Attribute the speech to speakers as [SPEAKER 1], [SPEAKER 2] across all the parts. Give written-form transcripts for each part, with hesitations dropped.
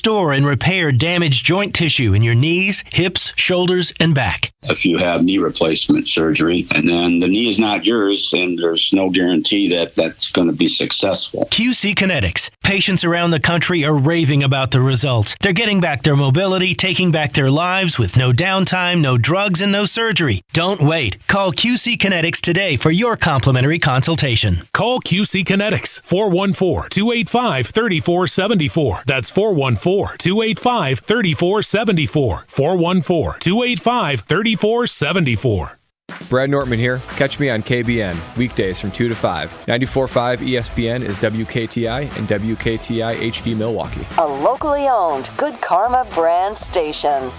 [SPEAKER 1] restore and repair damaged joint tissue in your knees, hips, shoulders, and back.
[SPEAKER 2] If you have knee replacement surgery and then the knee is not yours and there's no guarantee that that's going to be successful.
[SPEAKER 1] QC Kinetics. Patients around the country are raving about the results. They're getting back their mobility, taking back their lives with no downtime, no drugs, and no surgery. Don't wait. Call QC Kinetics today for your complimentary consultation.
[SPEAKER 3] Call QC Kinetics, 414-285-3474. That's 414-285-3474. 414-285-3474.
[SPEAKER 4] Brad Nortman here. Catch me on KBN, weekdays from 2 to 5. 94.5 ESPN is WKTI and WKTI HD Milwaukee.
[SPEAKER 5] A locally owned Good Karma brand station.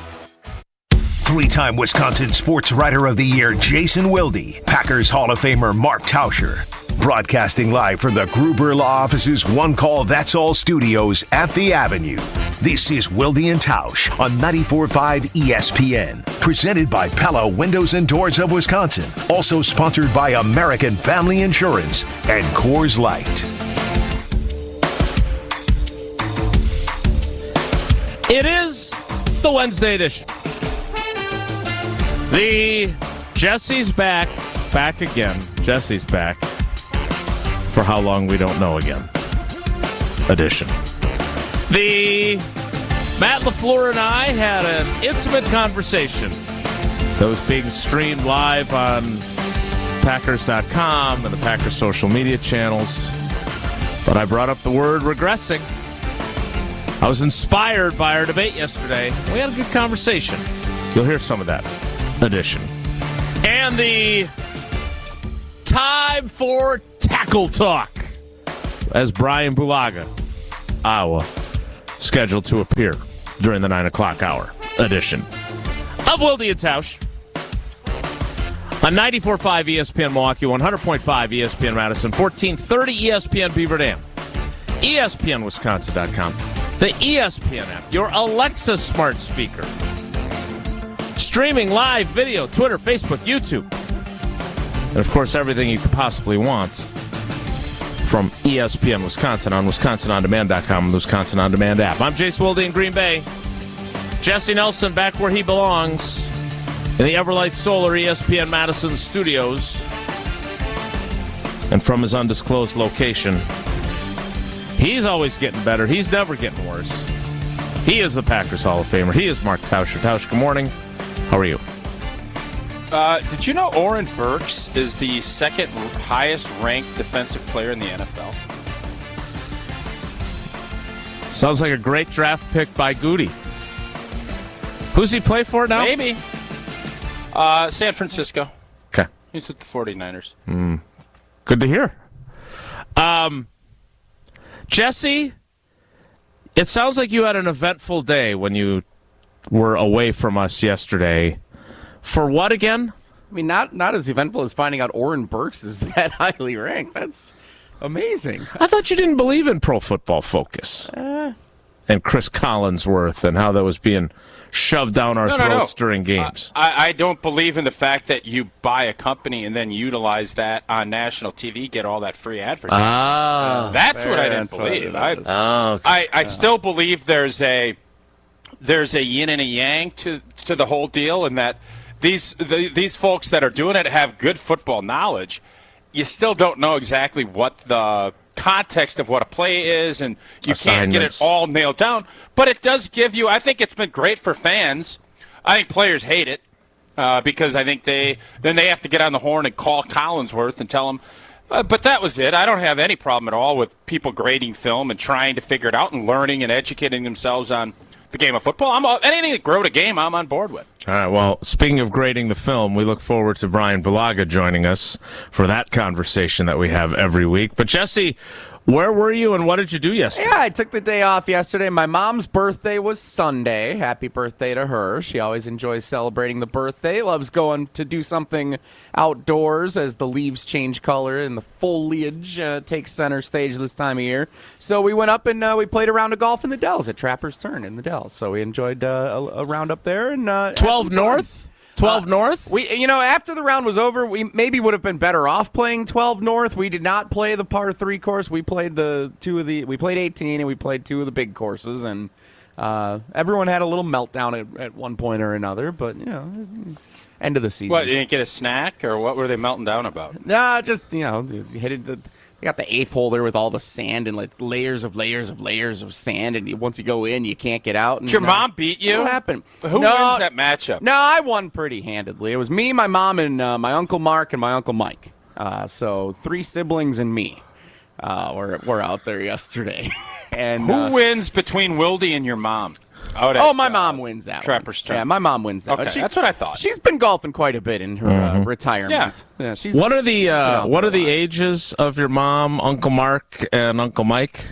[SPEAKER 6] Three-time Wisconsin Sports Writer of the Year Jason Wilde, Packers Hall of Famer Mark Tauscher, broadcasting live from the Gruber Law Office's One Call That's All studios at the Avenue. This is Wilde and Tausch on 94.5 ESPN. Presented by Pella Windows and Doors of Wisconsin. Also sponsored by American Family Insurance and Coors Light.
[SPEAKER 7] It is the Wednesday edition. The Jesse's back again. Jesse's back. For how long, we don't know again. Edition. The Matt LaFleur and I had an intimate conversation that was being streamed live on Packers.com and the Packers social media channels. But I brought up the word regressing. I was inspired by our debate yesterday. We had a good conversation. You'll hear some of that edition. And the time for tackle talk as Brian Bulaga, Iowa, scheduled to appear during the 9 o'clock hour edition of Wilde and Tausch on 94.5 ESPN Milwaukee, 100.5 ESPN Madison, 1430 ESPN Beaver Dam, ESPNWisconsin.com, the ESPN app, your Alexa smart speaker, streaming live video, Twitter, Facebook, YouTube, and of course everything you could possibly want from ESPN Wisconsin on WisconsinOnDemand.com and the Wisconsin On Demand app. I'm Jace Wilde in Green Bay. Jesse Nelson back where he belongs in the Everlight Solar ESPN Madison studios. And from his undisclosed location, he's always getting better. He's never getting worse. He is the Packers Hall of Famer. He is Mark Tauscher. Tausch, good morning. How are you?
[SPEAKER 8] Did you know Oren Burks is the second highest ranked defensive player in the NFL?
[SPEAKER 7] Sounds like a great draft pick by Goody. Who's he play for now?
[SPEAKER 8] Maybe. San Francisco.
[SPEAKER 7] Okay.
[SPEAKER 8] He's with the 49ers.
[SPEAKER 7] Good to hear. Jesse, it sounds like you had an eventful day when you were away from us yesterday. For what again?
[SPEAKER 9] I mean, not as eventful as finding out Oren Burks is that highly ranked. That's amazing.
[SPEAKER 7] I thought you didn't believe in Pro Football Focus. And Chris Collinsworth and how that was being shoved down our throats during games.
[SPEAKER 8] I don't believe in the fact that you buy a company and then utilize that on national TV, get all that free advertising. That's what I didn't believe. I still believe there's a yin and a yang to the whole deal, and that these folks that are doing it have good football knowledge. You still don't know exactly what the context of what a play is, and you can't get it all nailed down. But it does give you, I think it's been great for fans. I think players hate it because I think they have to get on the horn and call Collinsworth and tell him. But that was it. I don't have any problem at all with people grading film and trying to figure it out and learning and educating themselves on the game of football. Anything that grow the game, I'm on board with.
[SPEAKER 7] All right, well, speaking of grading the film, we look forward to Brian Bulaga joining us for that conversation that we have every week. But, Jesse, where were you and what did you do yesterday?
[SPEAKER 9] Yeah, I took the day off yesterday. My mom's birthday was Sunday. Happy birthday to her. She always enjoys celebrating the birthday. Loves going to do something outdoors as the leaves change color and the foliage takes center stage this time of year. So we went up and we played a round of golf in the Dells at Trapper's Turn in the Dells. So we enjoyed a round up there. And
[SPEAKER 7] 12 North? 12 North?
[SPEAKER 9] After the round was over, we maybe would have been better off playing 12 North. We did not play the par 3 course. We played we played 18 and we played 2 of the big courses, and Everyone had a little meltdown at one point or another, but end of the season.
[SPEAKER 8] What, you didn't get a snack, or what were they melting down about?
[SPEAKER 9] Nah, just hit it. They got the eighth hole there with all the sand and like layers of sand, and once you go in, you can't get out. And,
[SPEAKER 8] Did your mom beat you?
[SPEAKER 9] What happened?
[SPEAKER 8] Who wins that matchup?
[SPEAKER 9] No, I won pretty handedly. It was me, my mom, and my Uncle Mark and my Uncle Mike. So 3 siblings and me were out there yesterday. And
[SPEAKER 8] who wins between Wilde and your mom?
[SPEAKER 9] My mom wins that
[SPEAKER 8] Trapper's
[SPEAKER 9] one. Yeah, my mom wins that
[SPEAKER 8] one.
[SPEAKER 9] Okay,
[SPEAKER 8] that's what I thought.
[SPEAKER 9] She's been golfing quite a bit in her retirement. Yeah.
[SPEAKER 7] What are the ages of your mom, Uncle Mark, and Uncle Mike?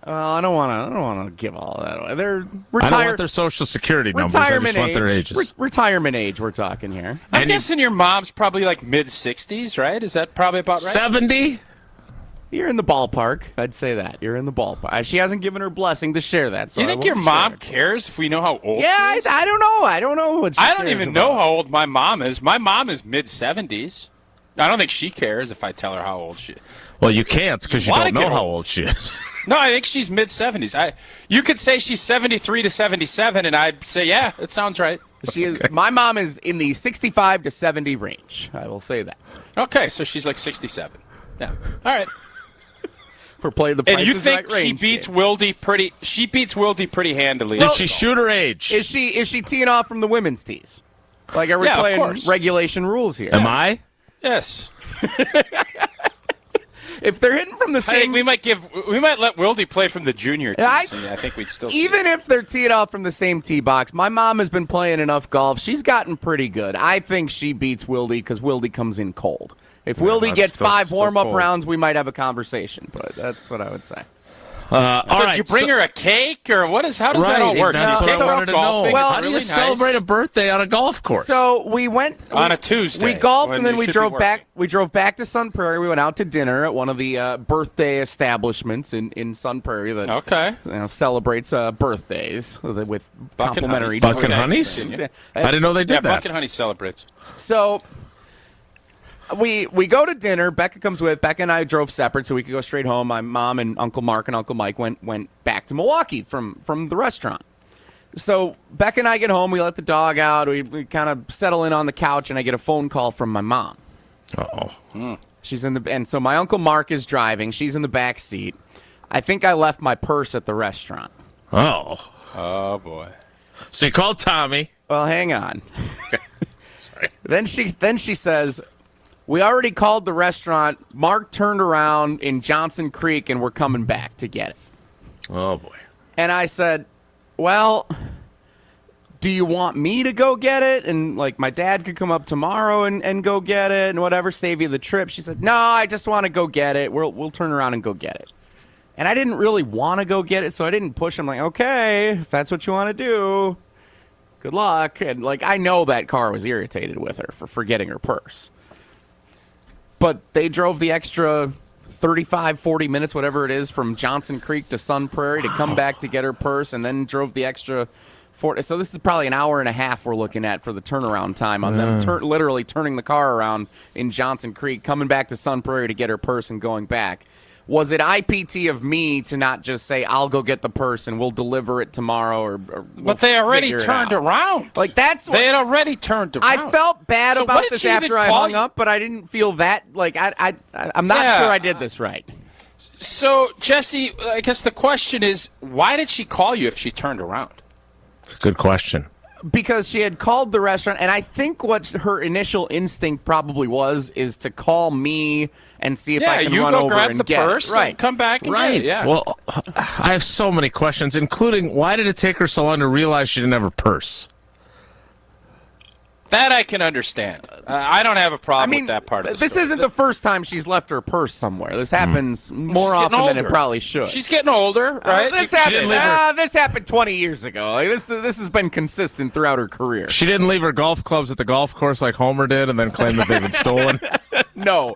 [SPEAKER 9] I don't want to give all that away. They're
[SPEAKER 7] I don't
[SPEAKER 9] retired.
[SPEAKER 7] want their social security numbers. I just want their ages.
[SPEAKER 9] Retirement age. We're talking here.
[SPEAKER 8] I'm guessing your mom's probably like mid-60s, right? Is that probably about right?
[SPEAKER 7] 70.
[SPEAKER 9] You're in the ballpark. I'd say that. You're in the ballpark. She hasn't given her blessing to share that. So
[SPEAKER 8] you think your mom cares if we know how old she is?
[SPEAKER 9] I don't know. I don't know what she
[SPEAKER 8] I don't
[SPEAKER 9] cares
[SPEAKER 8] even
[SPEAKER 9] about.
[SPEAKER 8] know how old my mom is. My mom is mid-70s. I don't think she cares if I tell her how old she is.
[SPEAKER 7] Well, you can't because you don't know how old she is.
[SPEAKER 8] No, I think she's mid-70s. You could say she's 73 to 77, and I'd say, yeah, that sounds right.
[SPEAKER 9] She is. My mom is in the 65 to 70 range. I will say that.
[SPEAKER 8] Okay, so she's like 67. Yeah. All right.
[SPEAKER 9] For playing the Price
[SPEAKER 8] and you
[SPEAKER 9] is
[SPEAKER 8] think
[SPEAKER 9] Right
[SPEAKER 8] she
[SPEAKER 9] range
[SPEAKER 8] beats
[SPEAKER 9] game.
[SPEAKER 8] Wilde pretty? She beats Wilde pretty handily.
[SPEAKER 7] Did she shoot her age?
[SPEAKER 9] Is she teeing off from the women's tees? Like, are we
[SPEAKER 8] Yeah, of
[SPEAKER 9] playing
[SPEAKER 8] course.
[SPEAKER 9] regulation rules here?
[SPEAKER 7] Am I?
[SPEAKER 8] Yes.
[SPEAKER 9] If they're hitting from the
[SPEAKER 8] I
[SPEAKER 9] same,
[SPEAKER 8] think we might let Wilde play from the junior tees.
[SPEAKER 9] I
[SPEAKER 8] think we'd still
[SPEAKER 9] even if they're teeing off from the same tee box. My mom has been playing enough golf. She's gotten pretty good. I think she beats Wilde because Wilde comes in cold. If Wilde
[SPEAKER 7] I'm
[SPEAKER 9] gets
[SPEAKER 7] still
[SPEAKER 9] 5 warm-up
[SPEAKER 7] cold.
[SPEAKER 9] rounds, we might have a conversation. But that's what I would say.
[SPEAKER 7] All
[SPEAKER 8] So
[SPEAKER 7] right.
[SPEAKER 8] did you bring her a cake, or how does that all work?
[SPEAKER 7] That's
[SPEAKER 8] You
[SPEAKER 7] what
[SPEAKER 8] take
[SPEAKER 7] I
[SPEAKER 8] her
[SPEAKER 7] wanted
[SPEAKER 8] out
[SPEAKER 7] to
[SPEAKER 8] golfing,
[SPEAKER 7] know.
[SPEAKER 8] it's
[SPEAKER 7] How do
[SPEAKER 8] really
[SPEAKER 7] you
[SPEAKER 8] nice.
[SPEAKER 7] celebrate a birthday on a golf course?
[SPEAKER 9] So we went
[SPEAKER 8] On a Tuesday,
[SPEAKER 9] We golfed
[SPEAKER 8] when
[SPEAKER 9] and then
[SPEAKER 8] you
[SPEAKER 9] we
[SPEAKER 8] should be
[SPEAKER 9] drove back.
[SPEAKER 8] working.
[SPEAKER 9] We drove back to Sun Prairie. We went out to dinner at one of the birthday establishments in Sun Prairie that celebrates birthdays with
[SPEAKER 8] Buck and
[SPEAKER 9] complimentary
[SPEAKER 8] Honey.
[SPEAKER 7] Buck and
[SPEAKER 9] donations.
[SPEAKER 7] Honeys?
[SPEAKER 9] Yeah.
[SPEAKER 7] I didn't know they did
[SPEAKER 8] Yeah,
[SPEAKER 7] that.
[SPEAKER 8] Buck and Honey celebrates.
[SPEAKER 9] So we go to dinner. Becca comes with. Becca and I drove separate so we could go straight home. My mom and Uncle Mark and Uncle Mike went back to Milwaukee from the restaurant. So Becca and I get home. We let the dog out. We kind of settle in on the couch, and I get a phone call from my mom.
[SPEAKER 7] Uh-oh.
[SPEAKER 9] She's in and so my Uncle Mark is driving. She's in the back seat. I think I left my purse at the restaurant.
[SPEAKER 7] Oh.
[SPEAKER 8] Oh boy.
[SPEAKER 7] So you called Tommy.
[SPEAKER 9] Well, hang on.
[SPEAKER 7] Sorry.
[SPEAKER 9] Then she says, "We already called the restaurant. Mark turned around in Johnson Creek, and we're coming back to get it."
[SPEAKER 7] Oh, boy.
[SPEAKER 9] And I said, "Well, do you want me to go get it? And, like, my dad could come up tomorrow and go get it and whatever, save you the trip." She said, "No, I just want to go get it. We'll turn around and go get it." And I didn't really want to go get it, so I didn't push. I'm like, "Okay, if that's what you want to do, good luck." And, like, I know that car was irritated with her for forgetting her purse. But they drove the extra 35, 40 minutes, whatever it is, from Johnson Creek to Sun Prairie to come back to get her purse, and then drove the extra 40. So this is probably an hour and a half we're looking at for the turnaround time on them literally turning the car around in Johnson Creek, coming back to Sun Prairie to get her purse and going back. Was it IPT of me to not just say, "I'll go get the purse and we'll deliver it tomorrow"? Or
[SPEAKER 8] But they already turned around.
[SPEAKER 9] Like, that's
[SPEAKER 8] They had already turned around.
[SPEAKER 9] I felt bad
[SPEAKER 8] So
[SPEAKER 9] about
[SPEAKER 8] what did
[SPEAKER 9] this
[SPEAKER 8] she even
[SPEAKER 9] after I
[SPEAKER 8] call
[SPEAKER 9] hung
[SPEAKER 8] you?
[SPEAKER 9] up, but I didn't feel that. Like, I'm not
[SPEAKER 8] Yeah.
[SPEAKER 9] sure I did this right.
[SPEAKER 8] So, Jesse, I guess the question is, why did she call you if she turned around?
[SPEAKER 7] It's a good question.
[SPEAKER 9] Because she had called the restaurant, and I think what her initial instinct probably is to call me and see if I can
[SPEAKER 8] you
[SPEAKER 9] run
[SPEAKER 8] go
[SPEAKER 9] over
[SPEAKER 8] grab
[SPEAKER 9] and
[SPEAKER 8] the
[SPEAKER 9] get
[SPEAKER 8] purse
[SPEAKER 9] it. Right.
[SPEAKER 8] and come back and
[SPEAKER 7] Right.
[SPEAKER 8] get it. Yeah.
[SPEAKER 7] Well, I have so many questions, including why did it take her so long to realize she didn't have her purse?
[SPEAKER 8] That I can understand. I don't have a problem with that part of the
[SPEAKER 9] this
[SPEAKER 8] story.
[SPEAKER 9] isn't the first time she's left her purse somewhere. This happens more
[SPEAKER 8] She's
[SPEAKER 9] often
[SPEAKER 8] getting
[SPEAKER 9] than it
[SPEAKER 8] older.
[SPEAKER 9] probably should.
[SPEAKER 8] She's getting older, right?
[SPEAKER 9] This
[SPEAKER 8] She didn't leave her-
[SPEAKER 9] happened. This happened 20 years ago. Like, this has been consistent throughout her career.
[SPEAKER 7] She didn't leave her golf clubs at the golf course like Homer did and then claim that they've been stolen?
[SPEAKER 9] No,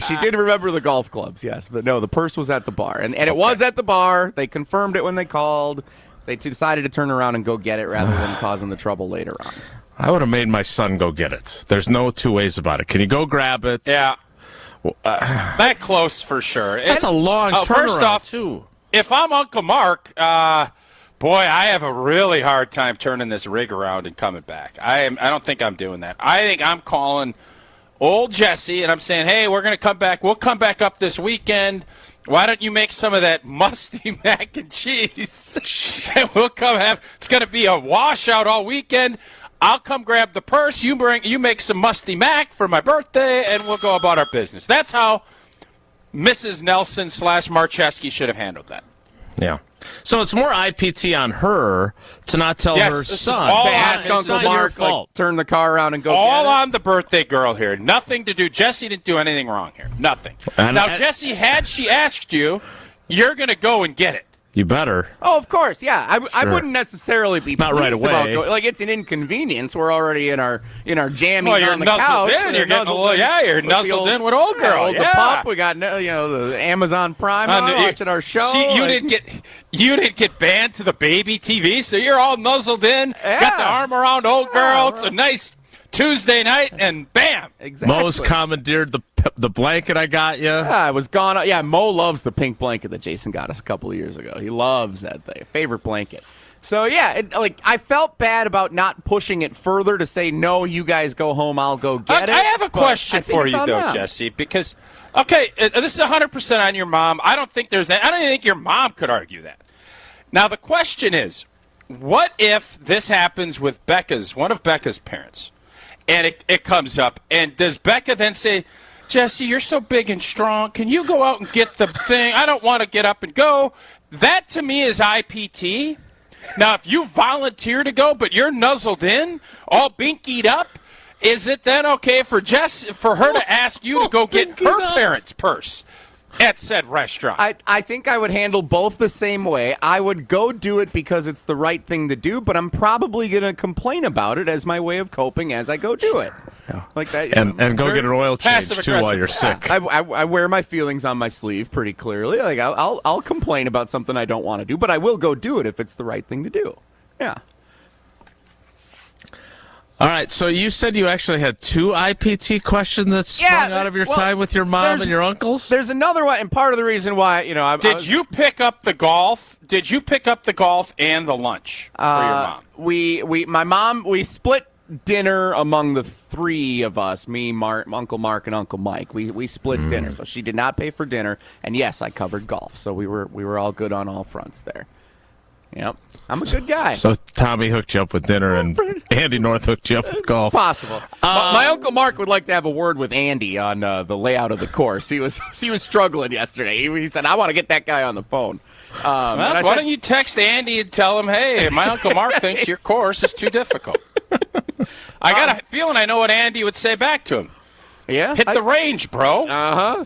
[SPEAKER 9] she did remember the golf clubs, yes, but no, the purse was at the bar, and it was at the bar. They confirmed it when they called. They decided to turn around and go get it rather than causing the trouble later on.
[SPEAKER 7] I would have made my son go get it. There's no two ways about it. Can you go grab it?
[SPEAKER 8] Yeah. That close for sure.
[SPEAKER 7] That's a long turnaround,
[SPEAKER 8] First off,
[SPEAKER 7] too.
[SPEAKER 8] if I'm Uncle Mark, Boy, I have a really hard time turning this rig around and coming back. I don't think I'm doing that. I think I'm calling old Jesse, and I'm saying, hey, we're going to come back. We'll come back up this weekend. Why don't you make some of that musty mac and cheese? And we'll come have. It's going to be a washout all weekend. I'll come grab the purse. You make some musty mac for my birthday, and we'll go about our business. That's how Mrs. Nelson / Marcheski should have handled that.
[SPEAKER 7] Yeah. So it's more IPT on her to not tell her son.
[SPEAKER 9] To ask Uncle Mark, like, turn the car around and go
[SPEAKER 8] all on the birthday girl here. Nothing to do. Jesse didn't do anything wrong here. Nothing. Jesse, had she asked you, you're going to go and get it.
[SPEAKER 7] You better.
[SPEAKER 9] Oh, of course, yeah. I wouldn't necessarily be
[SPEAKER 7] not right away.
[SPEAKER 9] About going. Like, it's an inconvenience. We're already in our jammies on the
[SPEAKER 8] couch.
[SPEAKER 9] You're
[SPEAKER 8] nuzzled in with old girl.
[SPEAKER 9] The pup. We got the Amazon Prime on watching our show.
[SPEAKER 8] See, you didn't get banned to the baby TV, so you're all nuzzled in. Yeah. Got the arm around old girl. It's a nice Tuesday night, and bam.
[SPEAKER 9] Exactly.
[SPEAKER 7] Mo's commandeered the blanket I got you.
[SPEAKER 9] Yeah, I was gone. Yeah, Mo loves the pink blanket that Jason got us a couple of years ago. He loves that thing. Favorite blanket. So, yeah, I felt bad about not pushing it further to say, no, you guys go home, I'll go get it.
[SPEAKER 8] I have a question for you, though, Jesse, because, okay, this is 100% on your mom. I don't think there's that. I don't even think your mom could argue that. Now, the question is, what if this happens with one of Becca's parents? And it comes up. And does Becca then say, Jesse, you're so big and strong. Can you go out and get the thing? I don't want to get up and go. That, to me, is IPT. Now, if you volunteer to go, but you're nuzzled in, all binkied up, is it then okay for her to ask you to go get her parents' purse at said restaurant?
[SPEAKER 9] I think I would handle both the same way. I would go do it because it's the right thing to do, but I'm probably going to complain about it as my way of coping as I go do it.
[SPEAKER 7] Yeah.
[SPEAKER 9] Like that,
[SPEAKER 7] and go get an oil change too while you're sick.
[SPEAKER 9] I wear my feelings on my sleeve pretty clearly. Like I'll complain about something I don't want to do, but I will go do it if it's the right thing to do. Yeah.
[SPEAKER 7] All right, so you said you actually had 2 IPT questions that sprung out of your time with your mom and your uncles?
[SPEAKER 9] There's another one, and part of the reason why,
[SPEAKER 8] Did you pick up the golf? Did you pick up the golf and the lunch for your mom?
[SPEAKER 9] We split dinner among the 3 of us, me, Uncle Mark, and Uncle Mike. We split dinner, so she did not pay for dinner, and yes, I covered golf, so we were all good on all fronts there. Yep, I'm a good guy.
[SPEAKER 7] So Tommy hooked you up with dinner, and Andy North hooked you up with golf.
[SPEAKER 9] It's possible. My Uncle Mark would like to have a word with Andy on the layout of the course. He was struggling yesterday. He said, "I want to get that guy on the phone."
[SPEAKER 8] Why don't you text Andy and tell him, "Hey, my Uncle Mark thinks your course is too difficult." I got a feeling I know what Andy would say back to him.
[SPEAKER 9] Yeah,
[SPEAKER 8] hit the range, bro.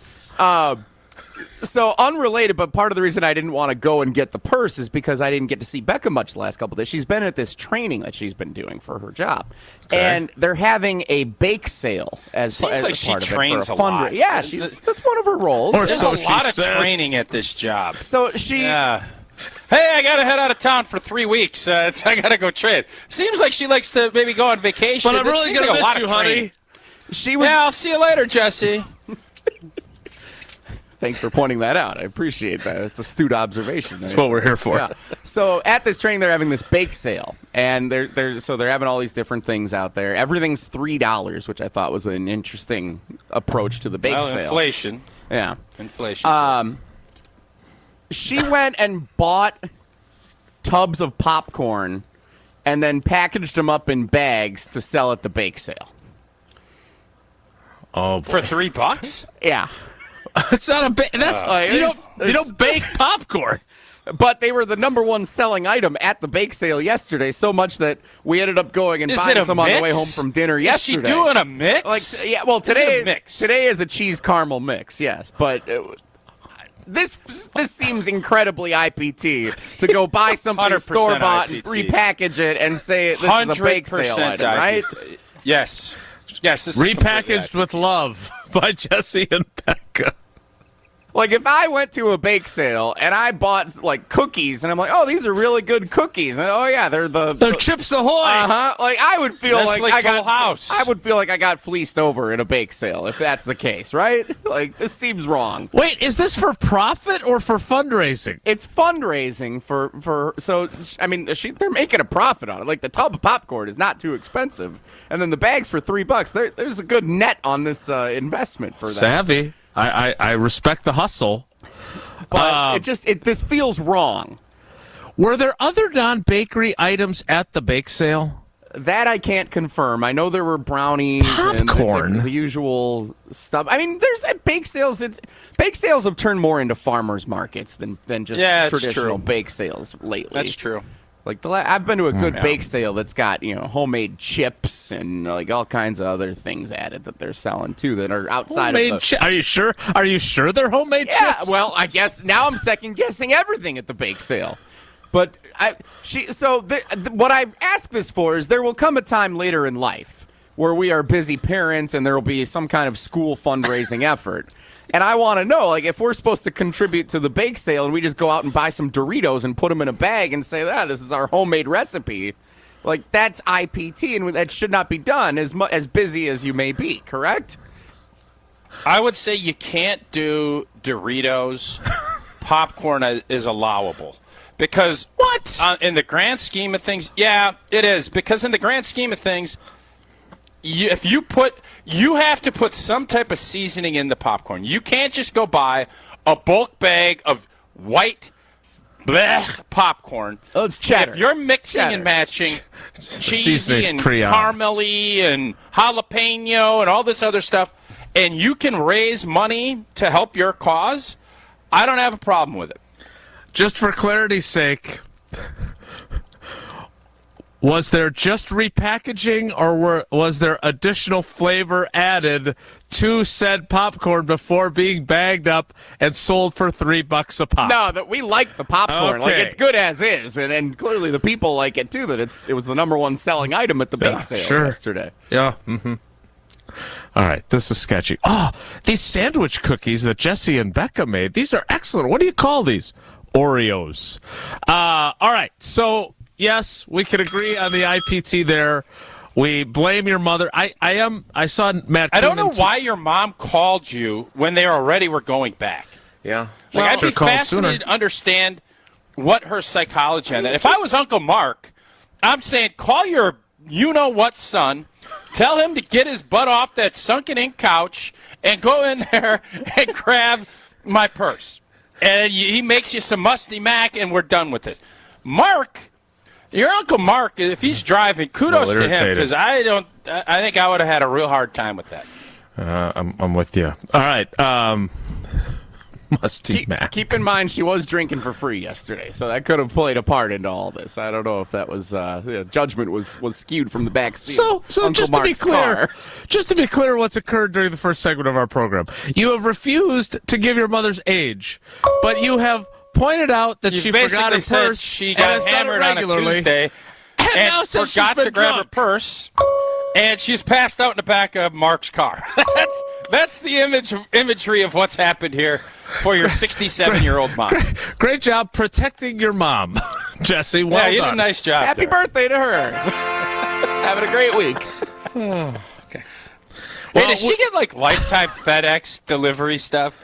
[SPEAKER 9] So unrelated, but part of the reason I didn't want to go and get the purse is because I didn't get to see Becca much the last couple of days. She's been at this training that she's been doing for her job, and they're having a bake sale as part of it.
[SPEAKER 8] She trains a lot.
[SPEAKER 9] Yeah, that's one of her roles.
[SPEAKER 8] There's a lot of training at this job.
[SPEAKER 9] So she.
[SPEAKER 8] Yeah. Hey, I got to head out of town for 3 weeks. I got to go train. Seems like she likes to maybe go on vacation.
[SPEAKER 7] But I'm really going to miss you, honey.
[SPEAKER 8] Yeah, I'll see you later, Jesse.
[SPEAKER 9] Thanks for pointing that out. I appreciate that. It's an astute observation.
[SPEAKER 7] That's what we're here for.
[SPEAKER 9] Yeah. So at this training, they're having this bake sale, and they're having all these different things out there. Everything's $3, which I thought was an interesting approach to the bake sale.
[SPEAKER 8] Inflation.
[SPEAKER 9] Yeah.
[SPEAKER 8] Inflation.
[SPEAKER 9] She went and bought tubs of popcorn and then packaged them up in bags to sell at the bake sale.
[SPEAKER 7] Oh, boy.
[SPEAKER 8] For $3?
[SPEAKER 9] Yeah.
[SPEAKER 7] It's not a bake. That's you don't bake popcorn.
[SPEAKER 9] But they were the number 1 selling item at the bake sale yesterday, so much that we ended up going and buying some on the way home from dinner yesterday.
[SPEAKER 8] Is she doing a mix?
[SPEAKER 9] Today is a cheese caramel mix, yes. But this seems incredibly IPT to go buy something store-bought and repackage it and say this is a bake sale item, right?
[SPEAKER 8] Yes. Yes, this
[SPEAKER 7] repackaged with love by Jesse and Becca.
[SPEAKER 9] Like, if I went to a bake sale and I bought, like, cookies, and I'm like, oh, these are really good cookies. And, oh, yeah, they're
[SPEAKER 7] Chips Ahoy.
[SPEAKER 9] Uh-huh. Like, I would feel
[SPEAKER 8] Nestle
[SPEAKER 9] like
[SPEAKER 8] Full House.
[SPEAKER 9] I would feel like I got fleeced over in a bake sale, if that's the case, right? Like, this seems wrong.
[SPEAKER 7] Wait, is this for profit or for fundraising?
[SPEAKER 9] It's fundraising so, I mean, they're making a profit on it. Like, the tub of popcorn is not too expensive. And then the bags for $3, there's a good net on this investment for that.
[SPEAKER 7] Savvy. I respect the hustle.
[SPEAKER 9] But this feels wrong.
[SPEAKER 7] Were there other non-bakery items at the bake sale?
[SPEAKER 9] That I can't confirm. I know there were brownies
[SPEAKER 7] Popcorn.
[SPEAKER 9] and the usual stuff. I mean, there's bake sales. Bake sales have turned more into farmers markets than just traditional bake sales lately.
[SPEAKER 8] That's true.
[SPEAKER 9] Like I've been to a good bake sale that's got homemade chips and like all kinds of other things added that they're selling too that are outside of the.
[SPEAKER 7] Are you sure? Are you sure they're homemade chips?
[SPEAKER 9] Yeah. Well, I guess now I'm second guessing everything at the bake sale. But what I ask this for is there will come a time later in life where we are busy parents and there will be some kind of school fundraising effort. And I want to know, like, if we're supposed to contribute to the bake sale and we just go out and buy some Doritos and put them in a bag and say, this is our homemade recipe, like, that's IPT, and that should not be done as busy as you may be, correct?
[SPEAKER 8] I would say you can't do Doritos. Popcorn is allowable. Because in the grand scheme of things, yeah, it is. Because in the grand scheme of things, you have to put some type of seasoning in the popcorn. You can't just go buy a bulk bag of white popcorn.
[SPEAKER 9] Oh, it's cheddar.
[SPEAKER 8] If you're mixing and matching cheesy and caramely and jalapeno and all this other stuff, and you can raise money to help your cause, I don't have a problem with it.
[SPEAKER 7] Just for clarity's sake, was there just repackaging or was there additional flavor added to said popcorn before being bagged up and sold for $3 a pop?
[SPEAKER 9] No, that we like the popcorn.
[SPEAKER 7] Okay.
[SPEAKER 9] Like, it's good as is, and clearly the people like it too. That it was the number one selling item at the bake sale yesterday.
[SPEAKER 7] Yeah. Mm-hmm. All right, this is sketchy. Oh, these sandwich cookies that Jesse and Becca made, these are excellent. What do you call these? Oreos. All right, so yes, we can agree on the IPT there. We blame your mother. I saw Matt.
[SPEAKER 8] I don't know why your mom called you when they already were going back.
[SPEAKER 7] Yeah.
[SPEAKER 8] I'd be fascinated to understand what her psychology on that. If I was Uncle Mark, I'm saying call your you-know-what son, tell him to get his butt off that sunken-in couch and go in there and grab my purse. And he makes you some musty mac, and we're done with this. Mark, your Uncle Mark, if he's driving, kudos to him, because I think I would have had a real hard time with that.
[SPEAKER 7] I'm with you. All right. Musty mac.
[SPEAKER 9] Keep in mind, she was drinking for free yesterday, so that could have played a part into all this. I don't know if that was judgment was skewed from the back seat.
[SPEAKER 7] So
[SPEAKER 9] Uncle
[SPEAKER 7] just
[SPEAKER 9] Mark's
[SPEAKER 7] to be clear, what's occurred during the first segment of our program, you have refused to give your mother's age, but you have pointed out that she forgot her purse.
[SPEAKER 8] She got hammered on a Tuesday and forgot to grab her purse. And she's passed out in the back of Mark's car. That's the imagery of what's happened here for your 67-year-old mom.
[SPEAKER 7] Great job protecting your mom, Jesse. Well done.
[SPEAKER 8] You did a nice job.
[SPEAKER 9] Happy birthday to her. Having a great week.
[SPEAKER 7] Okay.
[SPEAKER 8] Hey, does she get like lifetime FedEx delivery stuff?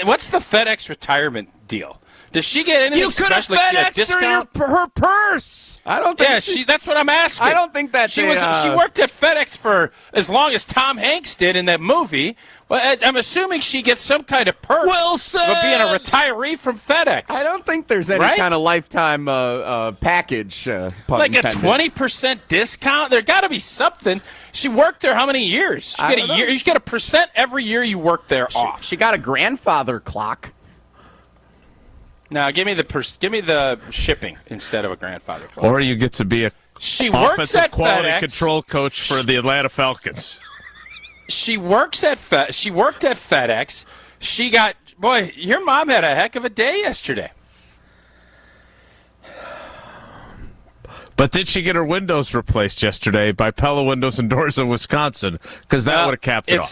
[SPEAKER 8] What's the FedEx retirement deal? Does she get anything special?
[SPEAKER 7] You could have FedExed her purse.
[SPEAKER 9] I don't think.
[SPEAKER 8] Yeah, that's what I'm asking.
[SPEAKER 9] I don't think that
[SPEAKER 8] she worked at FedEx for as long as Tom Hanks did in that movie. Well, I'm assuming she gets some kind of perk for being a retiree from FedEx.
[SPEAKER 9] I don't think there's any kind of lifetime package.
[SPEAKER 8] Like a 20% discount. There got to be something. She worked there how many years? You get a year. You get a percent every year you work there off.
[SPEAKER 9] She got a grandfather clock.
[SPEAKER 8] Now, give me the shipping instead of a grandfather clock.
[SPEAKER 7] Or you get to be a offensive quality control coach for the Atlanta Falcons.
[SPEAKER 8] She worked at FedEx. Your mom had a heck of a day yesterday.
[SPEAKER 7] But did she get her windows replaced yesterday by Pella Windows and Doors of Wisconsin? Because that would have capped it off.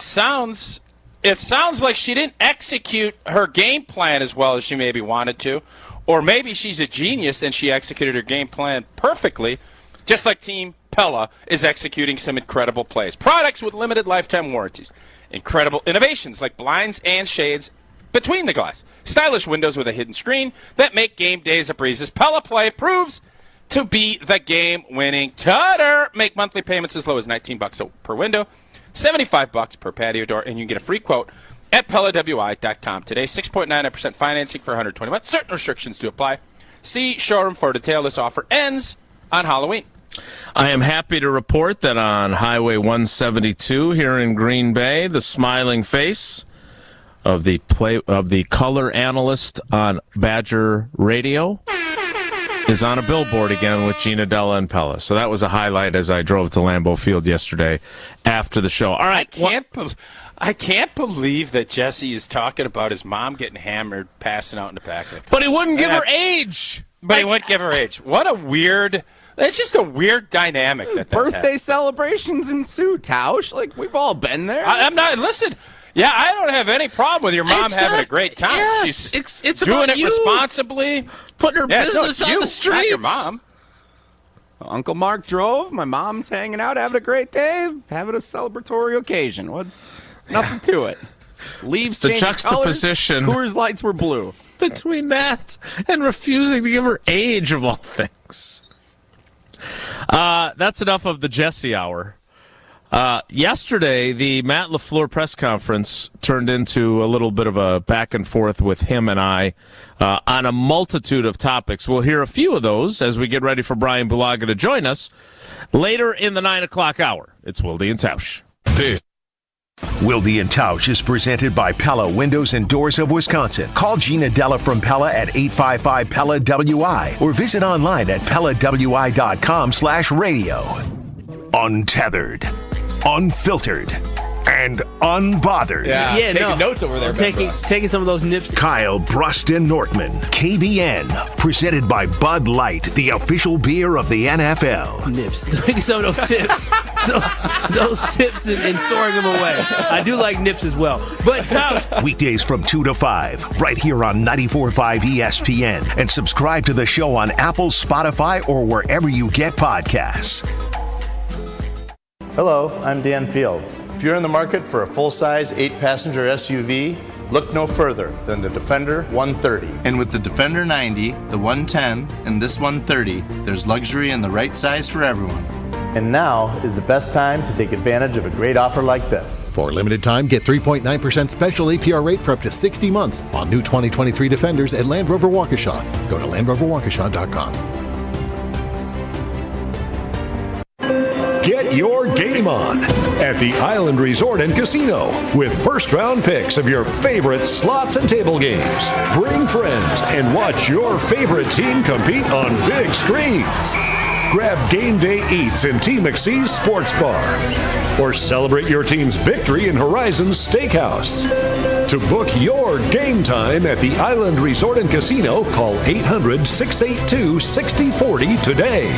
[SPEAKER 8] it sounds like she didn't execute her game plan as well as she maybe wanted to. Or maybe she's a genius and she executed her game plan perfectly, just like Team Pella is executing some incredible plays. Products with limited lifetime warranties. Incredible innovations like blinds and shades between the glass. Stylish windows with a hidden screen that make game days a breeze. As Pella Play proves to be the game-winning tutor. Make monthly payments as low as $19 per window, $75 per patio door, and you can get a free quote at PellaWI.com today. 6.99% financing for 120 months. Certain restrictions do apply. See showroom for detail. This offer ends on Halloween.
[SPEAKER 7] I am happy to report that on Highway 172 here in Green Bay, the smiling face of the color analyst on Badger Radio is on a billboard again with Gina Della and Pella. So that was a highlight as I drove to Lambeau Field yesterday after the show. All right.
[SPEAKER 8] I can't believe that Jesse is talking about his mom getting hammered, passing out in the back of the car.
[SPEAKER 7] But he wouldn't give her age.
[SPEAKER 8] But he wouldn't give her age. What a weird... It's just a weird dynamic.
[SPEAKER 9] Birthday celebrations ensue, Tausch. Like, we've all been there.
[SPEAKER 8] I'm not... Listen... Yeah, I don't have any problem with your mom having a great time.
[SPEAKER 7] Yes,
[SPEAKER 8] She's
[SPEAKER 7] it's
[SPEAKER 8] doing
[SPEAKER 7] about
[SPEAKER 8] it responsibly.
[SPEAKER 7] Putting her business on the streets.
[SPEAKER 8] Not your mom.
[SPEAKER 9] Uncle Mark drove. My mom's hanging out, having a great day, having a celebratory occasion. What? Nothing to it. Leaves
[SPEAKER 7] the
[SPEAKER 9] changing
[SPEAKER 7] juxtaposition.
[SPEAKER 9] Colors, Coors Lights were blue.
[SPEAKER 7] Between that and refusing to give her age of all things. That's enough of the Jesse Hour. Yesterday, the Matt LaFleur press conference turned into a little bit of a back and forth with him and I on a multitude of topics. We'll hear a few of those as we get ready for Brian Bulaga to join us later in the 9 o'clock hour. It's Wilde and Tausch.
[SPEAKER 6] Wilde and Tausch is presented by Pella Windows and Doors of Wisconsin. Call Gina Della from Pella at 855-PELLA-WI or visit online at PellaWI.com/radio. Untethered, unfiltered, and unbothered.
[SPEAKER 10] Taking notes over there. Taking some of those nips.
[SPEAKER 6] Kyle Bruston Nortman, KBN, presented by Bud Light, the official beer of the NFL.
[SPEAKER 10] Nips. Taking some of those tips. those tips and storing them away. I do like nips as well. But
[SPEAKER 6] weekdays from 2 to 5, right here on 94.5 ESPN. And subscribe to the show on Apple, Spotify, or wherever you get podcasts.
[SPEAKER 11] Hello, I'm Dan Fields.
[SPEAKER 12] If you're in the market for a full-size 8-passenger SUV, look no further than the Defender 130. And with the Defender 90, the 110, and this 130, there's luxury in the right size for everyone.
[SPEAKER 11] And now is the best time to take advantage of a great offer like this.
[SPEAKER 13] For a limited time, get 3.9% special APR rate for up to 60 months on new 2023 Defenders at Land Rover Waukesha. Go to LandRoverWaukesha.com.
[SPEAKER 14] Get your game on at the Island Resort and Casino with first-round picks of your favorite slots and table games. Bring friends and watch your favorite team compete on big screens. Grab game day eats in T. McSee's Sports Bar or celebrate your team's victory in Horizon's Steakhouse. To book your game time at the Island Resort and Casino, call 800-682-6040 today.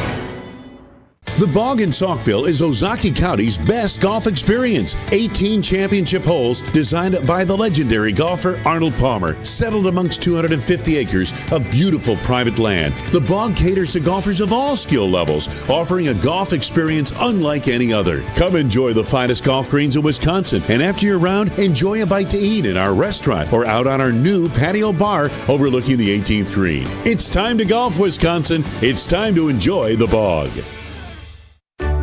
[SPEAKER 15] The Bog in Saukville is Ozaukee County's best golf experience. 18 championship holes designed by the legendary golfer Arnold Palmer, settled amongst 250 acres of beautiful private land. The Bog caters to golfers of all skill levels, offering a golf experience unlike any other. Come enjoy the finest golf greens in Wisconsin, and after your round, enjoy a bite to eat in our restaurant or out on our new patio bar overlooking the 18th green. It's time to golf, Wisconsin. It's time to enjoy the Bog.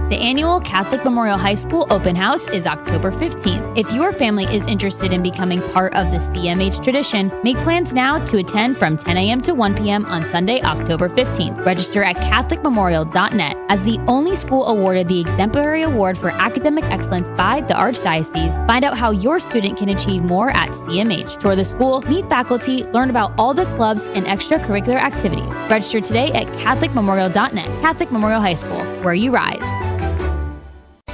[SPEAKER 16] The annual Catholic Memorial High School Open House is October 15th. If your family is interested in becoming part of the CMH tradition, make plans now to attend from 10 a.m. to 1 p.m. on Sunday, October 15th. Register at CatholicMemorial.net. As the only school awarded the Exemplary Award for Academic Excellence by the Archdiocese, find out how your student can achieve more at CMH. Tour the school, meet faculty, learn about all the clubs and extracurricular activities. Register today at CatholicMemorial.net. Catholic Memorial High School, where you rise.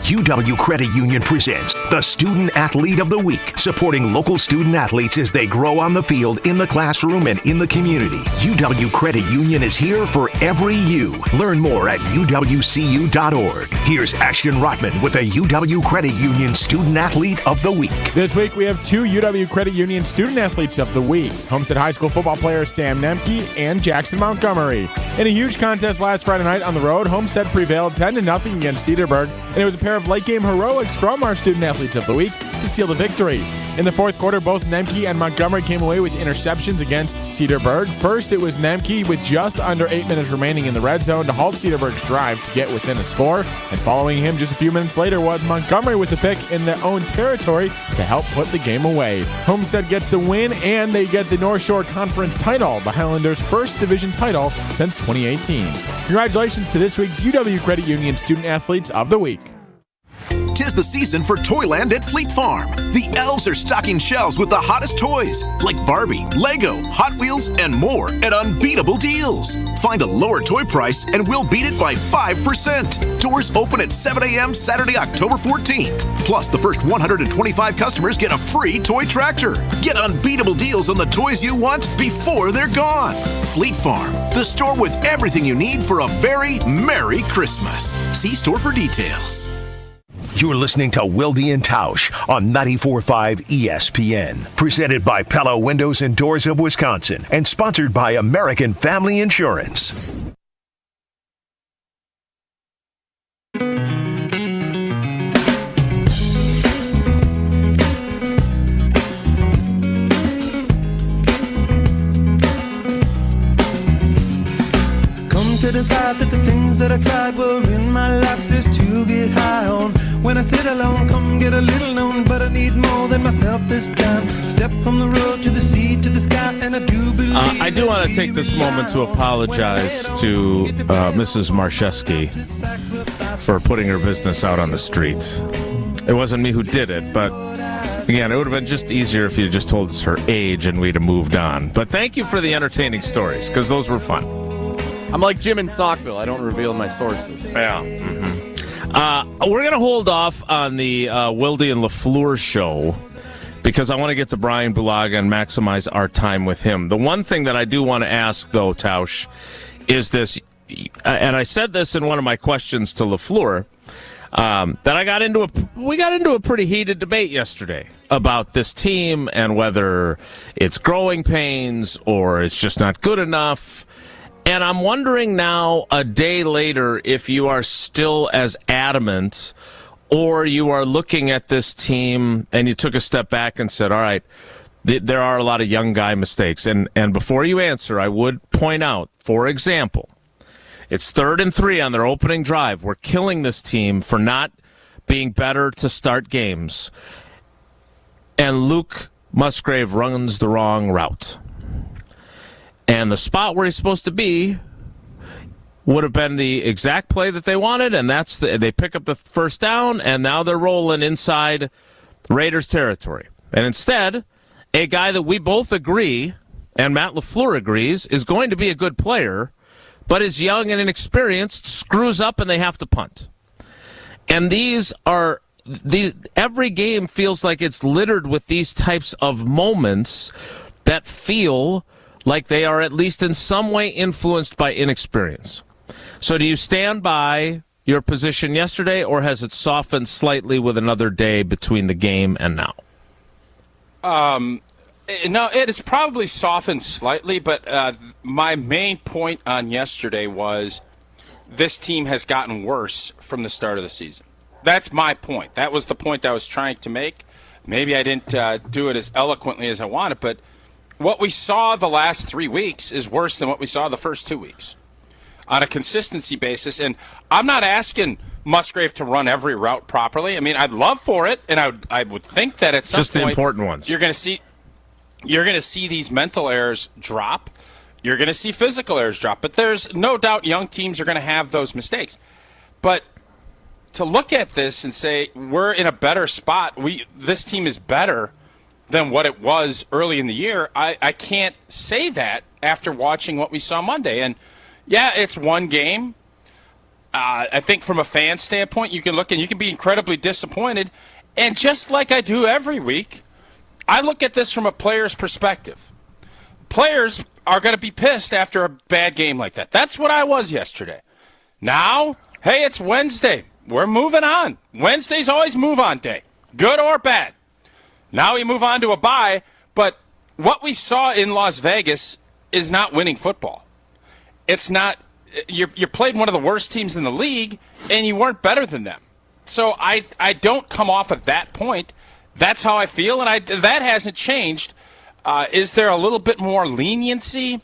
[SPEAKER 6] UW Credit Union presents the Student Athlete of the Week, supporting local student athletes as they grow on the field, in the classroom, and in the community. UW Credit Union is here for every you. Learn more at uwcu.org. Here's Ashton Rotman with the UW Credit Union Student Athlete of the Week.
[SPEAKER 17] This week we have 2 UW Credit Union Student Athletes of the Week. Homestead High School football players Sam Nemke and Jackson Montgomery. In a huge contest last Friday night on the road, Homestead prevailed 10-0 against Cedarburg, and it was a pair of late game heroics from our Student Athletes of the Week to seal the victory. In the fourth quarter, both Nemke and Montgomery came away with interceptions against Cedarburg. First, it was Nemke with just under 8 minutes remaining in the red zone to halt Cedarburg's drive to get within a score. And following him just a few minutes later was Montgomery with the pick in their own territory to help put the game away. Homestead gets the win, and they get the North Shore Conference title, the Highlanders' first division title since 2018. Congratulations to this week's UW Credit Union Student Athletes of the Week.
[SPEAKER 18] 'Tis the season for Toyland at Fleet Farm. The elves are stocking shelves with the hottest toys like Barbie, Lego, Hot Wheels, and more at unbeatable deals. Find a lower toy price and we'll beat it by 5%. Doors open at 7 a.m. Saturday, October 14th. Plus, the first 125 customers get a free toy tractor. Get unbeatable deals on the toys you want before they're gone. Fleet Farm, the store with everything you need for a very Merry Christmas. See store for details.
[SPEAKER 6] You're listening to Wilde and Tausch on 94.5 ESPN. Presented by Pella Windows and Doors of Wisconsin and sponsored by American Family Insurance.
[SPEAKER 19] Come to decide that the things that I tried were in my life just to get high on. When I sit alone, come get a little known, but I need more than myself this time. Step from the road to the sea to the sky, and I do believe.
[SPEAKER 7] I do want to take this moment to apologize to Mrs. Marszewski for putting her business out on the streets. It wasn't me who did it, but again, it would have been just easier if you just told us her age and we'd have moved on. But thank you for the entertaining stories, because those were fun.
[SPEAKER 9] I'm like Jim in Saukville. I don't reveal my sources.
[SPEAKER 7] Yeah. We're going to hold off on the Wilde and LaFleur show because I want to get to Brian Bulaga and maximize our time with him. The one thing that I do want to ask, though, Tausch, is this, and I said this in one of my questions to LaFleur, that we got into a pretty heated debate yesterday about this team and whether it's growing pains or it's just not good enough. And I'm wondering now, a day later, if you are still as adamant or you are looking at this team and you took a step back and said, all right, there are a lot of young guy mistakes. And before you answer, I would point out, for example, it's 3rd and 3 on their opening drive. We're killing this team for not being better to start games. And Luke Musgrave runs the wrong route. And the spot where he's supposed to be would have been the exact play that they wanted, and they pick up the first down, and now they're rolling inside Raiders territory. And instead, a guy that we both agree, and Matt LaFleur agrees, is going to be a good player, but is young and inexperienced, screws up, and they have to punt. And every game feels like it's littered with these types of moments that feel like they are at least in some way influenced by inexperience. So do you stand by your position yesterday, or has it softened slightly with another day between the game and now?
[SPEAKER 8] No, it has probably softened slightly, but my main point on yesterday was this team has gotten worse from the start of the season. That's my point. That was the point I was trying to make. Maybe I didn't do it as eloquently as I wanted, but what we saw the last 3 weeks is worse than what we saw the first 2 weeks on a consistency basis. And I'm not asking Musgrave to run every route properly. I mean, I'd love for it, and I would think that at some
[SPEAKER 7] just
[SPEAKER 8] point,
[SPEAKER 7] the important ones.
[SPEAKER 8] You're going to see these mental errors drop. You're going to see physical errors drop. But there's no doubt young teams are going to have those mistakes. But to look at this and say we're in a better spot, this team is better than what it was early in the year, I can't say that after watching what we saw Monday. And, yeah, it's one game. I think from a fan standpoint, you can look and you can be incredibly disappointed. And just like I do every week, I look at this from a player's perspective. Players are going to be pissed after a bad game like that. That's what I was yesterday. Now, hey, it's Wednesday. we're moving on. Wednesday's always move on day, good or bad. Now we move on to a bye, but what we saw in Las Vegas is not winning football. It's not. You played one of the worst teams in the league, and you weren't better than them. So I don't come off at that point. That's how I feel, and that hasn't changed. Is there a little bit more leniency?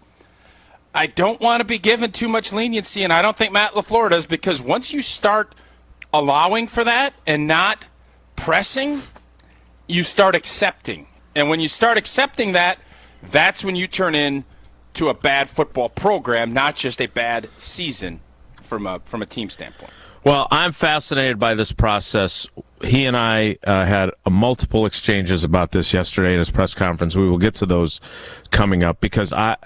[SPEAKER 8] I don't want to be given too much leniency, and I don't think Matt LaFleur does, because once you start allowing for that and not pressing, you start accepting. And when you start accepting that, that's when you turn into a bad football program, not just a bad season from a team standpoint.
[SPEAKER 7] Well, I'm fascinated by this process. He and I had multiple exchanges about this yesterday in his press conference. We will get to those coming up because, I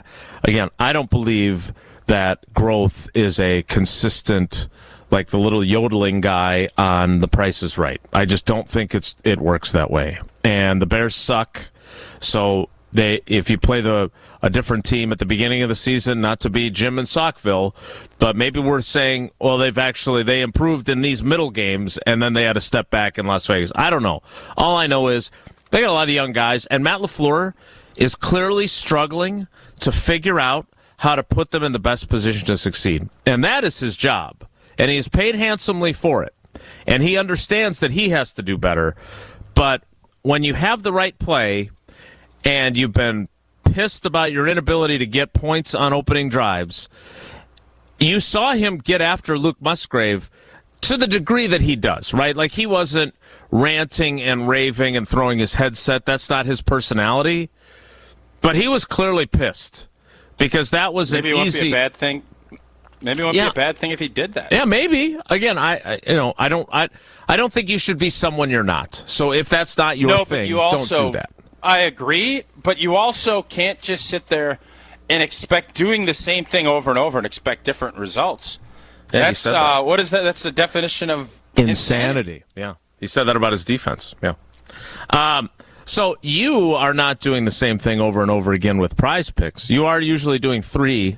[SPEAKER 7] don't believe that growth is a consistent, like the little yodeling guy on The Price is Right. I just don't think it works that way. And the Bears suck, so if you play a different team at the beginning of the season, not to be Jim and Saukville, but maybe we're saying, well, they improved in these middle games, and then they had to step back in Las Vegas. I don't know. All I know is they got a lot of young guys, and Matt LaFleur is clearly struggling to figure out how to put them in the best position to succeed. And that is his job. And he's paid handsomely for it. And he understands that he has to do better. But when you have the right play and you've been pissed about your inability to get points on opening drives, you saw him get after Luke Musgrave to the degree that he does, right? Like, he wasn't ranting and raving and throwing his headset. That's not his personality. But he was clearly pissed because that was
[SPEAKER 8] maybe
[SPEAKER 7] an easy.
[SPEAKER 8] Maybe it won't be a bad thing. Maybe it won't be a bad thing if he did that.
[SPEAKER 7] Yeah, maybe. Again, I don't think you should be someone you're not. So if that's not your thing, don't do that.
[SPEAKER 8] I agree, but you also can't just sit there and expect doing the same thing over and over and expect different results.
[SPEAKER 7] Yeah,
[SPEAKER 8] that's what is that? That's the definition of
[SPEAKER 7] insanity. Yeah, he said that about his defense. Yeah. So you are not doing the same thing over and over again with Prize Picks. You are usually doing 3,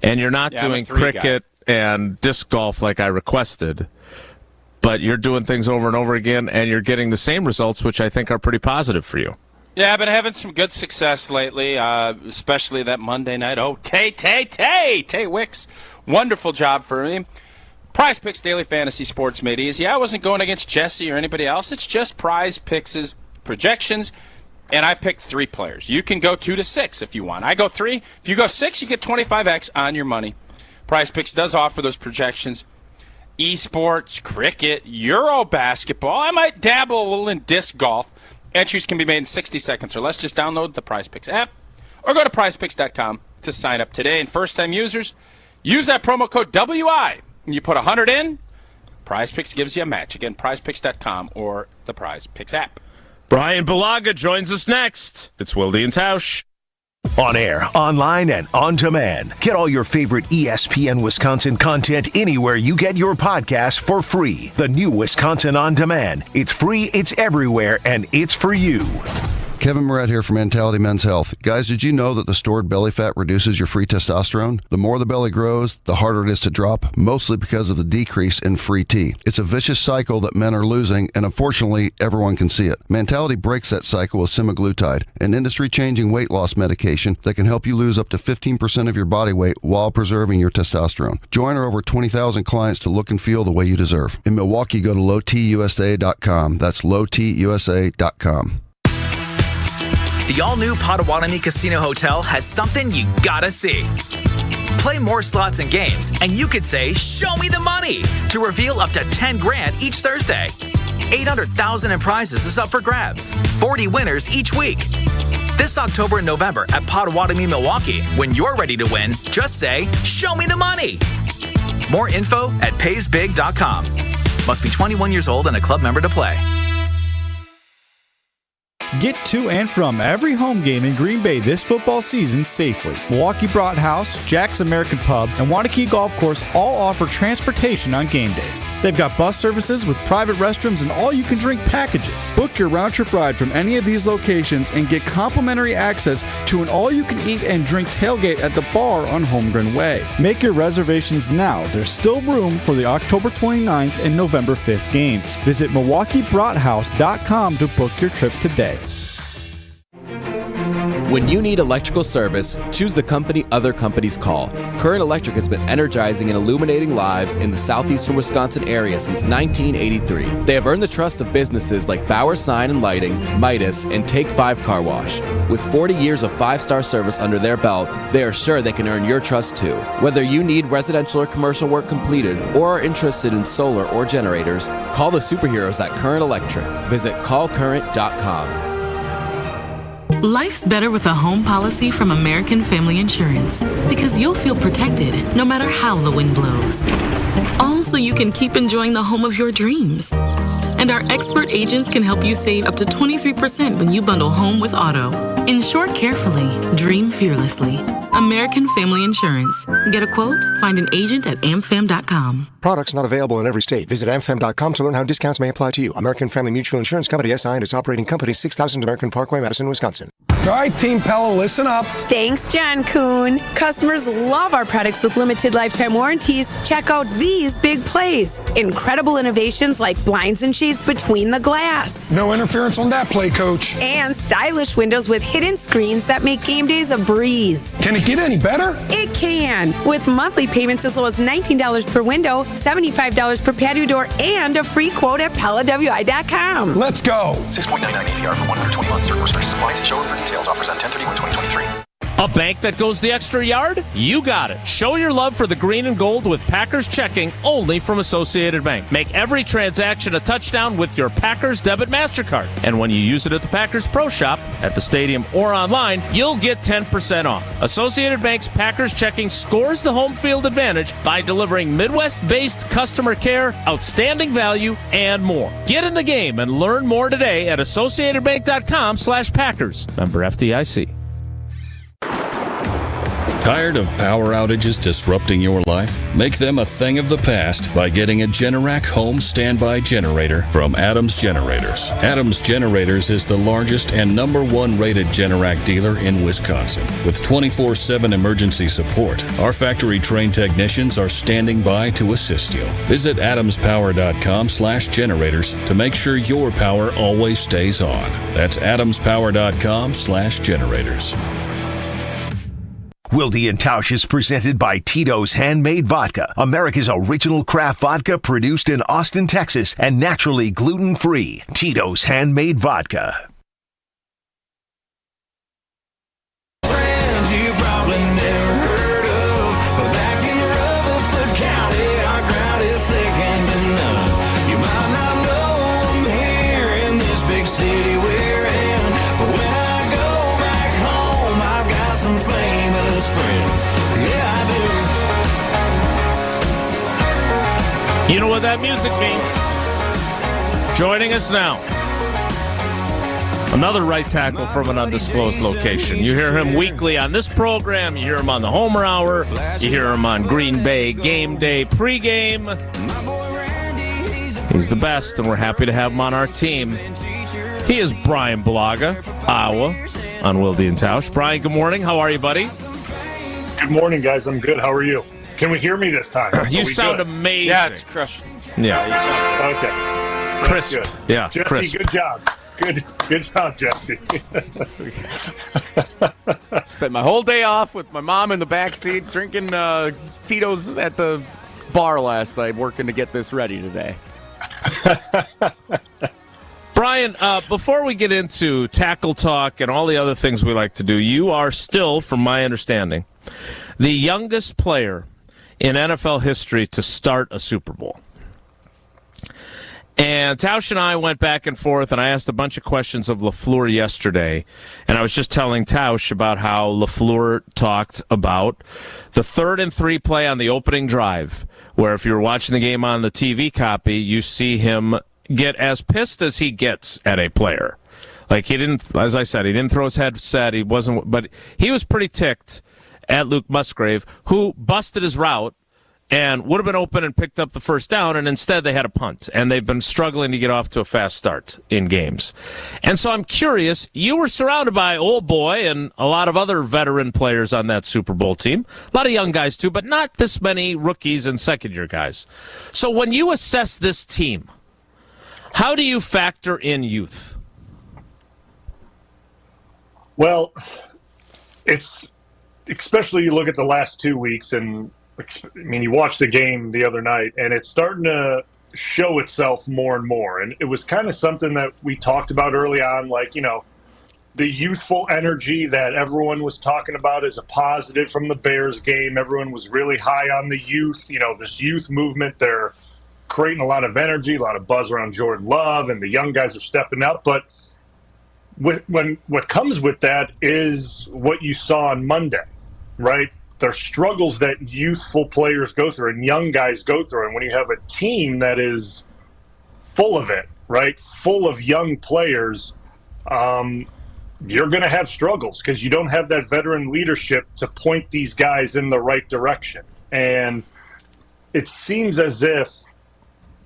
[SPEAKER 7] and you're not doing cricket and disc golf like I requested. But you're doing things over and over again, and you're getting the same results, which I think are pretty positive for you.
[SPEAKER 8] Yeah, I've been having some good success lately, especially that Monday night. Oh, Tay Wicks. Wonderful job for me. Prize Picks Daily Fantasy Sports made easy. I wasn't going against Jesse or anybody else. It's just Prize Picks' projections, and I picked 3 players. You can go 2 to 6 if you want. I go 3. If you go 6, you get 25x on your money. Prize Picks does offer those projections. Esports, cricket, Euro basketball. I might dabble a little in disc golf. Entries can be made in 60 seconds or less. Just download the Prize Picks app or go to prizepicks.com to sign up today. And first-time users, use that promo code WI. And you put 100 in, Prize Picks gives you a match. Again, prizepicks.com or the Prize Picks app.
[SPEAKER 7] Brian Bulaga joins us next. It's Wilde and Tausch.
[SPEAKER 6] On air, online, and on demand. Get all your favorite ESPN Wisconsin content anywhere you get your podcasts for free. The new Wisconsin On Demand. It's free, it's everywhere, and it's for you.
[SPEAKER 20] Kevin Moret here from Mentality Men's Health. Guys, did you know that the stored belly fat reduces your free testosterone? The more the belly grows, the harder it is to drop, mostly because of the decrease in free T. It's a vicious cycle that men are losing, and unfortunately, everyone can see it. Mentality breaks that cycle with semaglutide, an industry-changing weight loss medication that can help you lose up to 15% of your body weight while preserving your testosterone. Join our over 20,000 clients to look and feel the way you deserve. In Milwaukee, go to lowtusa.com. That's lowtusa.com.
[SPEAKER 21] The all-new Potawatomi Casino Hotel has something you gotta see. Play more slots and games, and you could say, "Show me the money," to reveal up to 10 grand each Thursday. 800,000 in prizes is up for grabs. 40 winners each week. This October and November at Potawatomi, Milwaukee. When you're ready to win, just say, "Show me the money." More info at paysbig.com. Must be 21 years old and a club member to play.
[SPEAKER 2] Get to and from every home game in Green Bay this football season safely. Milwaukee Brought House, Jack's American Pub, and Wanakee Golf Course all offer transportation on game days. They've got bus services with private restrooms and all-you-can-drink packages. Book your round-trip ride from any of these locations and get complimentary access to an all-you-can-eat and drink tailgate at the bar on Holmgren Way. Make your reservations now. There's still room for the October 29th and November 5th games. Visit MilwaukeeBroughthouse.com to book your trip today.
[SPEAKER 22] When you need electrical service, choose the company other companies call. Current Electric has been energizing and illuminating lives in the southeastern Wisconsin area since 1983. They have earned the trust of businesses like Bauer Sign and Lighting, Midas, and Take 5 Car Wash. With 40 years of 5-star service under their belt, they are sure they can earn your trust too. Whether you need residential or commercial work completed or are interested in solar or generators, call the superheroes at Current Electric. Visit callcurrent.com.
[SPEAKER 23] Life's better with a home policy from American Family Insurance because you'll feel protected no matter how the wind blows. All so you can keep enjoying the home of your dreams. And our expert agents can help you save up to 23% when you bundle home with auto. Insure carefully, dream fearlessly. American Family Insurance. Get a quote? Find an agent at amfam.com.
[SPEAKER 24] Products not available in every state. Visit amfam.com to learn how discounts may apply to you. American Family Mutual Insurance Company, SI, and its operating company, 6000 American Parkway, Madison, Wisconsin.
[SPEAKER 25] All right, Team Pella, listen up.
[SPEAKER 26] Thanks, John Kuhn. Customers love our products with limited lifetime warranties. Check out these big plays. Incredible innovations like blinds and shades between the glass.
[SPEAKER 25] No interference on that play, Coach.
[SPEAKER 26] And stylish windows with hidden screens that make game days a breeze.
[SPEAKER 25] Can it get any better?
[SPEAKER 26] It can. With monthly payments as low as $19 per window, $75 per patio door, and a free quote at PellaWI.com.
[SPEAKER 25] Let's go.
[SPEAKER 27] 6.99 APR for 120 months. Certain restrictions apply. See showroom for details. Offers on 10/31/2023.
[SPEAKER 7] A bank that goes the extra yard? You got it. Show your love for the green and gold with Packers checking only from Associated Bank. Make every transaction a touchdown with your Packers debit MasterCard. And when you use it at the Packers Pro Shop, at the stadium, or online, you'll get 10% off. Associated Bank's Packers checking scores the home field advantage by delivering Midwest-based customer care, outstanding value, and more. Get in the game and learn more today at AssociatedBank.com/Packers. Member FDIC.
[SPEAKER 28] Tired of power outages disrupting your life? Make them a thing of the past by getting a Generac home standby generator from Adams Generators. Adams Generators is the largest and #1 rated Generac dealer in Wisconsin. With 24/7 emergency support, our factory-trained technicians are standing by to assist you. Visit adamspower.com/generators to make sure your power always stays on. That's adamspower.com/generators.
[SPEAKER 6] Wilde and Tausch is presented by Tito's Handmade Vodka, America's original craft vodka produced in Austin, Texas, and naturally gluten-free. Tito's Handmade Vodka.
[SPEAKER 19] Friends you probably never heard of, but back in Rutherford County, our crowd is second to none. You might not know them here in this big city we're in, but when I go back home, I've got some famous friends. Yeah, I
[SPEAKER 7] do. You know what that music means. Joining us now, another right tackle from an undisclosed location. You hear him weekly on this program. You hear him on the Homer Hour. You hear him on Green Bay Game Day pregame. He's the best, and we're happy to have him on our team. He is Brian Bulaga, Iowa, on Wilde and Tausch. Brian, good morning. How are you, buddy?
[SPEAKER 29] Good morning, guys. I'm good. How are you? Can we hear me this time?
[SPEAKER 7] You sound
[SPEAKER 29] good?
[SPEAKER 7] amazing.
[SPEAKER 8] Yeah, it's crushed.
[SPEAKER 7] Yeah.
[SPEAKER 29] Okay.
[SPEAKER 7] Crisp.
[SPEAKER 29] Good.
[SPEAKER 7] Yeah,
[SPEAKER 29] Jesse,
[SPEAKER 7] crisp.
[SPEAKER 29] good job. Good job, Jesse.
[SPEAKER 9] Spent my whole day off with my mom in the backseat drinking Tito's at the bar last night, working to get this ready today.
[SPEAKER 7] Brian, before we get into tackle talk and all the other things we like to do, you are still, from my understanding, the youngest player in NFL history to start a Super Bowl. And Tausch and I went back and forth, and I asked a bunch of questions of LaFleur yesterday. And I was just telling Tausch about how LaFleur talked about the 3rd and 3 play on the opening drive, where if you're watching the game on the TV copy, you see him get as pissed as he gets at a player. Like, he didn't, as I said, he didn't throw his headset. He wasn't, but he was pretty ticked at Luke Musgrave, who busted his route and would have been open and picked up the first down, and instead they had a punt. And they've been struggling to get off to a fast start in games. And so I'm curious, you were surrounded by Old Boy and a lot of other veteran players on that Super Bowl team. A lot of young guys, too, but not this many rookies and second-year guys. So when you assess this team, how do you factor in youth?
[SPEAKER 29] Well, it's especially you look at the last 2 weeks, and I mean, you watched the game the other night, and it's starting to show itself more and more. And it was kind of something that we talked about early on, like, you know, the youthful energy that everyone was talking about as a positive from the Bears game. Everyone was really high on the youth, you know, this youth movement. They're creating a lot of energy, a lot of buzz around Jordan Love, and the young guys are stepping up. But what comes with that is what you saw on Monday, right? There's struggles that youthful players go through and young guys go through. And when you have a team that is full of it, right, full of young players, you're going to have struggles because you don't have that veteran leadership to point these guys in the right direction. And it seems as if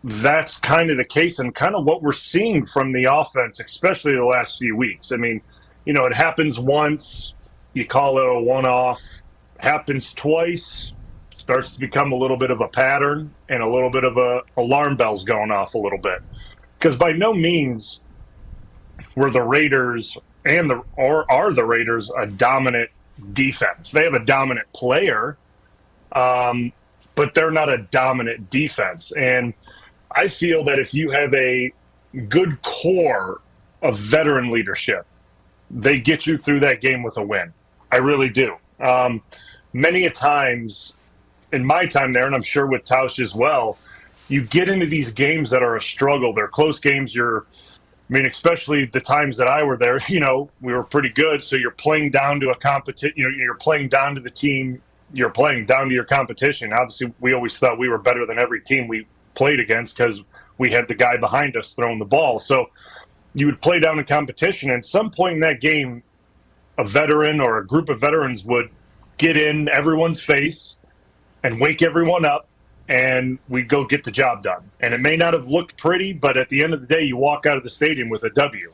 [SPEAKER 29] that's kind of the case and kind of what we're seeing from the offense, especially the last few weeks. I mean, you know, it happens once, you call it a one-off. Happens twice, starts to become a little bit of a pattern and a little bit of alarm bells going off a little bit. Because by no means were the Raiders are the Raiders a dominant defense. They have a dominant player, but they're not a dominant defense. And I feel that if you have a good core of veteran leadership, they get you through that game with a win. I really do. Many a times in my time there, and I'm sure with Tausch as well, you get into these games that are a struggle. They're close games. Especially the times that I were there, you know, we were pretty good. So you're playing down to a competition, you know, you're playing down to the team, you're playing down to your competition. Obviously, we always thought we were better than every team we played against because we had the guy behind us throwing the ball. So you would play down to competition. And at some point in that game, a veteran or a group of veterans would get in everyone's face and wake everyone up, and we'd go get the job done. And it may not have looked pretty, but at the end of the day, you walk out of the stadium with a W.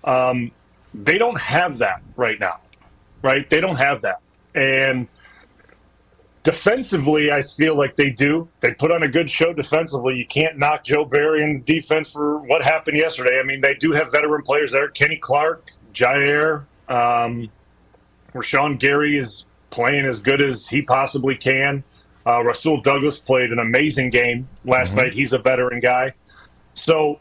[SPEAKER 29] They don't have that right now, right? They don't have that. And defensively, I feel like they do. They put on a good show defensively. You can't knock Joe Barry in defense for what happened yesterday. I mean, they do have veteran players there. Kenny Clark, Jair, Rashawn Gary is playing as good as he possibly can. Rasul Douglas played an amazing game last night. He's a veteran guy. So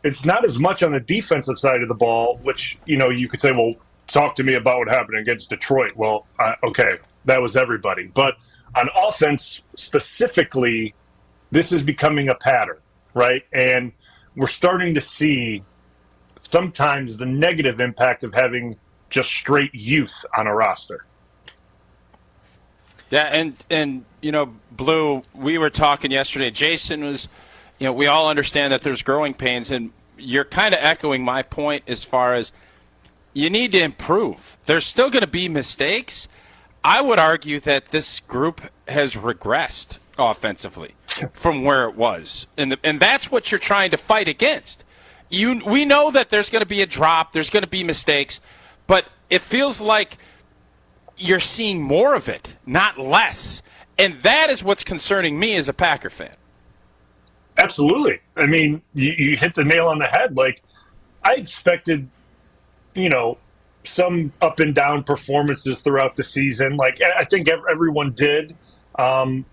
[SPEAKER 29] it's not as much on the defensive side of the ball, which, you know, you could say, well, talk to me about what happened against Detroit. Well, okay, that was everybody. But on offense specifically, this is becoming a pattern, right? And we're starting to see sometimes the negative impact of having just straight youth on a roster.
[SPEAKER 8] Yeah, and you know, Blue, we were talking yesterday. Jason was, you know, we all understand that there's growing pains, and you're kind of echoing my point as far as you need to improve. There's still going to be mistakes. I would argue that this group has regressed offensively from where it was, and that's what you're trying to fight against. We know that there's going to be a drop, there's going to be mistakes, but it feels like you're seeing more of it, not less. And that is what's concerning me as a Packer fan.
[SPEAKER 29] Absolutely. I mean, you hit the nail on the head. Like, I expected, you know, some up and down performances throughout the season. Like, I think everyone did,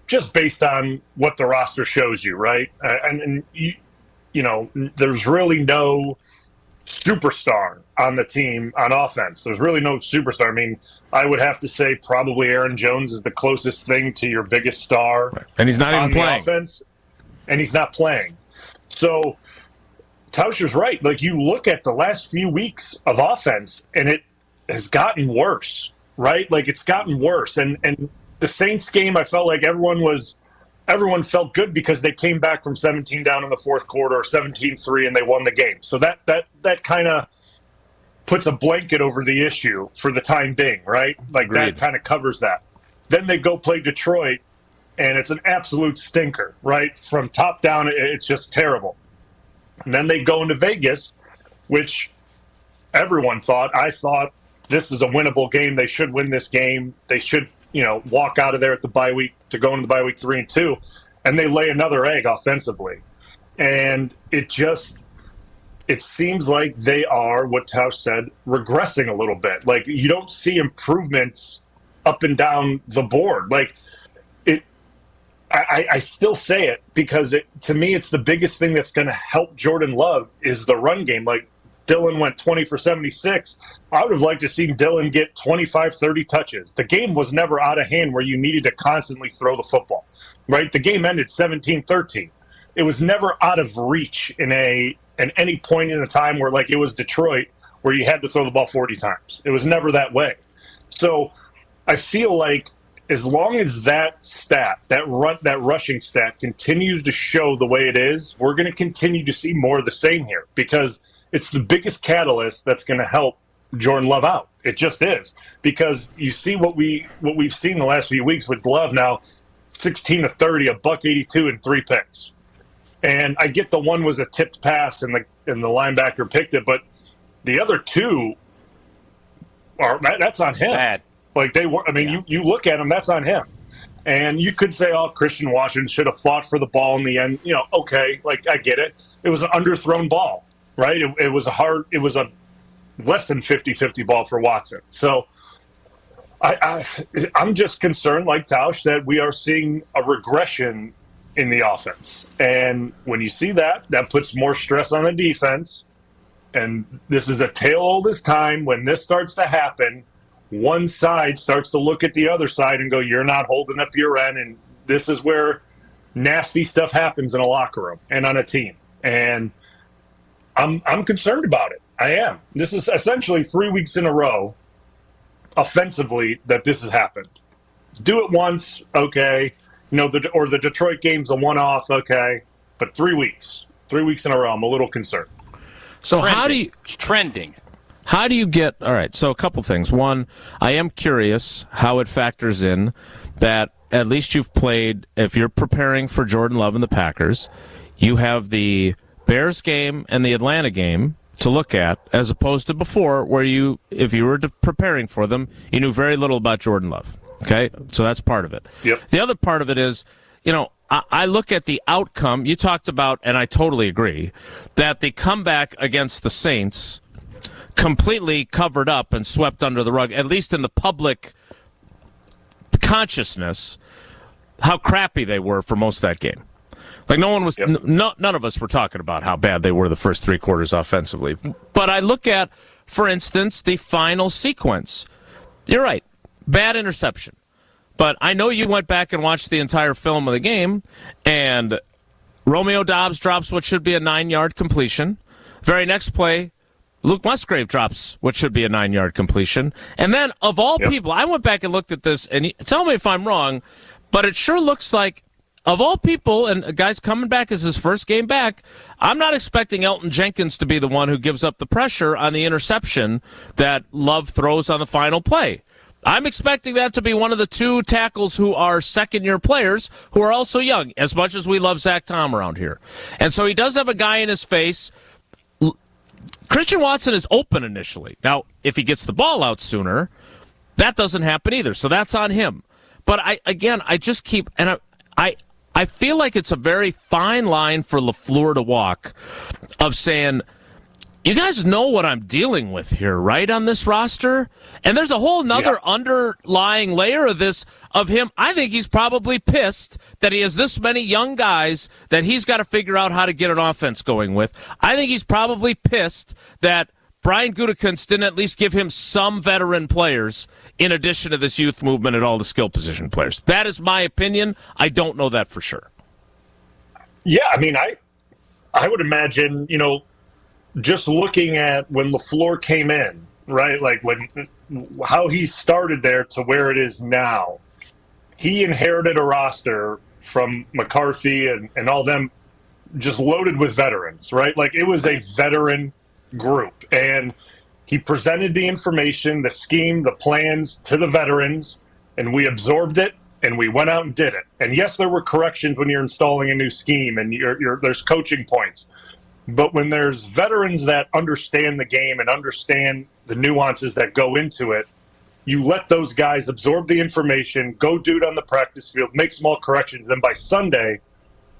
[SPEAKER 29] just based on what the roster shows you, right? And you know, there's really no superstar on the team on offense. There's really no superstar. I mean, I would have to say probably Aaron Jones is the closest thing to your biggest star.
[SPEAKER 7] Right. And he's not even playing.
[SPEAKER 29] Offense, and he's not playing. So Tauscher's right. Like, you look at the last few weeks of offense, and it has gotten worse, right? Like, it's gotten worse. And the Saints game, I felt like everyone felt good because they came back from 17 down in the fourth quarter or 17-3 and they won the game. So that kind of puts a blanket over the issue for the time being, right? Like
[SPEAKER 7] Agreed.
[SPEAKER 29] that kind of covers that. Then they go play Detroit, and it's an absolute stinker, right? From top down, it's just terrible. And then they go into Vegas, which everyone thought, I thought, this is a winnable game. They should win this game. They should, walk out of there at the bye week to go into the bye week 3-2, and they lay another egg offensively. And it seems like they are, what Tausch said, regressing a little bit. Like, you don't see improvements up and down the board. Like, I still say it because to me, it's the biggest thing that's going to help Jordan Love is the run game. Like, Dylan went 20 for 76. I would have liked to see Dylan get 25, 30 touches. The game was never out of hand where you needed to constantly throw the football, right? The game ended 17-13. It was never out of reach in any point in a time where, like, it was Detroit where you had to throw the ball 40 times. It was never that way. So I feel like as long as that stat, that rushing stat continues to show the way it is, we're going to continue to see more of the same here because it's the biggest catalyst that's going to help Jordan Love out. It just is, because you see what we've seen the last few weeks with Love now, 16-30, $182 and 3 picks. And I get the one was a tipped pass and the linebacker picked it, but the other two that's on him.
[SPEAKER 8] Bad.
[SPEAKER 29] Like they were. I mean, you look at him, that's on him. And you could say, oh, Christian Washington should have fought for the ball in the end. Okay, like I get it. It was an underthrown ball, right? It was a less than 50-50 ball for Watson. So I'm just concerned, like Tausch, that we are seeing a regression in the offense. And when you see that puts more stress on the defense. And this is a tale of this time when this starts to happen. One side starts to look at the other side and go, you're not holding up your end. And this is where nasty stuff happens in a locker room and on a team. And I'm concerned about it. I am. This is essentially 3 weeks in a row offensively that this has happened. Do it once, okay. Or the Detroit game's a one-off, okay. But 3 weeks in a row, I'm a little concerned.
[SPEAKER 7] So
[SPEAKER 8] trending.
[SPEAKER 7] How do you get – all right, so a couple things. One, I am curious how it factors in that at least you've played – if you're preparing for Jordan Love and the Packers, you have the Bears game and the Atlanta game to look at as opposed to before where if you were preparing for them, you knew very little about Jordan Love. Okay? So that's part of it.
[SPEAKER 29] Yep.
[SPEAKER 7] The other part of it is, I look at the outcome. You talked about, and I totally agree, that the comeback against the Saints – completely covered up and swept under the rug, at least in the public consciousness, how crappy they were for most of that game. Like none of us were talking about how bad they were the first 3 quarters offensively. But I look at, for instance, the final sequence. You're right, bad interception. But I know you went back and watched the entire film of the game, and Romeo Doubs drops what should be a 9-yard completion. Very next play, Luke Musgrave drops what should be a 9-yard completion. And then, of all people, I went back and looked at this, and tell me if I'm wrong, but it sure looks like, of all people, and a guy's coming back as his first game back, I'm not expecting Elton Jenkins to be the one who gives up the pressure on the interception that Love throws on the final play. I'm expecting that to be one of the 2 tackles who are second-year players who are also young, as much as we love Zach Tom around here. And so he does have a guy in his face. Christian Watson is open initially. Now, if he gets the ball out sooner, that doesn't happen either. So that's on him. But I just keep, and I feel like it's a very fine line for LaFleur to walk of saying, you guys know what I'm dealing with here, right, on this roster? And there's a whole nother underlying layer of this, of him. I think he's probably pissed that he has this many young guys that he's got to figure out how to get an offense going with. I think he's probably pissed that Brian Gutekunst didn't at least give him some veteran players in addition to this youth movement and all the skill position players. That is my opinion. I don't know that for sure.
[SPEAKER 29] Yeah, I mean, I would imagine, just looking at when LaFleur came in, right, like how he started there to where it is now, he inherited a roster from McCarthy and all them just loaded with veterans, right? Like it was a veteran group. And He presented the information, the scheme, the plans to the veterans, and we absorbed it, and we went out and did it. And yes, there were corrections when you're installing a new scheme, and there's coaching points. But when there's veterans that understand the game and understand the nuances that go into it, you let those guys absorb the information, go do it on the practice field, make small corrections, and by Sunday,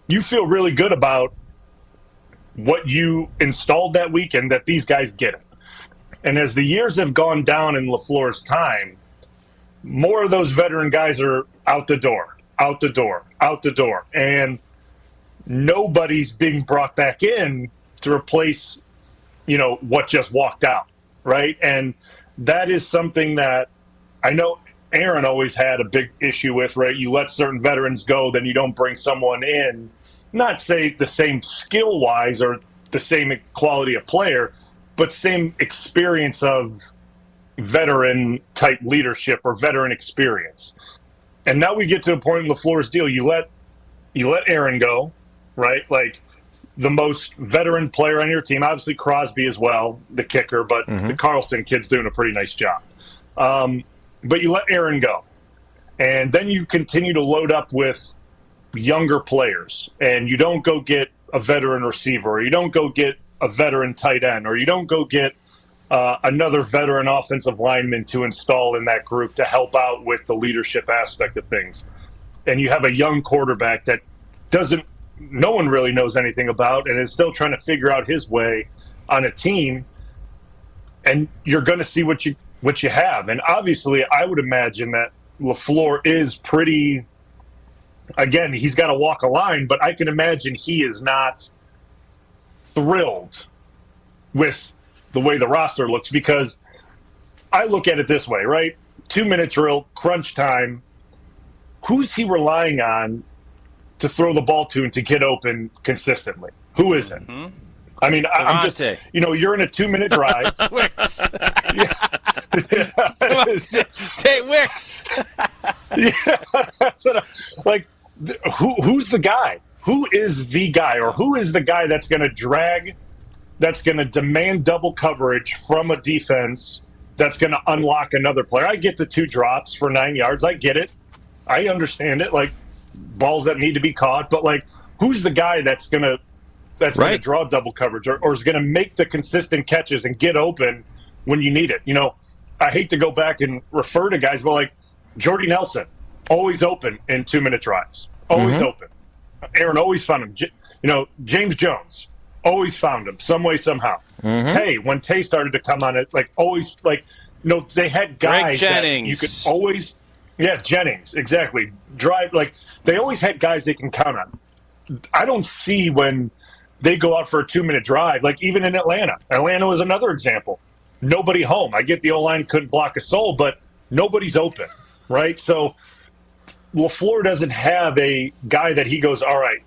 [SPEAKER 29] you feel really good about what you installed that weekend, that these guys get it. And as the years have gone down in LaFleur's time, more of those veteran guys are out the door. And nobody's being brought back in to replace, what just walked out, right? And that is something that I know Aaron always had a big issue with, right? You let certain veterans go, then you don't bring someone in, not say the same skill-wise or the same quality of player, but same experience of veteran-type leadership or veteran experience. And now we get to a point in LaFleur's deal, you let Aaron go, right? Like the most veteran player on your team, obviously Crosby as well, the kicker, but the Carlson kid's doing a pretty nice job. But you let Aaron go. And then you continue to load up with younger players, and you don't go get a veteran receiver, or you don't go get a veteran tight end, or you don't go get another veteran offensive lineman to install in that group to help out with the leadership aspect of things. And you have a young quarterback that no one really knows anything about and is still trying to figure out his way on a team, and you're going to see what you have. And obviously, I would imagine that LaFleur is pretty, again, he's got to walk a line, but I can imagine he is not thrilled with the way the roster looks, because I look at it this way, right? 2-minute drill, crunch time. Who's he relying on to throw the ball to and to get open consistently? Who is it? Mm-hmm. I mean, I'm just, you're in a 2-minute drive.
[SPEAKER 8] Wicks. Take Wicks.
[SPEAKER 29] Who's the guy? Who is the guy, or who is the guy that's going to that's going to demand double coverage from a defense that's going to unlock another player? I get the 2 drops for 9 yards. I get it. I understand it. Like, balls that need to be caught. But, who's the guy that's going to draw double coverage or is going to make the consistent catches and get open when you need it? I hate to go back and refer to guys, but Jordy Nelson, always open in 2-minute drives. Always open. Aaron always found him. James Jones, always found him some way, somehow. Tay, when Tay started to come on it, they had guys that you could always – yeah, Jennings, exactly. They always had guys they can count on. I don't see when they go out for a 2-minute drive, even in Atlanta. Atlanta was another example. Nobody home. I get the O-line couldn't block a soul, but nobody's open, right? So LaFleur doesn't have a guy that he goes, all right,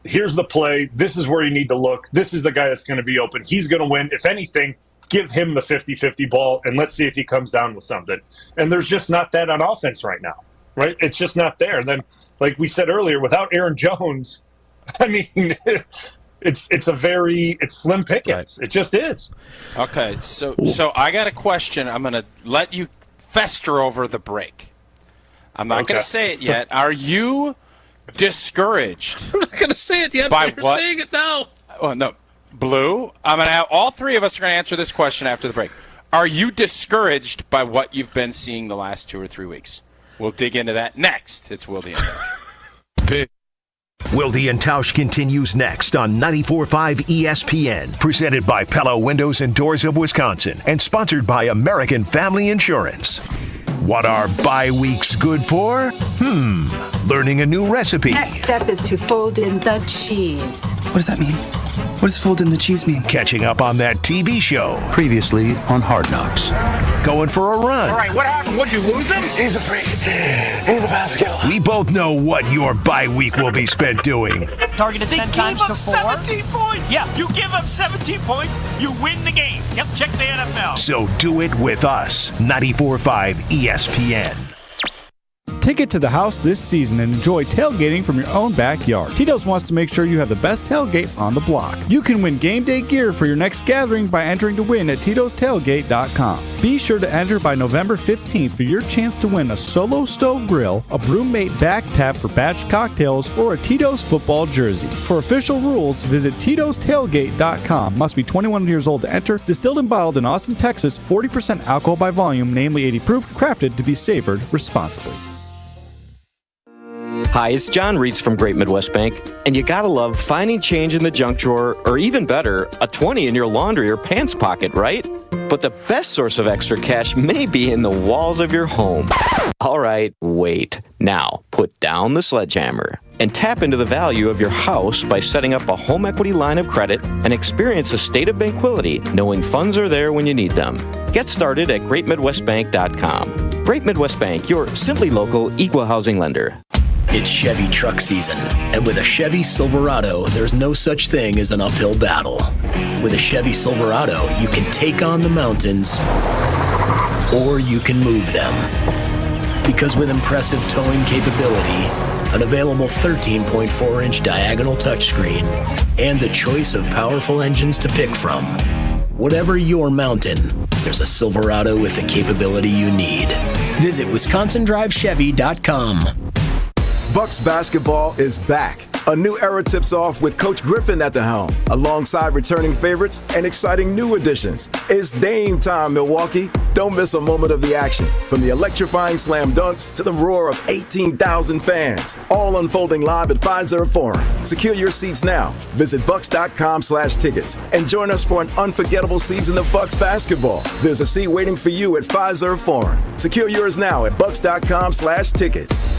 [SPEAKER 29] here's the play. This is where you need to look. This is the guy that's going to be open. He's going to win. If anything, give him the 50-50 ball, and let's see if he comes down with something. And there's just not that on offense right now, right? It's just not there. And then, like we said earlier, without Aaron Jones, I mean, it's slim pickings. Right. It just is.
[SPEAKER 8] Okay, so I got a question. I'm going to let you fester over the break. I'm not going to say it yet. Are you discouraged?
[SPEAKER 7] I'm not going to say it yet, but you're saying it now.
[SPEAKER 8] Oh, no. Blue, I'm going to have all 3 of us are going to answer this question after the break. Are you discouraged by what you've been seeing the last 2 or 3 weeks? We'll dig into that next. It's Wilde and Tausch.
[SPEAKER 6] Wilde and Tausch continues next on 94.5 ESPN, presented by Pella Windows and Doors of Wisconsin, and sponsored by American Family Insurance. What are bye weeks good for? Learning a new recipe.
[SPEAKER 1] Next step is to fold in the cheese.
[SPEAKER 3] What does that mean? What does fold in the cheese mean?
[SPEAKER 6] Catching up on that TV show.
[SPEAKER 4] Previously on Hard Knocks.
[SPEAKER 6] Going for a run.
[SPEAKER 3] All right, what happened? Would you lose him? He's a freak. He's a fast killer.
[SPEAKER 6] We both know what your bye week will be spent doing.
[SPEAKER 3] Targeted 10 times to 4.
[SPEAKER 5] 17 points. Yeah, you give up 17 points, you win the game. Yep, check the NFL.
[SPEAKER 6] So do it with us. 94.5 ESPN.
[SPEAKER 2] Take it to the house this season and enjoy tailgating from your own backyard. Tito's wants to make sure you have the best tailgate on the block. You can win game day gear for your next gathering by entering to win at titostailgate.com. Be sure to enter by November 15th for your chance to win a Solo Stove Grill, a Brewmate back tap for batch cocktails, or a Tito's football jersey. For official rules, visit titostailgate.com. Must be 21 years old to enter. Distilled and bottled in Austin, Texas. 40% alcohol by volume, namely 80 proof. Crafted to be savored responsibly.
[SPEAKER 10] Hi, it's John Reitz from Great Midwest Bank, and you gotta love finding change in the junk drawer, or even better, a 20 in your laundry or pants pocket, right? But the best source of extra cash may be in the walls of your home. All right, wait. Now, put down the sledgehammer and tap into the value of your house by setting up a home equity line of credit and experience a state of tranquility, knowing funds are there when you need them. Get started at greatmidwestbank.com. Great Midwest Bank, your simply local equal housing lender.
[SPEAKER 11] It's Chevy truck season, and with a Chevy Silverado, there's no such thing as an uphill battle. With a Chevy Silverado, you can take on the mountains, or you can move them. Because with impressive towing capability, an available 13.4-inch diagonal touchscreen, and the choice of powerful engines to pick from, whatever your mountain, there's a Silverado with the capability you need. Visit WisconsinDriveChevy.com.
[SPEAKER 12] Bucks basketball is back. A new era tips off with Coach Griffin at the helm, alongside returning favorites and exciting new additions. It's Dame time, Milwaukee. Don't miss a moment of the action. From the electrifying slam dunks to the roar of 18,000 fans, all unfolding live at Pfizer Forum. Secure your seats now. Visit bucks.com/tickets and join us for an unforgettable season of Bucks basketball. There's a seat waiting for you at Pfizer Forum. Secure yours now at bucks.com/tickets.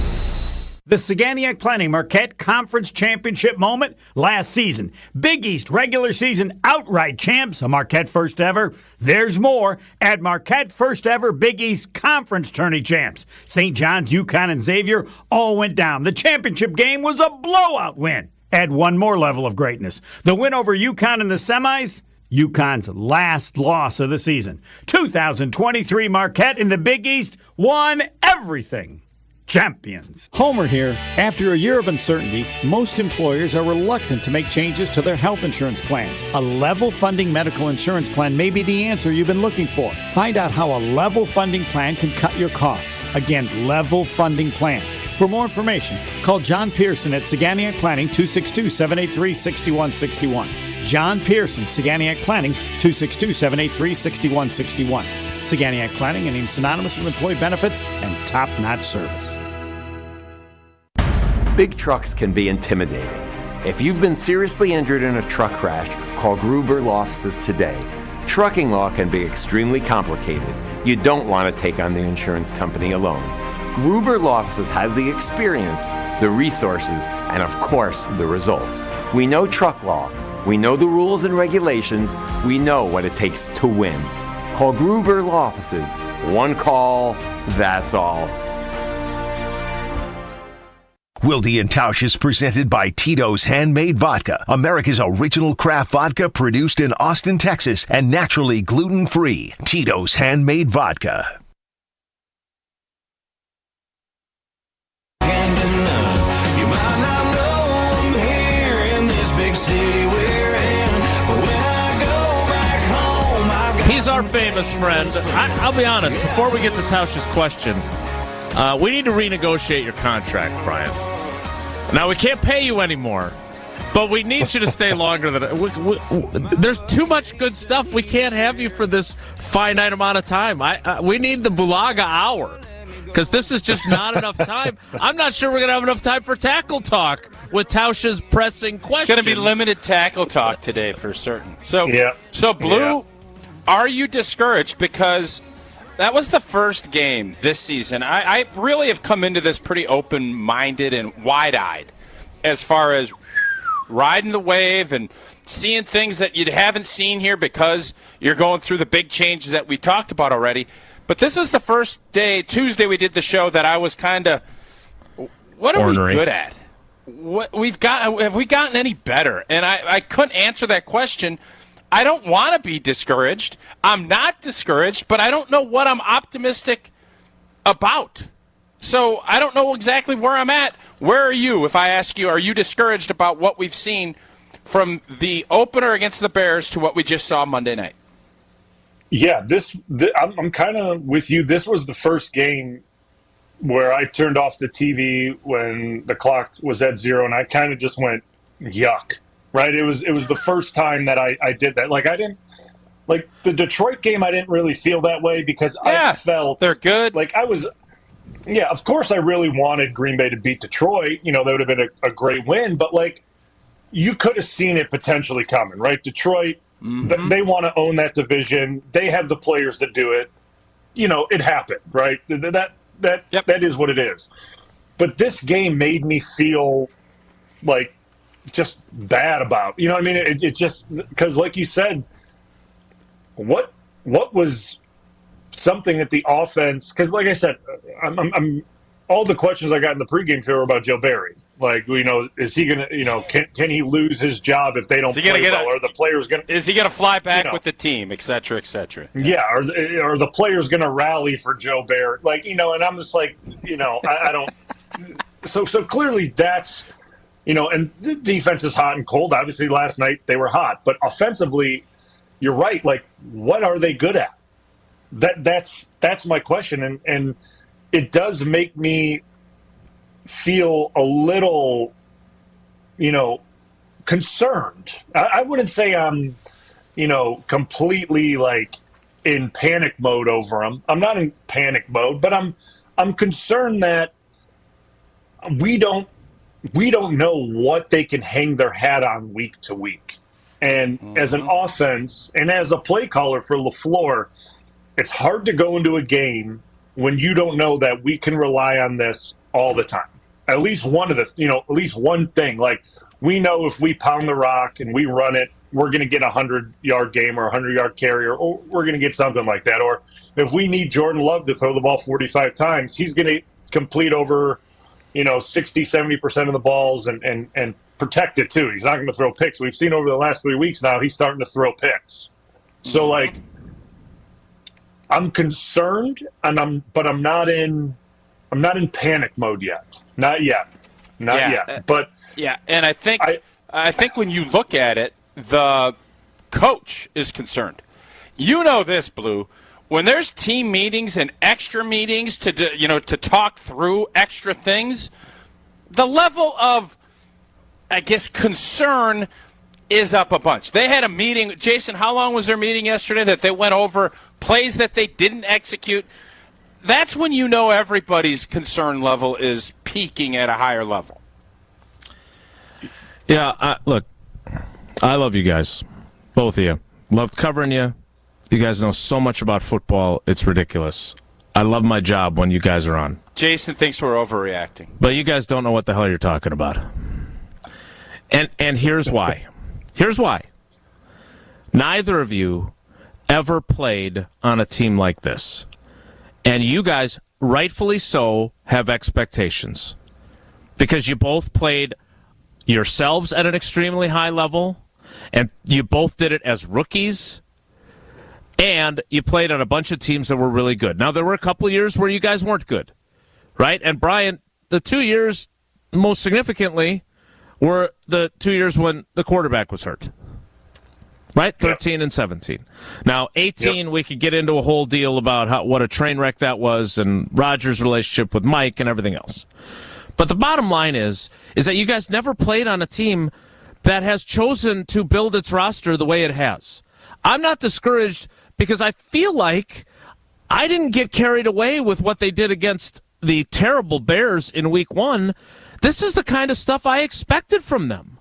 [SPEAKER 13] The Saganiac Planning Marquette Conference Championship moment last season. Big East regular season outright champs, a Marquette first ever. There's more at Marquette first ever Big East Conference tourney champs. St. John's, UConn, and Xavier all went down. The championship game was a blowout win. Add one more level of greatness. The win over UConn in the semis, UConn's last loss of the season. 2023 Marquette in the Big East won everything. Champions.
[SPEAKER 2] Homer here. After a year of uncertainty, most employers are reluctant to make changes to their health insurance plans. A level funding medical insurance plan may be the answer you've been looking for. Find out how a level funding plan can cut your costs. Again, level funding plan. For more information, call John Pearson at Saganiac Planning, 262-783-6161. John Pearson, Saganiac Planning, 262-783-6161. Saganiac Planning, and named synonymous with employee benefits and top-notch service.
[SPEAKER 14] Big trucks can be intimidating. If you've been seriously injured in a truck crash, call Gruber Law Offices today. Trucking law can be extremely complicated. You don't want to take on the insurance company alone. Gruber Law Offices has the experience, the resources, and of course, the results. We know truck law. We know the rules and regulations. We know what it takes to win. Call Gruber Law Offices. One call, that's all.
[SPEAKER 6] Wilde and Tausch is presented by Tito's Handmade Vodka, America's original craft vodka produced in Austin, Texas, and naturally gluten-free. Tito's Handmade Vodka.
[SPEAKER 19] You might not know I'm here in this big city we're in, but when I go back home, I've got
[SPEAKER 7] He's our famous friend. I'll be honest, before we get to Tausch's question, we need to renegotiate your contract, Brian. Now, we can't pay you anymore, but we need you to stay longer than... there's too much good stuff. We can't have you for this finite amount of time. We need the Bulaga hour, because this is just not enough time. I'm not sure we're going to have enough time for Tackle Talk with Tausch's pressing question.
[SPEAKER 8] It's going to be limited Tackle Talk today for certain. So, Blue, are you discouraged? Because that was the first game this season. I really have come into this pretty open-minded and wide-eyed as far as riding the wave and seeing things that you haven't seen here because you're going through the big changes that we talked about already. But this was the first day, Tuesday, we did the show that I was kind of, what are we good at? Have we gotten any better? And I couldn't answer that question. I don't want to be discouraged. I'm not discouraged, but I don't know what I'm optimistic about. So I don't know exactly where I'm at. Where are you? If I ask you, are you discouraged about what we've seen from the opener against the Bears to what we just saw Monday night?
[SPEAKER 29] Yeah, I'm kind of with you. This was the first game where I turned off the TV when the clock was at 0, and I kind of just went, yuck. Right? It was the first time that I did that. Like, I didn't like the Detroit game. I didn't really feel that way because I felt
[SPEAKER 8] they're good.
[SPEAKER 29] Like I was, of course I really wanted Green Bay to beat Detroit. You know, that would have been a great win. But like, you could have seen it potentially coming, right? Detroit, they want to own that division. They have the players to do it. You know, it happened, right? That is what it is. But this game made me feel like just bad about, you know what I mean? It just, because like you said, what was something that the offense, because like I said, I'm all the questions I got in the pregame show were about Joe Barry. Like, you know, is he going to, you know, can he lose his job if they don't play well? Are the players going to...
[SPEAKER 8] Is he going to fly back with the team, et cetera, et cetera?
[SPEAKER 29] Yeah, are the players going to rally for Joe Barry? Like, you know, and I'm just like, you know, I don't... So clearly that's... You know, and the defense is hot and cold. Obviously, last night they were hot. But offensively, you're right. Like, what are they good at? That's my question. And it does make me feel a little, you know, concerned. I wouldn't say I'm, you know, completely, like, in panic mode over them. I'm not in panic mode. But I'm concerned that we don't know what they can hang their hat on week to week. And as an offense and as a play caller for LaFleur, it's hard to go into a game when you don't know that we can rely on this all the time. At least at least one thing. Like, we know if we pound the rock and we run it, we're going to get a 100-yard game or a 100-yard carry, or we're going to get something like that. Or if we need Jordan Love to throw the ball 45 times, he's going to complete over, you know, 60, 70% of the balls and protect it too. He's not going to throw picks. We've seen over the last 3 weeks now he's starting to throw picks. So like, I'm concerned, but I'm not in panic mode yet. Not yet. But
[SPEAKER 8] and I think when you look at it, the coach is concerned. You know this, Blue. When there's team meetings and extra meetings to talk through extra things, the level of, I guess, concern is up a bunch. They had a meeting. Jason, how long was their meeting yesterday that they went over plays that they didn't execute? That's when you know everybody's concern level is peaking at a higher level.
[SPEAKER 7] Yeah, look, I love you guys, both of you. Loved covering you. You guys know so much about football, it's ridiculous. I love my job when you guys are on.
[SPEAKER 8] Jason thinks we're overreacting.
[SPEAKER 7] But you guys don't know what the hell you're talking about. And here's why. Here's why. Neither of you ever played on a team like this. And you guys, rightfully so, have expectations. Because you both played yourselves at an extremely high level, and you both did it as rookies. And you played on a bunch of teams that were really good. Now, there were a couple of years where you guys weren't good, right? And, Brian, the 2 years, most significantly, were the 2 years when the quarterback was hurt, right? 13 and 17. Now, 18, we could get into a whole deal about what a train wreck that was and Rodgers' relationship with Mike and everything else. But the bottom line is that you guys never played on a team that has chosen to build its roster the way it has. I'm not discouraged because I feel like I didn't get carried away with what they did against the terrible Bears in week 1. This is the kind of stuff I expected from them.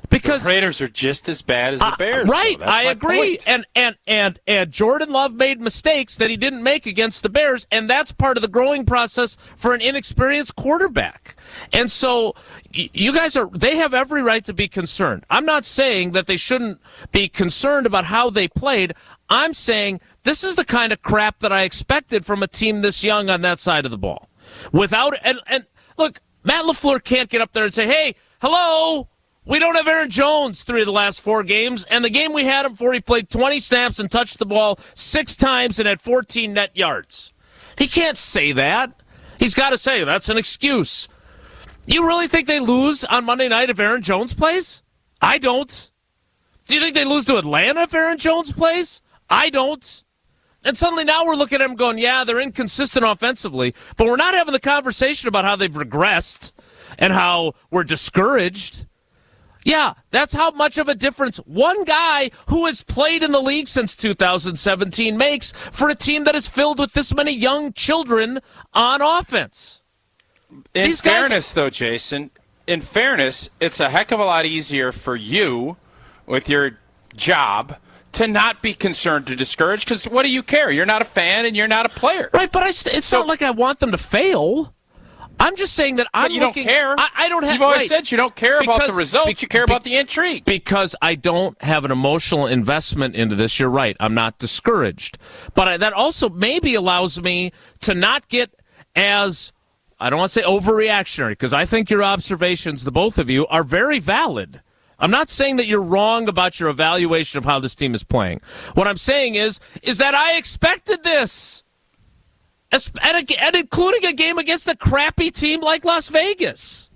[SPEAKER 7] Because
[SPEAKER 8] the Raiders are just as bad as the Bears.
[SPEAKER 7] Right, I agree. And Jordan Love made mistakes that he didn't make against the Bears, and that's part of the growing process for an inexperienced quarterback. And so you guys they have every right to be concerned. I'm not saying that they shouldn't be concerned about how they played. I'm saying this is the kind of crap that I expected from a team this young on that side of the ball. And look, Matt LaFleur can't get up there and say, hey, hello, we don't have Aaron Jones 3 of the last 4 games, and the game we had him for, he played 20 snaps and touched the ball 6 times and had 14 net yards. He can't say that. He's got to say that's an excuse. You really think they lose on Monday night if Aaron Jones plays? I don't. Do you think they lose to Atlanta if Aaron Jones plays? I don't. And suddenly now we're looking at them going, yeah, they're inconsistent offensively, but we're not having the conversation about how they've regressed and how we're discouraged. Yeah, that's how much of a difference one guy who has played in the league since 2017 makes for a team that is filled with this many young children on offense.
[SPEAKER 8] In fairness, though, Jason, it's a heck of a lot easier for you with your job to not be concerned or discouraged, because what do you care? You're not a fan and you're not a player.
[SPEAKER 7] Right, but it's not like I want them to fail. I'm just saying that I'm
[SPEAKER 8] don't care.
[SPEAKER 7] I don't have.
[SPEAKER 8] You've always said you don't care about the results. You care about the intrigue.
[SPEAKER 7] Because I don't have an emotional investment into this. You're right. I'm not discouraged. But that also maybe allows me to not get as, I don't want to say overreactionary, because I think your observations, the both of you, are very valid. I'm not saying that you're wrong about your evaluation of how this team is playing. What I'm saying is that I expected this. And including a game against a crappy team like Las Vegas.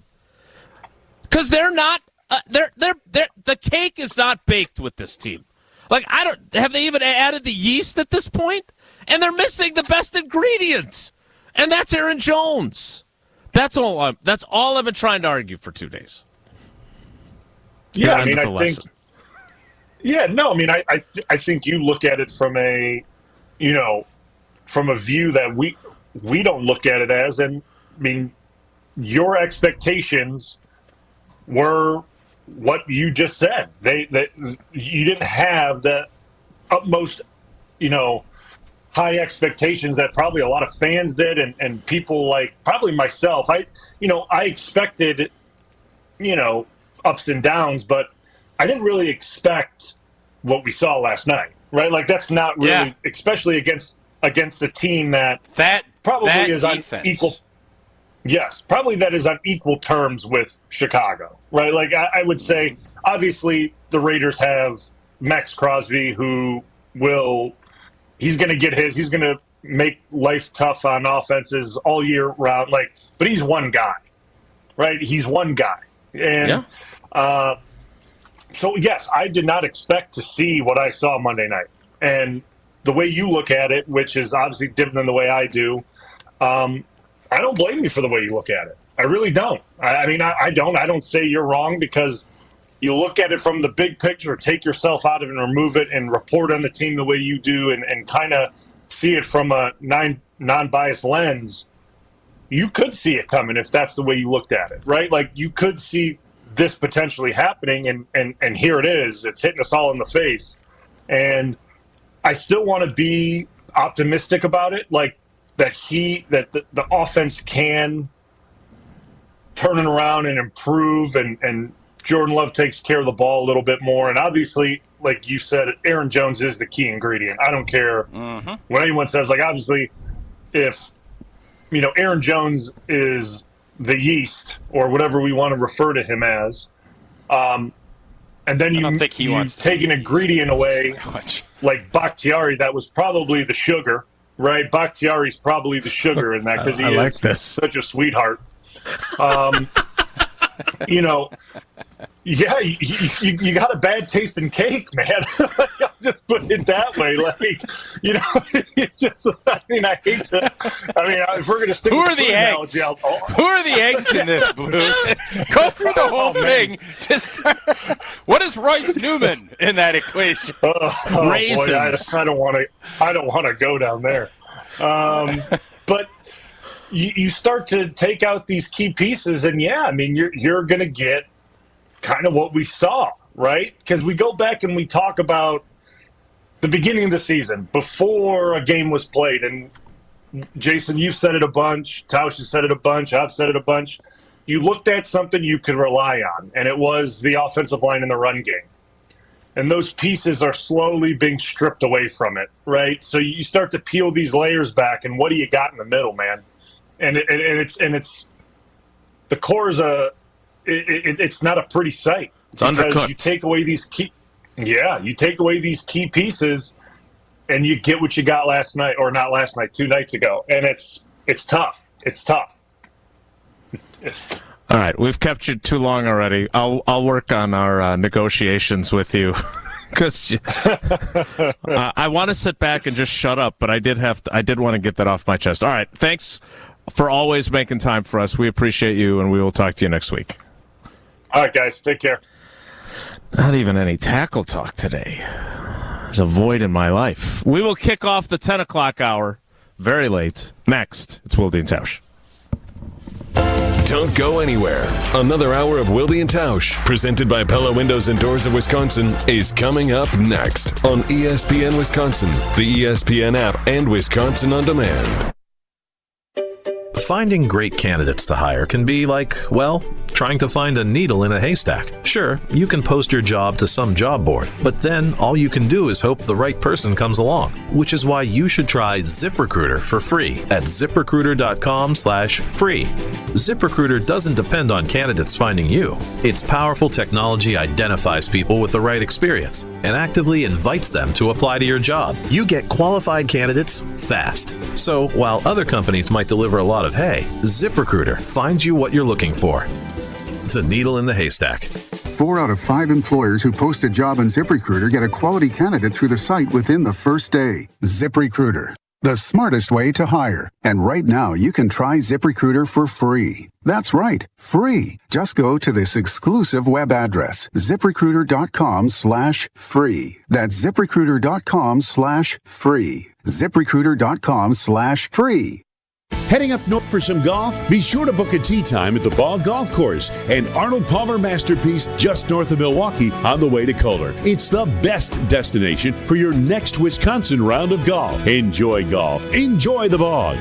[SPEAKER 7] Because they're not, the cake is not baked with this team. Like, have they even added the yeast at this point? And they're missing the best ingredient. And that's Aaron Jones. That's all I've been trying to argue for 2 days.
[SPEAKER 29] Yeah, I mean, I think. Yeah, no, I mean, I think you look at it from a view that we don't look at it as, and I mean, your expectations were what you just said. That you didn't have the utmost, high expectations that probably a lot of fans did, and people like probably myself. I expected, ups and downs, but I didn't really expect what we saw last night, right? Like, that's not really, especially against a team that probably is defense. On equal. Yes, probably that is on equal terms with Chicago, right? Like, I would say, obviously, the Raiders have Max Crosby, who he's going to get his. He's going to make life tough on offenses all year round. Like, but he's one guy, right? He's one guy, and so yes, I did not expect to see what I saw Monday night, and the way you look at it, which is obviously different than the way I do, I don't blame you for the way you look at it. I really don't. I mean, I don't. I don't say you're wrong, because you look at it from the big picture, take yourself out of it and remove it and report on the team the way you do, and kind of see it from a non-biased lens. You could see it coming if that's the way you looked at it, right? Like, you could see this potentially happening, and here it is. It's hitting us all in the face. And I still want to be optimistic about it, like that the offense can turn it around and improve, and Jordan Love takes care of the ball a little bit more. And obviously, like you said, Aaron Jones is the key ingredient. I don't care what anyone says. Like, obviously, if Aaron Jones is the yeast, or whatever we want to refer to him as, and then you take an ingredient away, like Bakhtiari, that was probably the sugar, right? Bakhtiari's probably the sugar in that, because he is such a sweetheart. Yeah, you got a bad taste in cake, man. I'll just put it that way. Like, it's just, I mean, I hate to. I mean, if we're going to stick with the eggs?
[SPEAKER 8] Who are the eggs in this, Blue? Go through the whole thing. Just what is Royce Newman in that equation?
[SPEAKER 7] Raisins.
[SPEAKER 29] Boy, I don't want to go down there. But you start to take out these key pieces, and I mean, you're going to get kind of what we saw, right? Because we go back and we talk about the beginning of the season before a game was played. And Jason, you've said it a bunch. Tausch has said it a bunch. I've said it a bunch. You looked at something you could rely on, and it was the offensive line in the run game. And those pieces are slowly being stripped away from it, right? So you start to peel these layers back, and what do you got in the middle, man? And it's the core is it's not a pretty sight.
[SPEAKER 7] It's undercooked.
[SPEAKER 29] You take away these key pieces, and you get what you got last night, or not last night, 2 nights ago, and it's tough. it's tough.
[SPEAKER 7] All right, we've kept you too long already. I'll work on our negotiations with you because I want to sit back and just shut up, but I did want to get that off my chest. All right, thanks for always making time for us. We appreciate you, and we will talk to you next week.
[SPEAKER 29] All right, guys, take care.
[SPEAKER 7] Not even any tackle talk today. There's a void in my life. We will kick off the 10 o'clock hour very late. Next, it's Wilde and Tausch.
[SPEAKER 15] Don't go anywhere. Another hour of Wilde and Tausch, presented by Pella Windows and Doors of Wisconsin, is coming up next on ESPN Wisconsin, the ESPN app, and Wisconsin On Demand.
[SPEAKER 16] Finding great candidates to hire can be like, well, trying to find a needle in a haystack. Sure, you can post your job to some job board, but then all you can do is hope the right person comes along, which is why you should try ZipRecruiter for free at ZipRecruiter.com/free. ZipRecruiter doesn't depend on candidates finding you. Its powerful technology identifies people with the right experience and actively invites them to apply to your job. You get qualified candidates fast. So while other companies might deliver a lot of hay, ZipRecruiter finds you what you're looking for. The needle in the haystack.
[SPEAKER 17] 4 out of 5 employers who post a job on ZipRecruiter get a quality candidate through the site within the first day. ZipRecruiter, the smartest way to hire. And right now, you can try ZipRecruiter for free. That's right, free. Just go to this exclusive web address, ZipRecruiter.com/free. That's ZipRecruiter.com/free. ZipRecruiter.com/free.
[SPEAKER 18] Heading up north for some golf? Be sure to book a tee time at the Ball Golf Course, an Arnold Palmer masterpiece just north of Milwaukee on the way to Kohler. It's the best destination for your next Wisconsin round of golf. Enjoy golf. Enjoy the bog.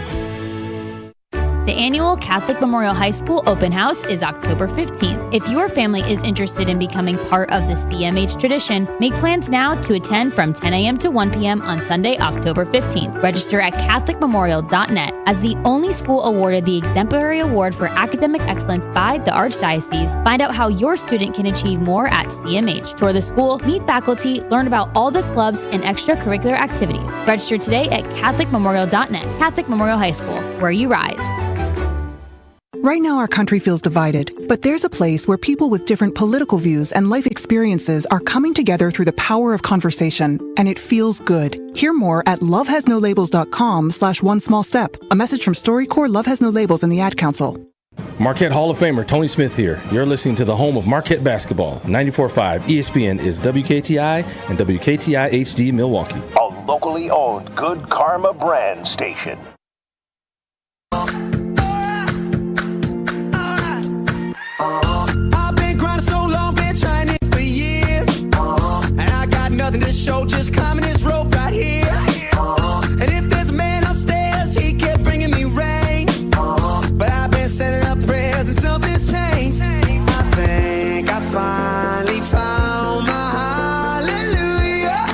[SPEAKER 20] The annual Catholic Memorial High School Open House is October 15th. If your family is interested in becoming part of the CMH tradition, make plans now to attend from 10 a.m. to 1 p.m. on Sunday, October 15th. Register at CatholicMemorial.net. As the only school awarded the Exemplary Award for Academic Excellence by the Archdiocese, find out how your student can achieve more at CMH. Tour the school, meet faculty, learn about all the clubs and extracurricular activities. Register today at CatholicMemorial.net. Catholic Memorial High School, where you rise.
[SPEAKER 21] Right now, our country feels divided, but there's a place where people with different political views and life experiences are coming together through the power of conversation, and it feels good. Hear more at lovehasnolabels.com/one-small-step. A message from StoryCorps, Love Has No Labels, and the Ad Council.
[SPEAKER 22] Marquette Hall of Famer Tony Smith here. You're listening to the home of Marquette basketball. 94.5 ESPN is WKTI and WKTI HD Milwaukee.
[SPEAKER 6] A locally owned Good Karma brand station.
[SPEAKER 19] I've been grinding so long, been trying it for years. And I got nothing to show, just climbing this rope right here. And if there's a man upstairs, he kept bringing me rain. But I've been sending up prayers and something's changed. I think I finally found my hallelujah.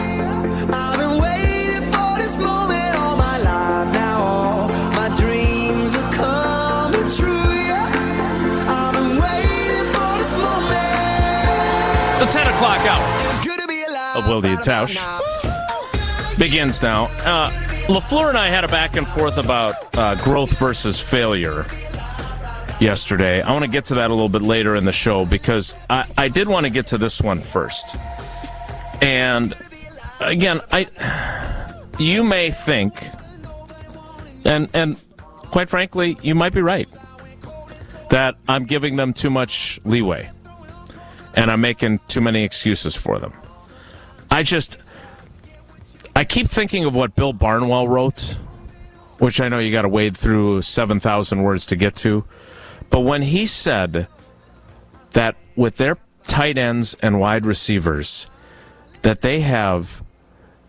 [SPEAKER 19] I've been waiting for this moment all my life. Now all my dreams are coming true. I've been waiting for this moment.
[SPEAKER 7] The 10 o'clock hour of Wilde and Tausch begins now. LaFleur and I had a back and forth about growth versus failure yesterday. I want to get to that a little bit later in the show because I did want to get to this one first. And again, you may think, and quite frankly, you might be right, that I'm giving them too much leeway and I'm making too many excuses for them. I keep thinking of what Bill Barnwell wrote, which I know you got to wade through 7,000 words to get to. But when he said that with their tight ends and wide receivers, that they have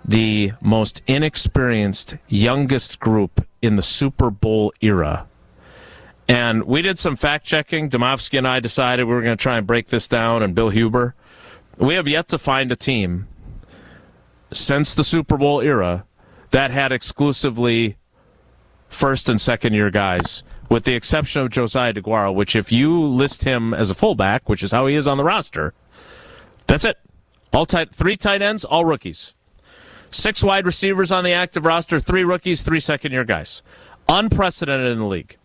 [SPEAKER 7] the most inexperienced, youngest group in the Super Bowl era. And we did some fact-checking. Domofsky and I decided we were going to try and break this down, and Bill Huber. We have yet to find a team since the Super Bowl era that had exclusively first and second year guys, with the exception of Josiah DeGuara, which if you list him as a fullback, which is how he is on the roster, that's it. Three tight ends, all rookies. 6 wide receivers on the active roster, 3 rookies, 3 second year guys. Unprecedented in the league.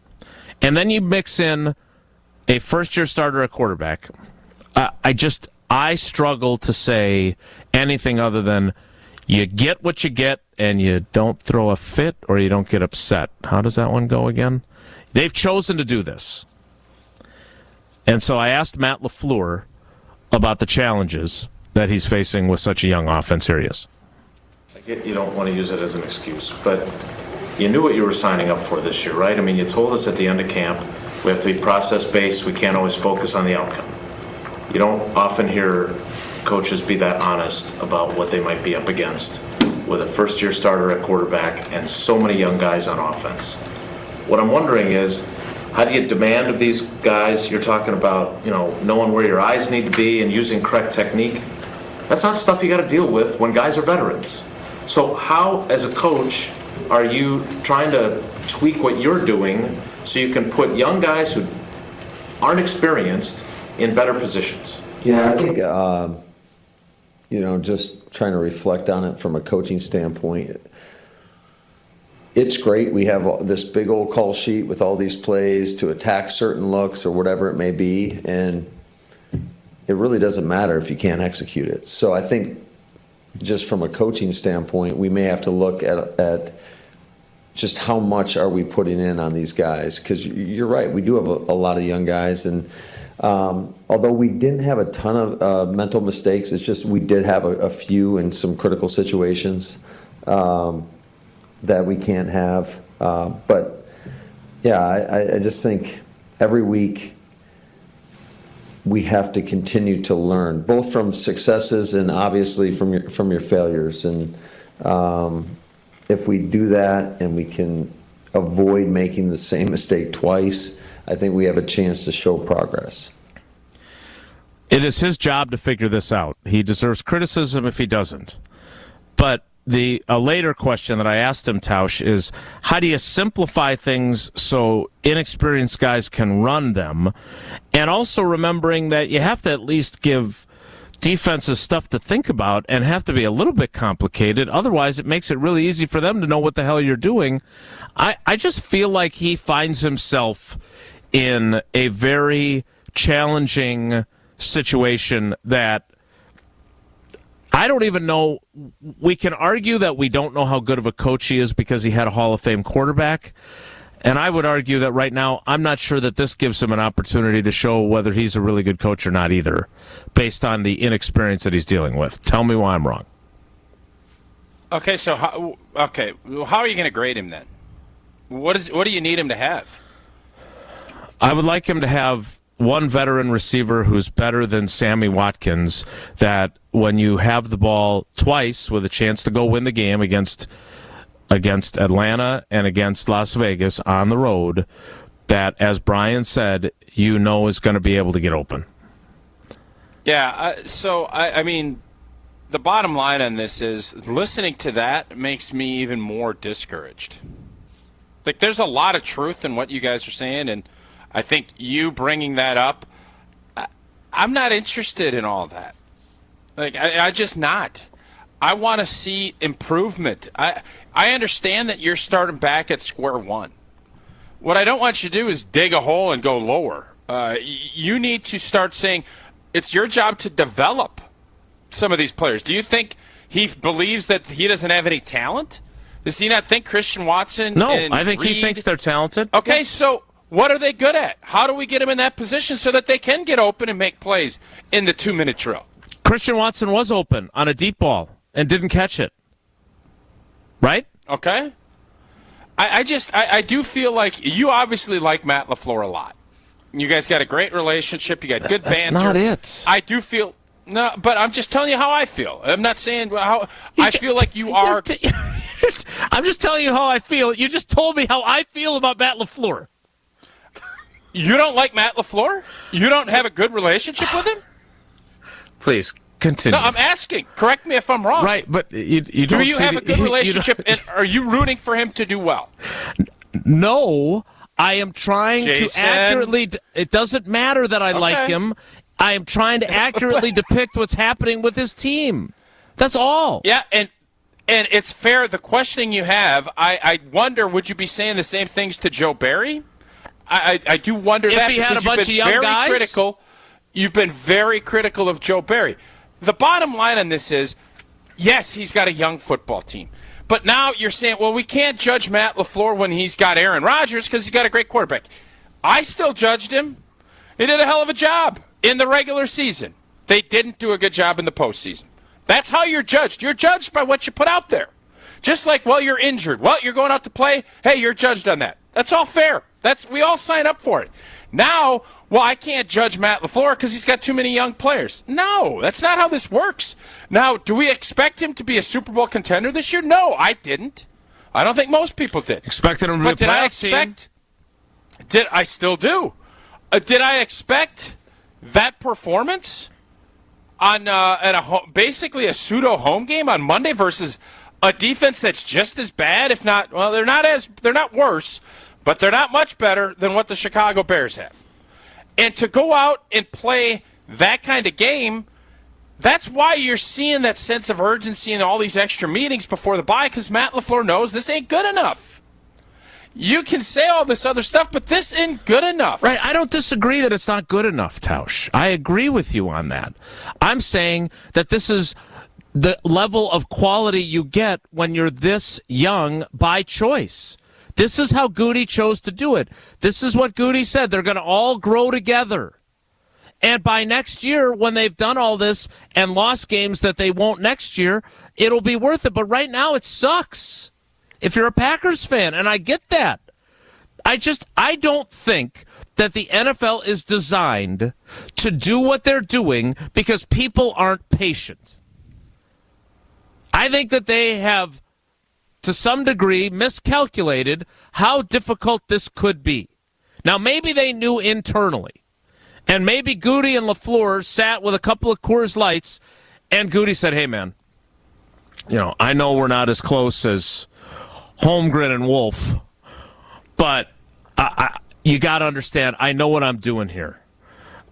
[SPEAKER 7] and then you mix in a first-year starter at quarterback, I struggle to say anything other than you get what you get and you don't throw a fit or you don't get upset. How does that one go again? They've chosen to do this. And so I asked Matt LaFleur about the challenges that he's facing with such a young offense. Here he is.
[SPEAKER 16] I get you don't want to use it as an excuse, but you knew what you were signing up for this year, right? I mean, you told us at the end of camp we have to be process-based. We can't always focus on the outcome. You don't often hear coaches be that honest about what they might be up against with a first-year starter at quarterback and so many young guys on offense. What I'm wondering is, how do you demand of these guys? You're talking about, knowing where your eyes need to be and using correct technique. That's not stuff you got to deal with when guys are veterans. So how, as a coach, are you trying to tweak what you're doing so you can put young guys who aren't experienced in better positions?
[SPEAKER 1] Yeah, I think, just trying to reflect on it from a coaching standpoint, it's great. We have this big old call sheet with all these plays to attack certain looks or whatever it may be, and it really doesn't matter if you can't execute it. So I think just from a coaching standpoint, we may have to look at just how much are we putting in on these guys, because you're right, we do have a lot of young guys, and although we didn't have a ton of mental mistakes, it's just we did have a few in some critical situations that we can't have. But yeah, I just think every week we have to continue to learn, both from successes and obviously from your failures. And if we do that and we can avoid making the same mistake twice, I think we have a chance to show progress.
[SPEAKER 7] It is his job to figure this out. He deserves criticism if he doesn't. But a later question that I asked him, Tausch, is how do you simplify things so inexperienced guys can run them? And also remembering that you have to at least give defenses stuff to think about and have to be a little bit complicated. Otherwise, it makes it really easy for them to know what the hell you're doing. I just feel like he finds himself in a very challenging situation that I don't even know. We can argue that we don't know how good of a coach he is because he had a Hall of Fame quarterback. And I would argue that right now, I'm not sure that this gives him an opportunity to show whether he's a really good coach or not either, based on the inexperience that he's dealing with. Tell me why I'm wrong.
[SPEAKER 8] Okay, so how are you going to grade him then? What do you need him to have?
[SPEAKER 7] I would like him to have one veteran receiver who's better than Sammy Watkins, that when you have the ball twice with a chance to go win the game against Atlanta and against Las Vegas on the road, that, as Brian said, is going to be able to get open.
[SPEAKER 8] Yeah, I mean, the bottom line on this is listening to that makes me even more discouraged. Like, there's a lot of truth in what you guys are saying, and I think you bringing that up, I'm not interested in all that. Like, I just not. I want to see improvement. I understand that you're starting back at square one. What I don't want you to do is dig a hole and go lower. You need to start saying it's your job to develop some of these players. Do you think he believes that he doesn't have any talent? Does he not think Christian Watson?
[SPEAKER 7] No,
[SPEAKER 8] and
[SPEAKER 7] I think
[SPEAKER 8] Reed,
[SPEAKER 7] he thinks they're talented.
[SPEAKER 8] Okay, so what are they good at? How do we get them in that position so that they can get open and make plays in the 2-minute drill?
[SPEAKER 7] Christian Watson was open on a deep ball and didn't catch it. Right?
[SPEAKER 8] Okay. I do feel like you obviously like Matt LaFleur a lot. You guys got a great relationship. You got good banter.
[SPEAKER 7] That's not it.
[SPEAKER 8] I do feel... No, but I'm just telling you how I feel. I'm not saying how... I feel like you are...
[SPEAKER 7] I'm just telling you how I feel. You just told me how I feel about Matt LaFleur.
[SPEAKER 8] You don't like Matt LaFleur? You don't have a good relationship with him?
[SPEAKER 7] Please, continue.
[SPEAKER 8] No, I'm asking. Correct me if I'm wrong.
[SPEAKER 7] Right, but you don't...
[SPEAKER 8] Do you have a good relationship, and are you rooting for him to do well?
[SPEAKER 7] No, I am trying to accurately... It doesn't matter that I like him. I am trying to accurately depict what's happening with his team. That's all.
[SPEAKER 8] Yeah, and it's fair. The questioning you have, I wonder, would you be saying the same things to Joe Barry? I do wonder
[SPEAKER 7] if
[SPEAKER 8] that
[SPEAKER 7] he had a bunch of young guys.
[SPEAKER 8] You've been very critical of Joe Barry. The bottom line on this is, yes, he's got a young football team. But now you're saying, well, we can't judge Matt LaFleur when he's got Aaron Rodgers because he's got a great quarterback. I still judged him. He did a hell of a job in the regular season. They didn't do a good job in the postseason. That's how you're judged. You're judged by what you put out there. Just like, well, you're injured. Well, you're going out to play. Hey, you're judged on that. That's all fair. We all sign up for it. Now, well, I can't judge Matt LaFleur because he's got too many young players. No, that's not how this works. Now, do we expect him to be a Super Bowl contender this year? No, I didn't. I don't think most people did.
[SPEAKER 7] Expected him to be a playoff team.
[SPEAKER 8] I still do. Did I expect that performance on basically a pseudo home game on Monday versus a defense that's just as bad, if not, well, they're not worse, but they're not much better than what the Chicago Bears have. And to go out and play that kind of game, that's why you're seeing that sense of urgency and all these extra meetings before the bye, because Matt LaFleur knows this ain't good enough. You can say all this other stuff, but this ain't good enough.
[SPEAKER 7] Right. I don't disagree that it's not good enough, Tausch. I agree with you on that. I'm saying that this is the level of quality you get when you're this young by choice. This is how Goody chose to do it. This is what Goody said. They're going to all grow together. And by next year, when they've done all this and lost games that they won't next year, it'll be worth it. But right now, it sucks if you're a Packers fan, and I get that. I don't think that the NFL is designed to do what they're doing because people aren't patient. I think that they have, to some degree, miscalculated how difficult this could be. Now, maybe they knew internally, and maybe Goody and LaFleur sat with a couple of Coors Lights, and Goody said, hey, man, I know we're not as close as Holmgren and Wolf, but you got to understand, I know what I'm doing here.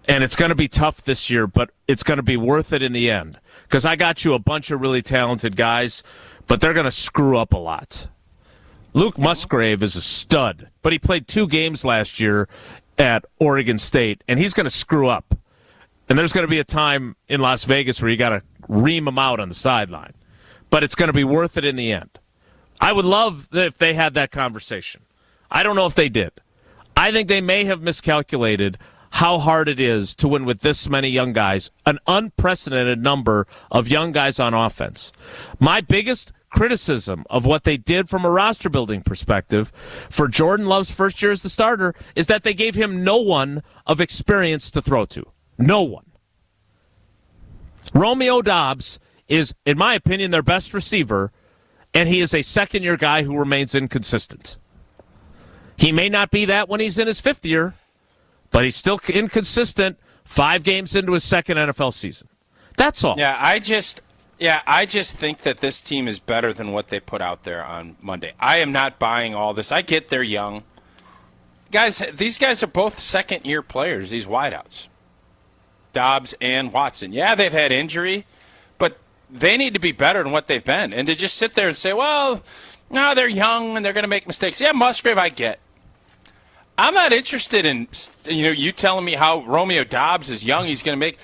[SPEAKER 7] And it's going to be tough this year, but it's going to be worth it in the end. Because I got you a bunch of really talented guys, but they're going to screw up a lot. Luke Musgrave is a stud, but he played 2 games last year at Oregon State, and he's going to screw up. And there's going to be a time in Las Vegas where you got to ream him out on the sideline. But it's going to be worth it in the end. I would love if they had that conversation. I don't know if they did. I think they may have miscalculated how hard it is to win with this many young guys, an unprecedented number of young guys on offense. My biggest criticism of what they did from a roster building perspective for Jordan Love's first year as the starter is that they gave him no one of experience to throw to. No one. Romeo Doubs is, in my opinion, their best receiver, and he is a second-year guy who remains inconsistent. He may not be that when he's in his 5th year, but he's still inconsistent 5 games into his second NFL season. That's all.
[SPEAKER 8] Yeah, I just think that this team is better than what they put out there on Monday. I am not buying all this. I get they're young. Guys, these guys are both second-year players, these wideouts. Dobbs and Watson. Yeah, they've had injury, but they need to be better than what they've been. And to just sit there and say, well, no, they're young and they're going to make mistakes. Yeah, Musgrave, I get. I'm not interested in you telling me how Romeo Doubs is young. He's going to make.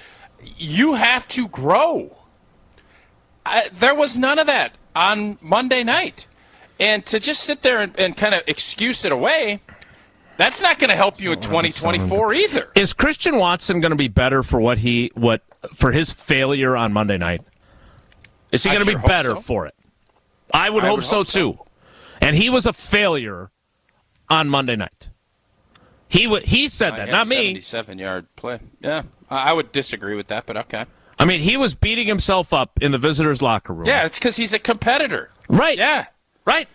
[SPEAKER 8] You have to grow. There was none of that on Monday night, and to just sit there and kind of excuse it away, that's not going to help you in 2024 either.
[SPEAKER 7] Is Christian Watson going to be better for for his failure on Monday night? Is he going to be better for it? I would hope so too. And he was a failure on Monday night. He said that, not me.
[SPEAKER 8] 77-yard play. Yeah, I would disagree with that, but okay.
[SPEAKER 7] I mean, he was beating himself up in the visitors' locker room.
[SPEAKER 8] Yeah, it's because he's a competitor.
[SPEAKER 7] Right.
[SPEAKER 8] Yeah.
[SPEAKER 7] Right.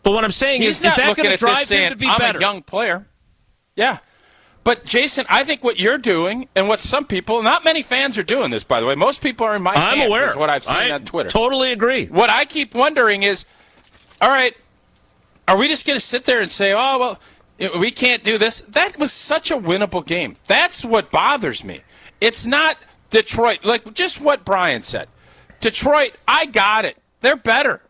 [SPEAKER 7] But what I'm saying is that going to drive him to be better?
[SPEAKER 8] I'm a young player. Yeah. But, Jason, I think what you're doing and what some people, not many fans are doing this, by the way. Most people are in my camp,
[SPEAKER 7] I'm aware.
[SPEAKER 8] Is what I've seen on Twitter.
[SPEAKER 7] Totally agree.
[SPEAKER 8] What I keep wondering is, all right, are we just going to sit there and say, oh, well, we can't do this? That was such a winnable game. That's what bothers me. It's not Detroit. Like, just what Brian said. Detroit, I got it. They're better.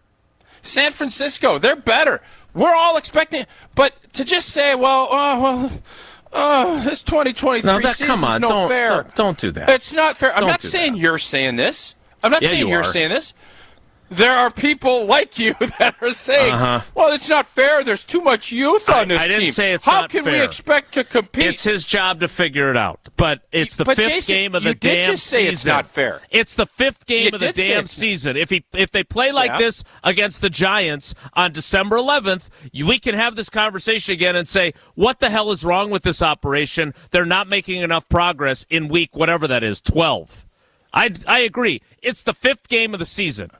[SPEAKER 8] San Francisco, they're better. We're all expecting, but to just say, this 2023 season's no fair.
[SPEAKER 7] Don't do that.
[SPEAKER 8] It's not fair. I'm not saying you're saying this. I'm not saying you're saying this. There are people like you that are saying, well, it's not fair. There's too much youth on this team.
[SPEAKER 7] I didn't say it's
[SPEAKER 8] How
[SPEAKER 7] not
[SPEAKER 8] can
[SPEAKER 7] fair.
[SPEAKER 8] we expect to compete?
[SPEAKER 7] It's his job to figure it out. But it's the fifth
[SPEAKER 8] Jason,
[SPEAKER 7] game of the
[SPEAKER 8] you
[SPEAKER 7] damn
[SPEAKER 8] did just say
[SPEAKER 7] season.
[SPEAKER 8] It's not fair.
[SPEAKER 7] It's the fifth game
[SPEAKER 8] You
[SPEAKER 7] of the
[SPEAKER 8] did say
[SPEAKER 7] damn
[SPEAKER 8] it's
[SPEAKER 7] season. If they play like this against the Giants on December 11th, we can have this conversation again and say, what the hell is wrong with this operation? They're not making enough progress in week whatever that is, 12. I agree. It's the fifth game of the season.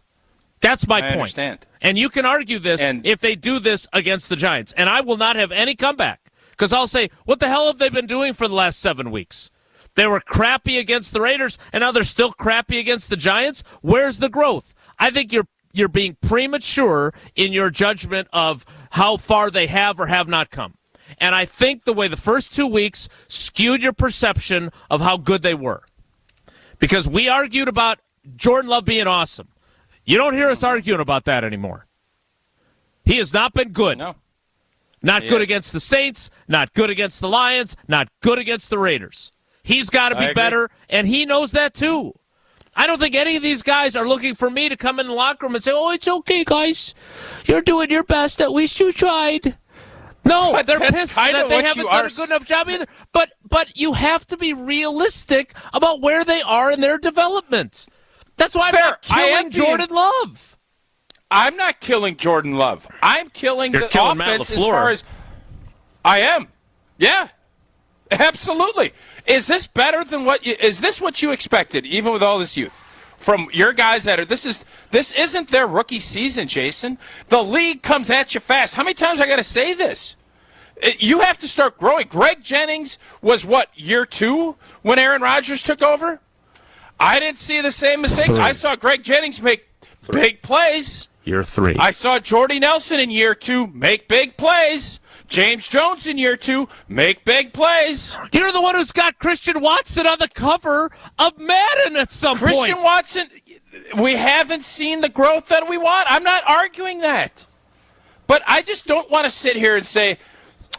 [SPEAKER 7] That's my point.
[SPEAKER 8] I understand.
[SPEAKER 7] And you can argue this if they do this against the Giants. And I will not have any comeback because I'll say, what the hell have they been doing for the last 7 weeks? They were crappy against the Raiders, and now they're still crappy against the Giants? Where's the growth? I think you're being premature in your judgment of how far they have or have not come. And I think the way the first 2 weeks skewed your perception of how good they were. Because we argued about Jordan Love being awesome. You don't hear us arguing about that anymore. He has not been good.
[SPEAKER 8] No.
[SPEAKER 7] Not good against the Saints, not good against the Lions, not good against the Raiders. He's got to be better, and he knows that too. I don't think any of these guys are looking for me to come in the locker room and say, oh, it's okay, guys. You're doing your best. At least you tried. No,
[SPEAKER 8] but
[SPEAKER 7] they're pissed that they haven't done a good enough job either. But you have to be realistic about where they are in their development. That's why I'm not killing Jordan Love.
[SPEAKER 8] I'm not killing Jordan Love. I'm killing the offense as far as I am. Yeah, absolutely. Is this better than is this what you expected, even with all this youth? From your guys this isn't their rookie season, Jason. The league comes at you fast. How many times I got to say this? You have to start growing. Greg Jennings was year 2 when Aaron Rodgers took over? I didn't see the same mistakes.
[SPEAKER 7] 3.
[SPEAKER 8] I saw Greg Jennings make big plays.
[SPEAKER 7] Year 3.
[SPEAKER 8] I saw Jordy Nelson in year 2 make big plays. James Jones in year 2 make big plays.
[SPEAKER 7] You're the one who's got Christian Watson on the cover of Madden at some point.
[SPEAKER 8] Christian Watson, we haven't seen the growth that we want. I'm not arguing that. But I just don't want to sit here and say,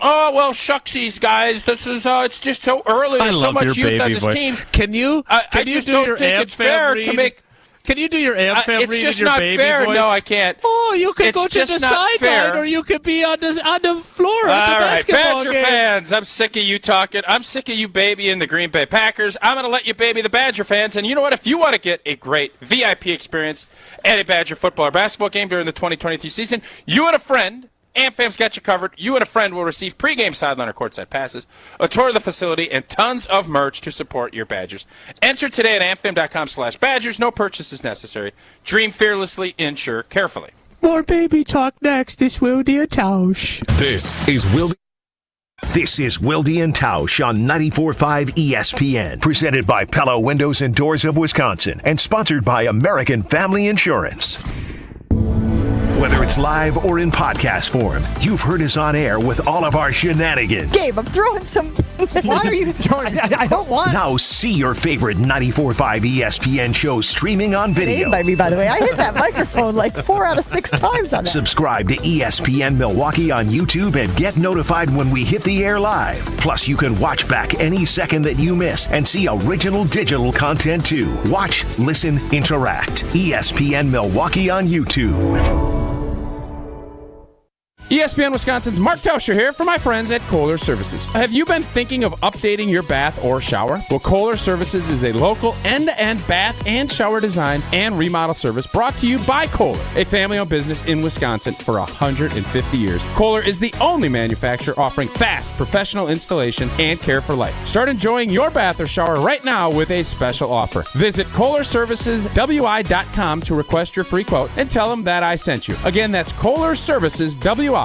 [SPEAKER 8] oh, well, shucksies, guys. This is it's just so early. There's so much youth on this team.
[SPEAKER 7] Can you do your Amfam read? Can you do your Amfam read in your baby voice?
[SPEAKER 8] It's just not fair. No, I can't.
[SPEAKER 7] Oh, you could go to the sideline, or you could be on the floor at the basketball
[SPEAKER 8] Badger
[SPEAKER 7] game.
[SPEAKER 8] fans, I'm sick of you talking. I'm sick of you babying the Green Bay Packers. I'm going to let you baby the Badger fans. And you know what? If you want to get a great VIP experience at a Badger football or basketball game during the 2023 season, you and a friend, AmFam's got you covered. You and a friend will receive pregame sideline or courtside passes, a tour of the facility, and tons of merch to support your Badgers. Enter today at amfam.com/Badgers. No purchase is necessary. Dream fearlessly, insure carefully.
[SPEAKER 7] More baby talk next. It's Wilde and Tausch.
[SPEAKER 15] This is Wilde.
[SPEAKER 6] This is Wilde and Tausch on 94.5 ESPN, presented by Pella Windows and Doors of Wisconsin, and sponsored by American Family Insurance. Whether it's live or in podcast form, you've heard us on air with all of our shenanigans.
[SPEAKER 3] Gabe, I'm throwing some. Why are you throwing? I don't want.
[SPEAKER 6] Now see your favorite 94.5 ESPN shows streaming on video.
[SPEAKER 3] By me, by the way. I hit that microphone like 4 out of 6 times on that.
[SPEAKER 6] Subscribe to ESPN Milwaukee on YouTube and get notified when we hit the air live. Plus, you can watch back any second that you miss and see original digital content too. Watch, listen, interact. ESPN Milwaukee on YouTube.
[SPEAKER 4] ESPN Wisconsin's Mark Tauscher here for my friends at Kohler Services. Have you been thinking of updating your bath or shower? Well, Kohler Services is a local end-to-end bath and shower design and remodel service brought to you by Kohler, a family-owned business in Wisconsin for 150 years. Kohler is the only manufacturer offering fast, professional installation and care for life. Start enjoying your bath or shower right now with a special offer. Visit KohlerServicesWI.com to request your free quote and tell them that I sent you. Again, that's KohlerServicesWI.com.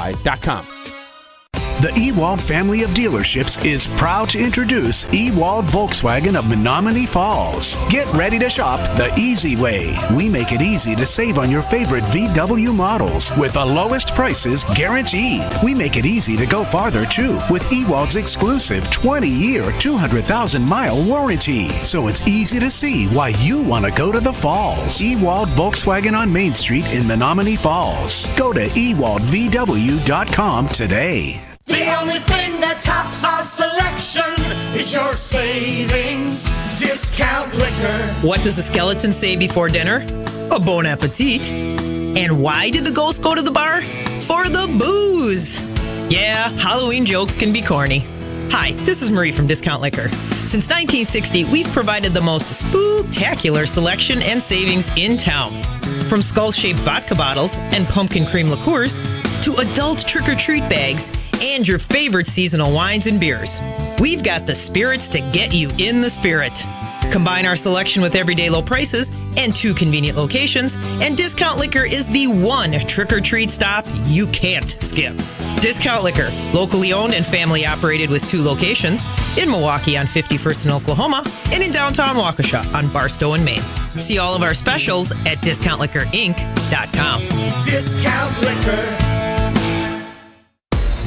[SPEAKER 5] The Ewald family of dealerships is proud to introduce Ewald Volkswagen of Menominee Falls. Get ready to shop the easy way. We make it easy to save on your favorite VW models with the lowest prices guaranteed. We make it easy to go farther too with Ewald's exclusive 20-year, 200,000-mile warranty. So it's easy to see why you want to go to the Falls. Ewald Volkswagen on Main Street in Menominee Falls. Go to ewaldvw.com today.
[SPEAKER 9] The only thing that tops our selection is your savings discount liquor.
[SPEAKER 10] What does the skeleton say before dinner? A bon appetit. And why did the ghost go to the bar? For the booze. Yeah, Halloween jokes can be corny. Hi, this is Marie from Discount Liquor. Since 1960, we've provided the most spooktacular selection and savings in town. From skull-shaped vodka bottles and pumpkin cream liqueurs to adult trick-or-treat bags and your favorite seasonal wines and beers. We've got the spirits to get you in the spirit. Combine our selection with everyday low prices and 2 convenient locations, and Discount Liquor is the one trick-or-treat stop you can't skip. Discount Liquor, locally owned and family operated with 2 locations, in Milwaukee on 51st in Oklahoma, and in downtown Waukesha on Barstow and Maine. See all of our specials at discountliquorinc.com.
[SPEAKER 9] Discount Liquor.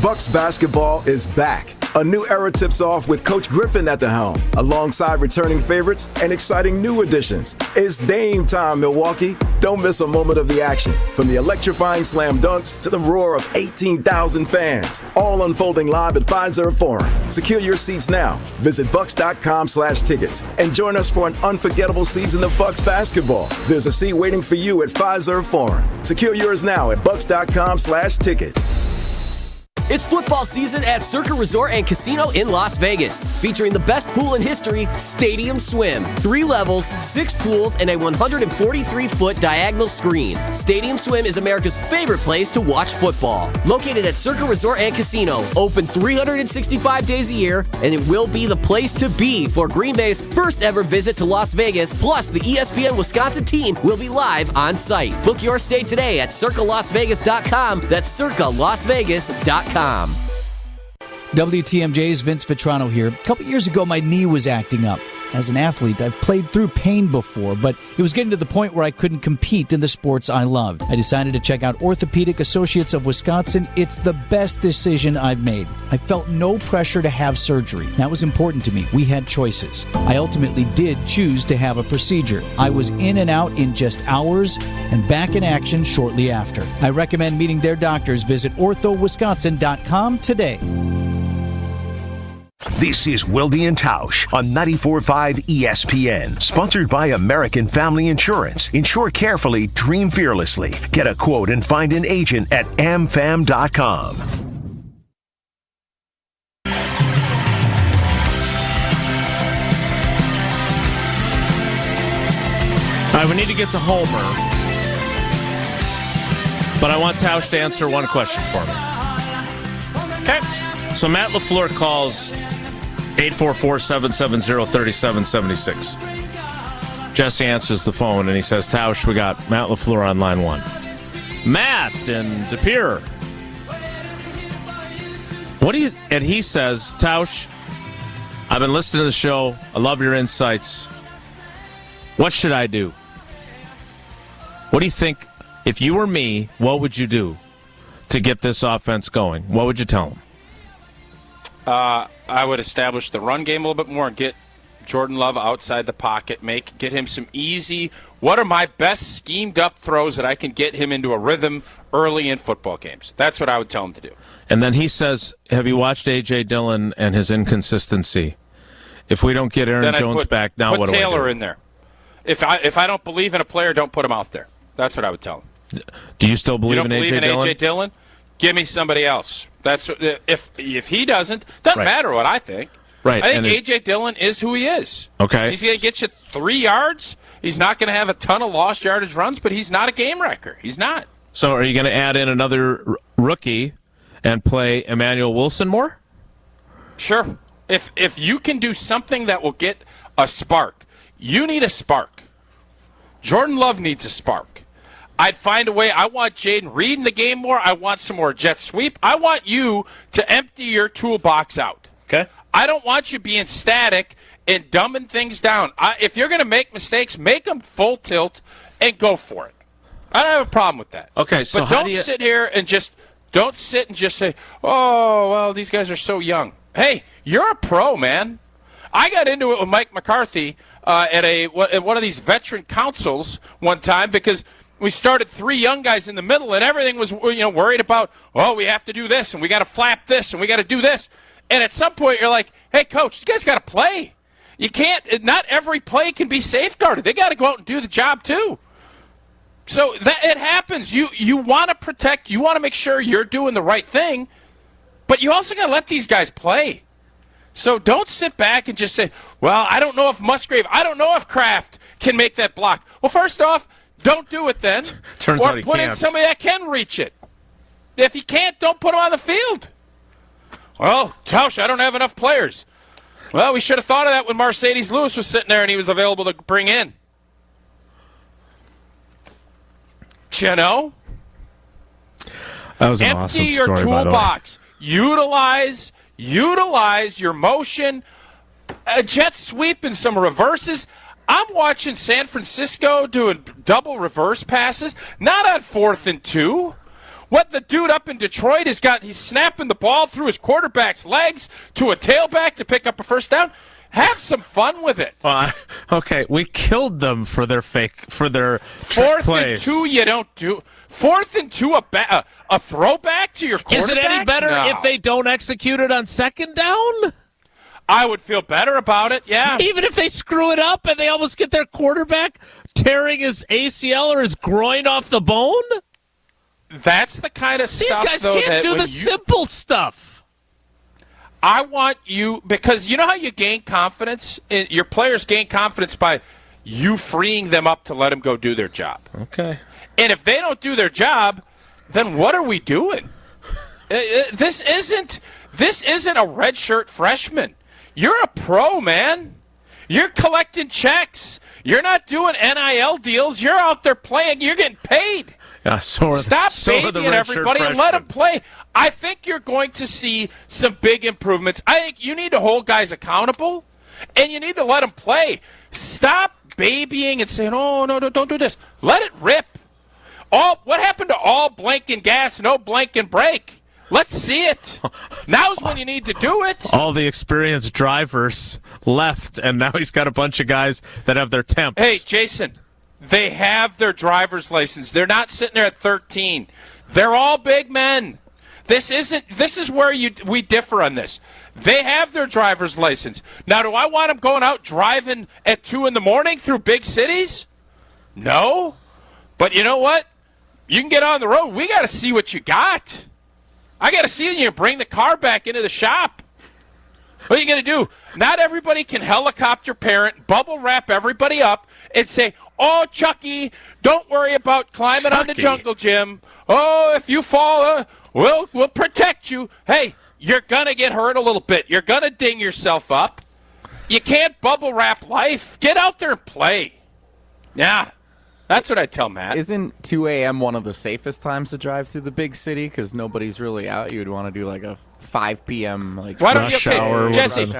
[SPEAKER 12] Bucks basketball is back. A new era tips off with Coach Griffin at the helm, alongside returning favorites and exciting new additions. It's Dame time, Milwaukee. Don't miss a moment of the action. From the electrifying slam dunks to the roar of 18,000 fans, all unfolding live at Pfizer Forum. Secure your seats now. Visit bucks.com/tickets and join us for an unforgettable season of Bucks basketball. There's a seat waiting for you at Pfizer Forum. Secure yours now at bucks.com/tickets.
[SPEAKER 23] It's football season at Circa Resort and Casino in Las Vegas, featuring the best pool in history, Stadium Swim. 3 levels, 6 pools, and a 143-foot diagonal screen. Stadium Swim is America's favorite place to watch football. Located at Circa Resort and Casino, open 365 days a year, and it will be the place to be for Green Bay's first ever visit to Las Vegas. Plus, the ESPN Wisconsin team will be live on site. Book your stay today at circalasvegas.com. That's circalasvegas.com.
[SPEAKER 24] WTMJ's Vince Vitrano here. A couple years ago, my knee was acting up. As an athlete, I've played through pain before, but it was getting to the point where I couldn't compete in the sports I loved. I decided to check out Orthopedic Associates of Wisconsin. It's the best decision I've made. I felt no pressure to have surgery. That was important to me. We had choices. I ultimately did choose to have a procedure. I was in and out in just hours and back in action shortly after. I recommend meeting their doctors. Visit orthowisconsin.com today.
[SPEAKER 6] This is Wilde and Tausch on 94.5 ESPN. Sponsored by American Family Insurance. Insure carefully, dream fearlessly. Get a quote and find an agent at amfam.com.
[SPEAKER 7] All right, we need to get to Homer. But I want Tausch to answer one question for me. Okay. So Matt LaFleur calls 844-770-3776. Jesse answers the phone and he says, Tausch, we got Matt LaFleur on line 1. Matt in De Pere. And he says, Tausch, I've been listening to the show. I love your insights. What should I do? What do you think? If you were me, what would you do to get this offense going? What would you tell him?
[SPEAKER 8] I would establish the run game a little bit more and get Jordan Love outside the pocket, get him some easy, what are my best schemed up throws that I can get him into a rhythm early in football games? That's what I would tell him to do.
[SPEAKER 7] And then he says, have you watched A.J. Dillon and his inconsistency? If we don't get Aaron Jones back, now what do I do?
[SPEAKER 8] Put Taylor in there. If I don't believe in a player, don't put him out there. That's what I would tell him.
[SPEAKER 7] Do you still believe in A.J. Dillon?
[SPEAKER 8] You don't believe in A.J. Dillon? Give me somebody else. That's if he doesn't matter what I think.
[SPEAKER 7] Right.
[SPEAKER 8] I think A.J. Dillon is who he is.
[SPEAKER 7] Okay.
[SPEAKER 8] He's going to get you 3 yards. He's not going to have a ton of lost yardage runs, but he's not a game wrecker. He's not.
[SPEAKER 7] So are you going to add in another rookie and play Emmanuel Wilson more?
[SPEAKER 8] Sure. If you can do something that will get a spark, you need a spark. Jordan Love needs a spark. I'd find a way. I want Jaden reading the game more. I want some more jet sweep. I want you to empty your toolbox out.
[SPEAKER 7] Okay.
[SPEAKER 8] I don't want you being static and dumbing things down. If you're going to make mistakes, make them full tilt and go for it. I don't have a problem with that.
[SPEAKER 7] Okay, so
[SPEAKER 8] but
[SPEAKER 7] how
[SPEAKER 8] don't
[SPEAKER 7] do you...
[SPEAKER 8] sit here and just say, "Oh, well, these guys are so young." Hey, you're a pro, man. I got into it with Mike McCarthy at one of these veteran councils one time because we started 3 young guys in the middle, and everything was worried about, we have to do this, and we got to flap this, and we got to do this. And at some point, you're like, "Hey, coach, you guys got to play. You can't. Not every play can be safeguarded. They got to go out and do the job too." So that it happens. You want to protect. You want to make sure you're doing the right thing, but you also got to let these guys play. So don't sit back and just say, "Well, I don't know if Musgrave, I don't know if Kraft can make that block." Well, first off, don't do it then.
[SPEAKER 7] Turns out he
[SPEAKER 8] put
[SPEAKER 7] can't.
[SPEAKER 8] in somebody that can reach it. If he can't, don't put him on the field. Well, Tausch, I don't have enough players. Well, we should have thought of that when Mercedes Lewis was sitting there and he was available to bring in. You know?
[SPEAKER 7] That was an
[SPEAKER 8] Empty
[SPEAKER 7] awesome
[SPEAKER 8] your
[SPEAKER 7] story, by the way.
[SPEAKER 8] toolbox. Utilize your motion. A jet sweep and some reverses. I'm watching San Francisco doing double reverse passes, not on 4th and 2. What the dude up in Detroit has got, he's snapping the ball through his quarterback's legs to a tailback to pick up a first down. Have some fun with it.
[SPEAKER 7] Okay, we killed them for their trick
[SPEAKER 8] 4th
[SPEAKER 7] plays.
[SPEAKER 8] and 2, you don't do. 4th and 2, a throwback to your quarterback?
[SPEAKER 7] Is it any better
[SPEAKER 8] No.
[SPEAKER 7] if they don't execute it on 2nd down?
[SPEAKER 8] I would feel better about it, yeah.
[SPEAKER 7] Even if they screw it up and they almost get their quarterback tearing his ACL or his groin off the bone?
[SPEAKER 8] That's the kind of stuff,
[SPEAKER 7] These guys
[SPEAKER 8] though,
[SPEAKER 7] can't
[SPEAKER 8] that
[SPEAKER 7] do
[SPEAKER 8] when
[SPEAKER 7] the simple stuff.
[SPEAKER 8] I want you, because you know how you gain confidence? Your players gain confidence by you freeing them up to let them go do their job.
[SPEAKER 7] Okay.
[SPEAKER 8] And if they don't do their job, then what are we doing? This isn't a redshirt freshman. You're a pro, man. You're collecting checks. You're not doing NIL deals. You're out there playing. You're getting paid. Stop babying everybody and let them play. I think you're going to see some big improvements. I think you need to hold guys accountable, and you need to let them play. Stop babying and saying, "Oh, no, don't do this." Let it rip. What happened to all blank and gas, no blank and brake? Let's see it. Now's when you need to do it.
[SPEAKER 7] All the experienced drivers left, and now he's got a bunch of guys that have their temps.
[SPEAKER 8] Hey, Jason, they have their driver's license. They're not sitting there at 13. They're all big men. This is where we differ on this. They have their driver's license. Now, do I want them going out driving at 2 in the morning through big cities? No. But you know what? You can get on the road. We got to see what you got. I got to see you bring the car back into the shop. What are you going to do? Not everybody can helicopter parent, bubble wrap everybody up, and say, "Oh, Chucky, don't worry about climbing on the jungle gym. Oh, if you fall, we'll protect you." Hey, you're going to get hurt a little bit. You're going to ding yourself up. You can't bubble wrap life. Get out there and play. Yeah. That's what I tell Matt.
[SPEAKER 2] Isn't 2 a.m. one of the safest times to drive through the big city because nobody's really out? You would want to do like a 5 p.m.
[SPEAKER 8] Why don't you, Jesse,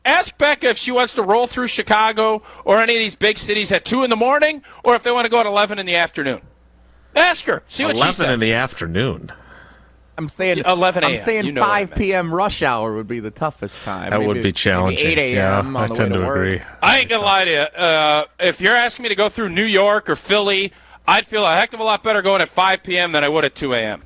[SPEAKER 8] ask Becca if she wants to roll through Chicago or any of these big cities at 2 in the morning, or if they want to go at 11 in the afternoon. Ask her. See what she says.
[SPEAKER 7] 11 in the afternoon.
[SPEAKER 2] I'm saying
[SPEAKER 8] 11 a.m.
[SPEAKER 2] I'm saying 5 p.m. rush hour would be the toughest time.
[SPEAKER 7] That would be challenging.
[SPEAKER 2] 8 a.m.
[SPEAKER 7] Yeah,
[SPEAKER 2] on
[SPEAKER 7] I
[SPEAKER 2] the
[SPEAKER 7] tend
[SPEAKER 2] way
[SPEAKER 7] to
[SPEAKER 2] work.
[SPEAKER 7] agree.
[SPEAKER 8] I ain't going to lie to you. If you're asking me to go through New York or Philly, I'd feel a heck of a lot better going at 5 p.m. than I would at 2 a.m.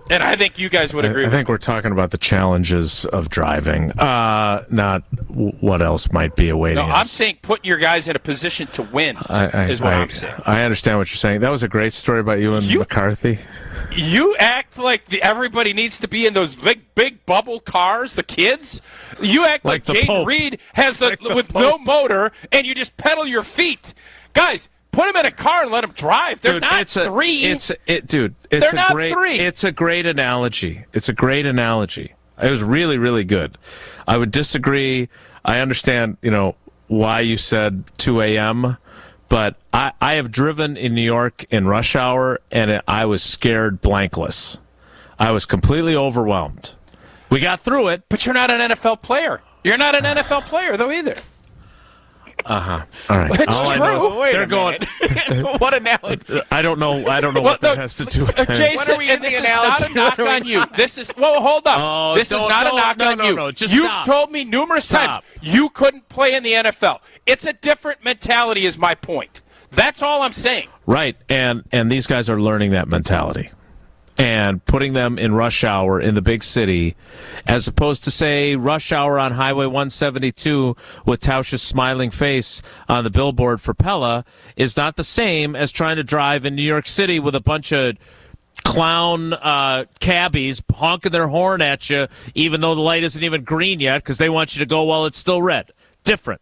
[SPEAKER 8] And I think you guys would agree
[SPEAKER 7] I
[SPEAKER 8] with
[SPEAKER 7] think we're talking about the challenges of driving, not what else might be awaiting
[SPEAKER 8] No,
[SPEAKER 7] us.
[SPEAKER 8] I'm saying putting your guys in a position to win is what I'm saying.
[SPEAKER 7] I understand what you're saying. That was a great story about you and McCarthy.
[SPEAKER 8] You act like everybody needs to be in those big bubble cars, the kids. You act like Jaden Reed has with no motor, and you just pedal your feet. Guys, put him in a car and let him drive. They're not three.
[SPEAKER 7] They're
[SPEAKER 8] not
[SPEAKER 7] great,
[SPEAKER 8] three.
[SPEAKER 7] It's a great analogy. It's a great analogy. It was really, really good. I would disagree. I understand, why you said 2 a.m., but I have driven in New York in rush hour, and I was scared blankless. I was completely overwhelmed. We got through it.
[SPEAKER 8] But you're not an NFL player. You're not an NFL player, though, either.
[SPEAKER 7] Uh-huh. All right.
[SPEAKER 8] It's
[SPEAKER 7] All I
[SPEAKER 8] true.
[SPEAKER 7] know is
[SPEAKER 8] Wait
[SPEAKER 7] they're
[SPEAKER 8] a
[SPEAKER 7] going.
[SPEAKER 8] What analogy?
[SPEAKER 7] I don't know what that has to do with it.
[SPEAKER 8] Jason, and this is not a knock on you. This is hold up.
[SPEAKER 7] Oh,
[SPEAKER 8] this is not a knock on you.
[SPEAKER 7] No, just
[SPEAKER 8] You've
[SPEAKER 7] stop.
[SPEAKER 8] told me numerous times you couldn't play in the NFL. It's a different mentality, is my point. That's all I'm saying.
[SPEAKER 7] Right, and these guys are learning that mentality and putting them in rush hour in the big city, as opposed to, say, rush hour on Highway 172 with Tausch's smiling face on the billboard for Pella is not the same as trying to drive in New York City with a bunch of clown cabbies honking their horn at you, even though the light isn't even green yet, because they want you to go while it's still red. Different.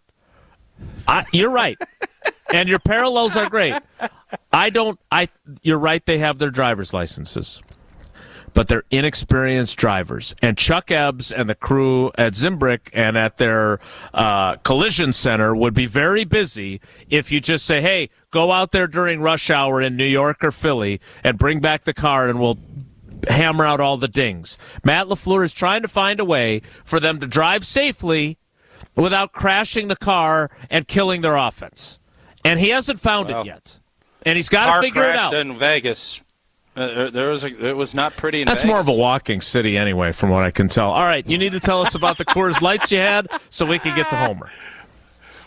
[SPEAKER 7] You're right. And your parallels are great. You're right, they have their driver's licenses. But they're inexperienced drivers. And Chuck Ebbs and the crew at Zimbrick and at their collision center would be very busy if you just say, hey, go out there during rush hour in New York or Philly and bring back the car and we'll hammer out all the dings. Matt LaFleur is trying to find a way for them to drive safely without crashing the car and killing their offense. And he hasn't found it yet. And he's got to figure it out.
[SPEAKER 8] In Vegas. It was not pretty in
[SPEAKER 7] That's
[SPEAKER 8] Vegas.
[SPEAKER 7] more of a walking city anyway, from what I can tell. All right, you need to tell us about the Coors Lights you had so we can get to Homer.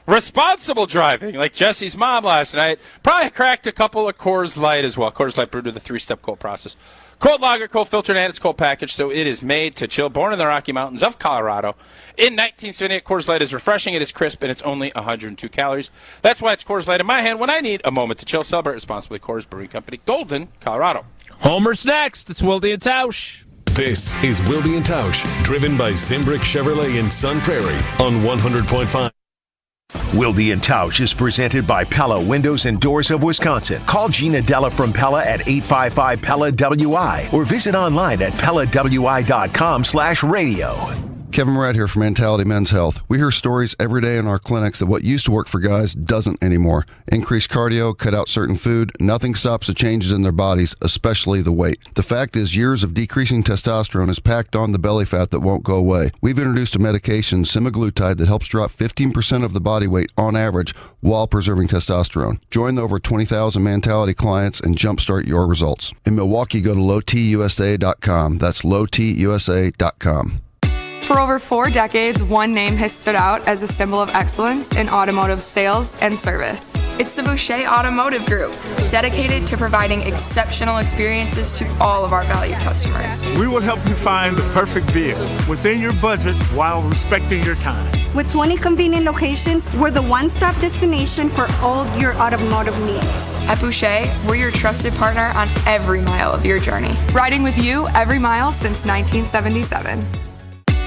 [SPEAKER 8] Responsible driving, like Jesse's mom last night. Probably cracked a couple of Coors Light as well. Coors Light brewed with a 3-step cold process. Cold lager, cold filtered, and it's cold packaged, so it is made to chill. Born in the Rocky Mountains of Colorado. In 1978, Coors Light is refreshing, it is crisp, and it's only 102 calories. That's why it's Coors Light in my hand when I need a moment to chill. Celebrate responsibly. Coors Brewing Company, Golden, Colorado.
[SPEAKER 2] Homer's next. It's Wilde and Tausch.
[SPEAKER 15] This is Wilde and Tausch, driven by Zimbrick Chevrolet in Sun Prairie on 100.5.
[SPEAKER 6] Wilde and Tausch is presented by Pella Windows and Doors of Wisconsin. Call Gina Della from Pella at 855-PELLA-WI or visit online at PellaWI.com/radio.
[SPEAKER 11] Kevin Moret here from Mentality Men's Health. We hear stories every day in our clinics that what used to work for guys doesn't anymore. Increased cardio, cut out certain food, nothing stops the changes in their bodies, especially the weight. The fact is, years of decreasing testosterone has packed on the belly fat that won't go away. We've introduced a medication, semaglutide, that helps drop 15% of the body weight on average while preserving testosterone. Join the over 20,000 Mentality clients and jumpstart your results. In Milwaukee, go to lowtusa.com. That's lowtusa.com.
[SPEAKER 13] For over 4 decades, one name has stood out as a symbol of excellence in automotive sales and service. It's the Boucher Automotive Group, dedicated to providing exceptional experiences to all of our valued customers.
[SPEAKER 14] We will help you find the perfect vehicle within your budget while respecting your time.
[SPEAKER 17] With 20 convenient locations, we're the one-stop destination for all your automotive needs.
[SPEAKER 13] At Boucher, we're your trusted partner on every mile of your journey. Riding with you every mile since 1977.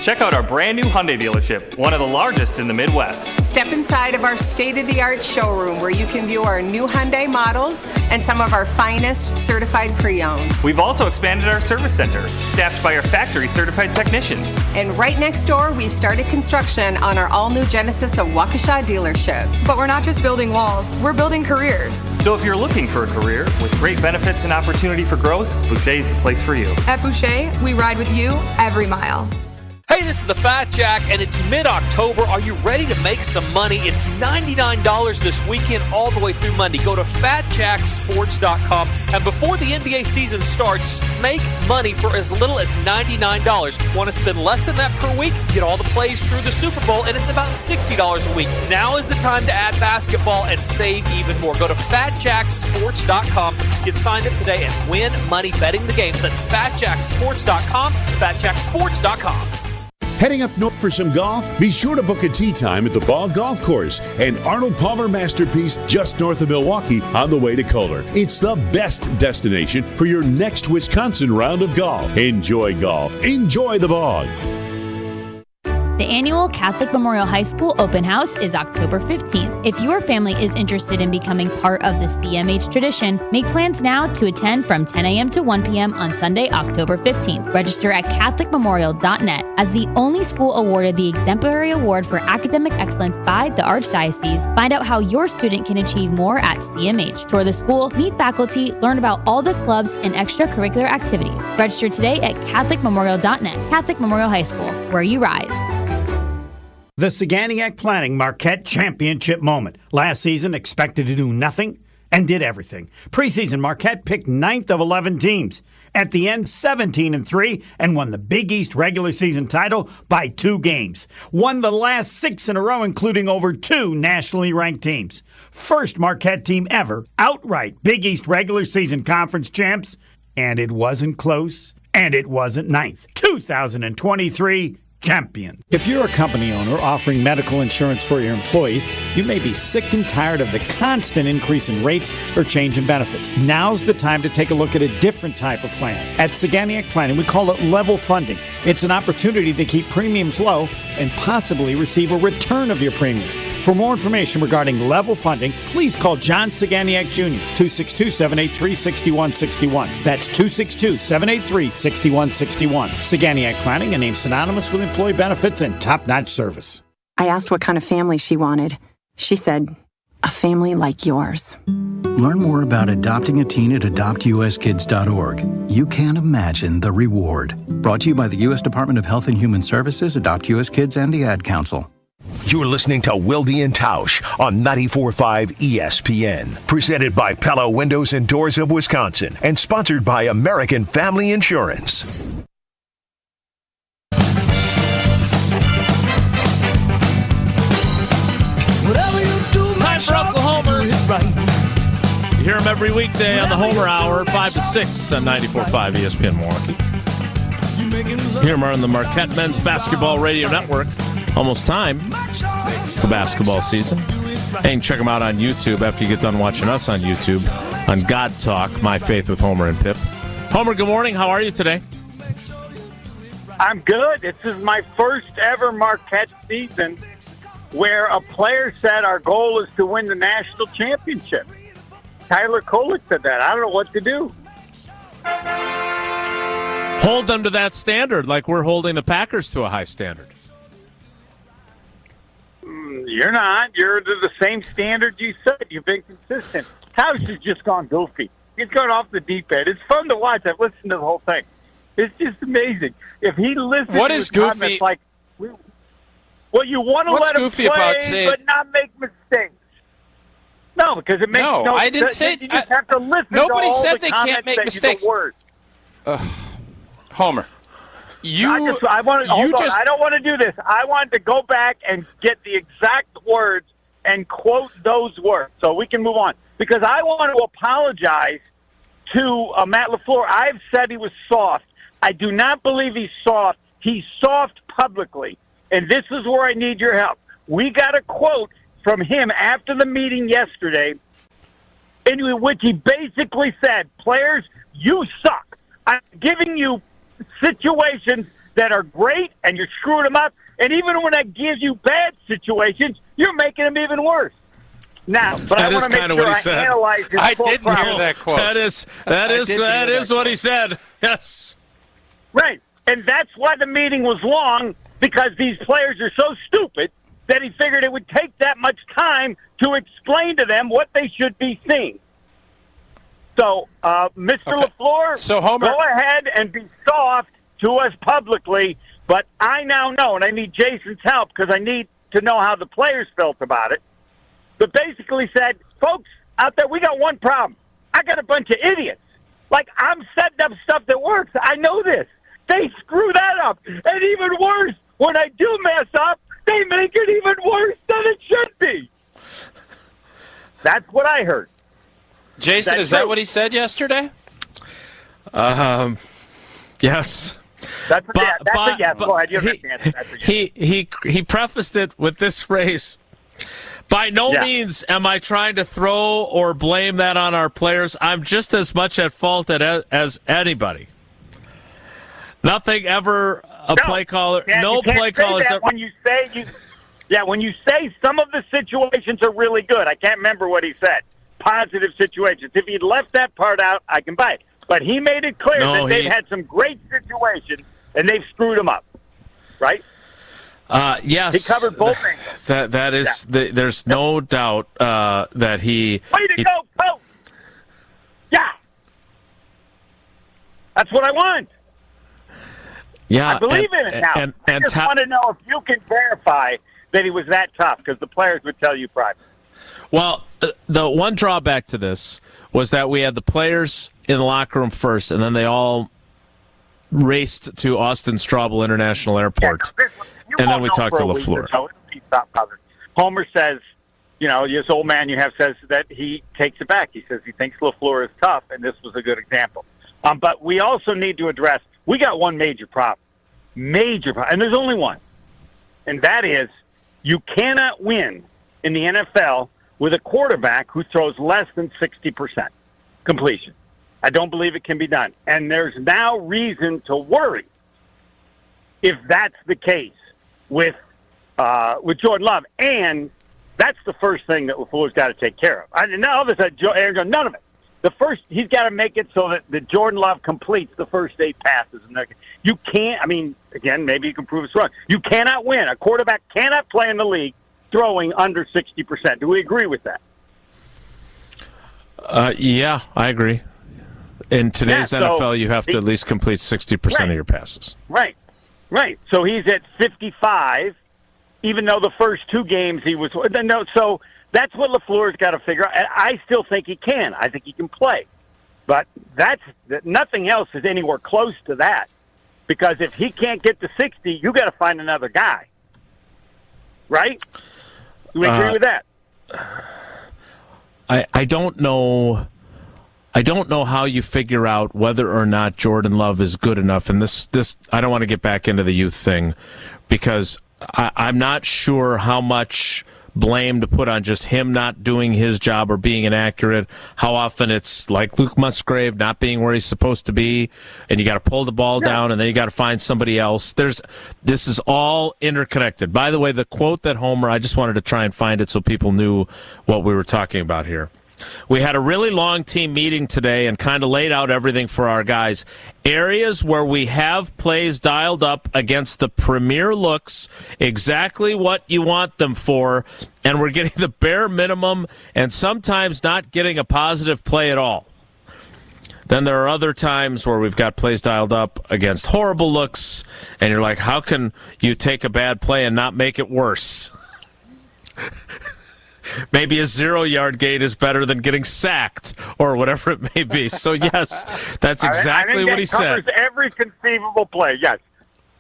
[SPEAKER 25] Check out our brand new Hyundai dealership, one of the largest in the Midwest.
[SPEAKER 26] Step inside of our state-of-the-art showroom where you can view our new Hyundai models and some of our finest certified pre-owned.
[SPEAKER 25] We've also expanded our service center, staffed by our factory-certified technicians.
[SPEAKER 26] And right next door, we've started construction on our all-new Genesis of Waukesha dealership.
[SPEAKER 13] But we're not just building walls, we're building careers.
[SPEAKER 25] So if you're looking for a career with great benefits and opportunity for growth, Boucher's the place for you.
[SPEAKER 13] At Boucher, we ride with you every mile.
[SPEAKER 27] Hey, this is the Fat Jack, and it's mid-October. Are you ready to make some money? It's $99 this weekend all the way through Monday. Go to FatJackSports.com, and before the NBA season starts, make money for as little as $99. Want to spend less than that per week? Get all the plays through the Super Bowl, and it's about $60 a week. Now is the time to add basketball and save even more. Go to FatJackSports.com, get signed up today, and win money betting the games. That's FatJackSports.com, FatJackSports.com.
[SPEAKER 18] Heading up north for some golf? Be sure to book a tee time at the Ball Golf Course, an Arnold Palmer masterpiece just north of Milwaukee on the way to Kohler. It's the best destination for your next Wisconsin round of golf. Enjoy golf. Enjoy the bog.
[SPEAKER 1] The annual Catholic Memorial High School Open House is October 15th. If your family is interested in becoming part of the CMH tradition, make plans now to attend from 10 a.m. to 1 p.m. on Sunday, October 15th. Register at CatholicMemorial.net. As the only school awarded the Exemplary Award for Academic Excellence by the Archdiocese, find out how your student can achieve more at CMH. Tour the school, meet faculty, learn about all the clubs and extracurricular activities. Register today at CatholicMemorial.net. Catholic Memorial High School, where you rise.
[SPEAKER 3] The Saganiac Planning Marquette Championship moment. Last season, expected to do nothing and did everything. Preseason, Marquette picked 9th of 11 teams. At the end, 17-3 and won the Big East regular season title by 2 games. Won the last 6 in a row, including over 2 nationally ranked teams. First Marquette team ever, outright Big East regular season conference champs. And it wasn't close, and it wasn't 9th. 2023 champion. If you're a company owner offering medical insurance for your employees, you may be sick and tired of the constant increase in rates or change in benefits. Now's the time to take a look at a different type of plan. At Saganiac Planning, we call it level funding. It's an opportunity to keep premiums low and possibly receive a return of your premiums. For more information regarding level funding, please call John Saganiac Jr., 262-783-6161. That's 262-783-6161. Saganiac Planning, a name synonymous with employee benefits and top-notch service.
[SPEAKER 16] I asked what kind of family she wanted. She said, a family like yours.
[SPEAKER 19] Learn more about adopting a teen at adoptuskids.org. You can't imagine the reward. Brought to you by the U.S. Department of Health and Human Services, Adopt U.S. Kids, and the Ad Council.
[SPEAKER 6] You're listening to Wilde and Tausch on 94.5 ESPN. Presented by Pella Windows and Doors of Wisconsin and sponsored by American Family Insurance.
[SPEAKER 7] Time for Uncle Homer. You hear him every weekday on the Homer Hour, 5 to 6 on 94.5 ESPN Milwaukee. Hear him on the Marquette Men's Basketball Radio Network. Almost time for basketball season. And check them out on YouTube after you get done watching us on YouTube on God Talk, My Faith with Homer and Pip. Homer, good morning. How are you today?
[SPEAKER 20] I'm good. This is my first ever Marquette season where a player said our goal is to win the national championship. Tyler Kolek said that. I don't know what to do.
[SPEAKER 7] Hold them to that standard like we're holding the Packers to a high standard.
[SPEAKER 20] You're not. You're to the same standard you said. You've been consistent. Tausch has just gone goofy. He's gone off the deep end. It's fun to watch. I've listened to the whole thing. It's just amazing. If he listens
[SPEAKER 8] what
[SPEAKER 20] to
[SPEAKER 8] is
[SPEAKER 20] his
[SPEAKER 8] goofy?
[SPEAKER 20] comments like, well, you want to let him play but not make mistakes. No, because it makes
[SPEAKER 8] no I didn't say.
[SPEAKER 20] You just have to listen
[SPEAKER 8] nobody
[SPEAKER 20] to all
[SPEAKER 8] said
[SPEAKER 20] the
[SPEAKER 8] they can't make mistakes. Homer.
[SPEAKER 20] I don't want to do this. I want to go back and get the exact words and quote those words so we can move on. Because I want to apologize to Matt LaFleur. I've said he was soft. I do not believe he's soft. He's soft publicly. And this is where I need your help. We got a quote from him after the meeting yesterday in which he basically said, players, you suck. I'm giving you situations that are great and you're screwing them up. And even when I give you bad situations, you're making them even worse. Now, but I want to make sure I analyze his
[SPEAKER 8] I
[SPEAKER 20] full
[SPEAKER 8] didn't
[SPEAKER 20] problem.
[SPEAKER 8] hear that quote.
[SPEAKER 7] That is what he said. Yes.
[SPEAKER 20] Right. And that's why the meeting was long, because these players are so stupid that he figured it would take that much time to explain to them what they should be seeing. So, Mr. LaFleur,
[SPEAKER 8] so Homer,
[SPEAKER 20] go ahead and be soft to us publicly, but I now know, and I need Jason's help because I need to know how the players felt about it, but basically said, folks out there, we got one problem. I got a bunch of idiots. Like, I'm setting up stuff that works. I know this. They screw that up. And even worse, when I do mess up, they make it even worse than it should be. That's what I heard.
[SPEAKER 8] Jason, is that what he said yesterday?
[SPEAKER 7] Yes.
[SPEAKER 20] That's a yes. Go ahead. You don't have to answer. That's a yes.
[SPEAKER 7] He prefaced it with this phrase. By no means am I trying to throw or blame that on our players. I'm just as much at fault as anybody. Nothing ever play caller. No
[SPEAKER 20] you can't
[SPEAKER 7] play
[SPEAKER 20] say
[SPEAKER 7] callers.
[SPEAKER 20] That when you say some of the situations are really good. I can't remember what he said. Positive situations. If he'd left that part out, I can buy it. But he made it clear that they've had some great situations and they've screwed them up. Right?
[SPEAKER 7] Yes.
[SPEAKER 20] He covered both angles.
[SPEAKER 7] That is. There's no doubt that he.
[SPEAKER 20] Way to go, Coach! Yeah. That's what I want.
[SPEAKER 7] Yeah,
[SPEAKER 20] I believe in it now. I just want to know if you can verify that he was that tough, because the players would tell you privately.
[SPEAKER 7] Well, the one drawback to this was that we had the players in the locker room first, and then they all raced to Austin Straubel International Airport, and then we talked to LaFleur.
[SPEAKER 20] Homer says, this old man you have says that he takes it back. He says he thinks LaFleur is tough, and this was a good example. But we also need to address, we got one major problem, and there's only one, and that is you cannot win in the NFL with a quarterback who throws less than 60% completion. I don't believe it can be done. And there's now reason to worry if that's the case with Jordan Love. And that's the first thing that LaFleur's got to take care of. All of a sudden, none of it. The first, he's got to make it so that Jordan Love completes the first 8 passes. And you can't, again, maybe you can prove us wrong. You cannot win. A quarterback cannot play in the league throwing under 60%. Do we agree with that?
[SPEAKER 7] Yeah, I agree. In today's NFL, you have to at least complete 60% of your passes.
[SPEAKER 20] Right. So he's at 55, even though the first 2 games he was. So that's what LaFleur's got to figure out. I still think he can. I think he can play. But nothing else is anywhere close to that. Because if he can't get to 60, you got to find another guy. Right? Do we agree with that?
[SPEAKER 7] I don't know. I don't know how you figure out whether or not Jordan Love is good enough. And this I don't want to get back into the youth thing because I'm not sure how much blame to put on just him not doing his job or being inaccurate. How often it's like Luke Musgrave not being where he's supposed to be, and you got to pull the ball down, and then you got to find somebody else. This is all interconnected. By the way, the quote that Homer, I just wanted to try and find it so people knew what we were talking about here. We had a really long team meeting today and kind of laid out everything for our guys. Areas where we have plays dialed up against the premier looks, exactly what you want them for, and we're getting the bare minimum and sometimes not getting a positive play at all. Then there are other times where we've got plays dialed up against horrible looks, and you're like, how can you take a bad play and not make it worse? Maybe a 0-yard gain is better than getting sacked or whatever it may be. So, yes, that's exactly what he said.
[SPEAKER 20] Covers every conceivable play, yes.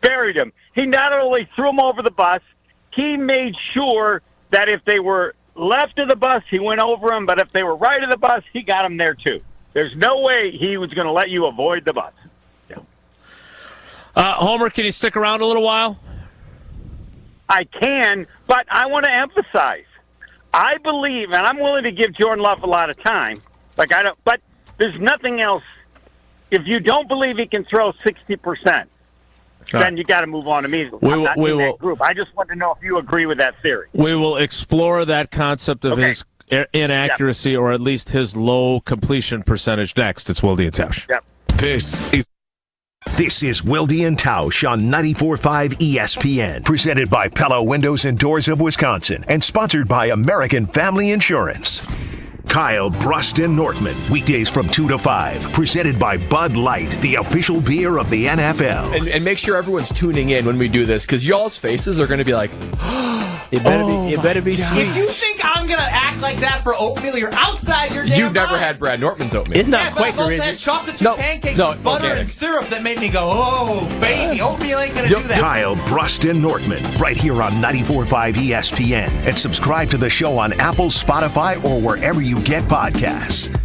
[SPEAKER 20] Buried him. He not only threw him over the bus, he made sure that if they were left of the bus, he went over them, but if they were right of the bus, he got them there too. There's no way he was going to let you avoid the bus. Yeah.
[SPEAKER 7] Homer, can you stick around a little while?
[SPEAKER 20] I can, but I want to emphasize, I believe, and I'm willing to give Jordan Love a lot of time. But there's nothing else. If you don't believe he can throw 60%, then you got to move on immediately. I'm not in that group. I just want to know if you agree with that theory.
[SPEAKER 7] We will explore that concept of his inaccuracy or at least his low completion percentage next. It's Wilde and Tausch.
[SPEAKER 20] Yep.
[SPEAKER 6] This is Wilde and Tausch on 94.5 ESPN, presented by Pella Windows and Doors of Wisconsin, and sponsored by American Family Insurance. Kyle Bruston Nortman, weekdays from 2 to 5, presented by Bud Light, the official beer of the NFL.
[SPEAKER 4] And make sure everyone's tuning in when we do this, because y'all's faces are going to be like, it better be sweet.
[SPEAKER 5] If you think I'm going to act like that for oatmeal, you're outside your damn
[SPEAKER 4] You've never
[SPEAKER 5] mind.
[SPEAKER 4] had Brad Nortman's oatmeal.
[SPEAKER 5] It's not Quaker, is it? Chocolate chip pancakes with butter and syrup that made me go, oh, baby, oatmeal ain't going to do that.
[SPEAKER 6] Kyle Bruston Nortman, right here on 94.5 ESPN. And subscribe to the show on Apple, Spotify, or wherever you get podcasts.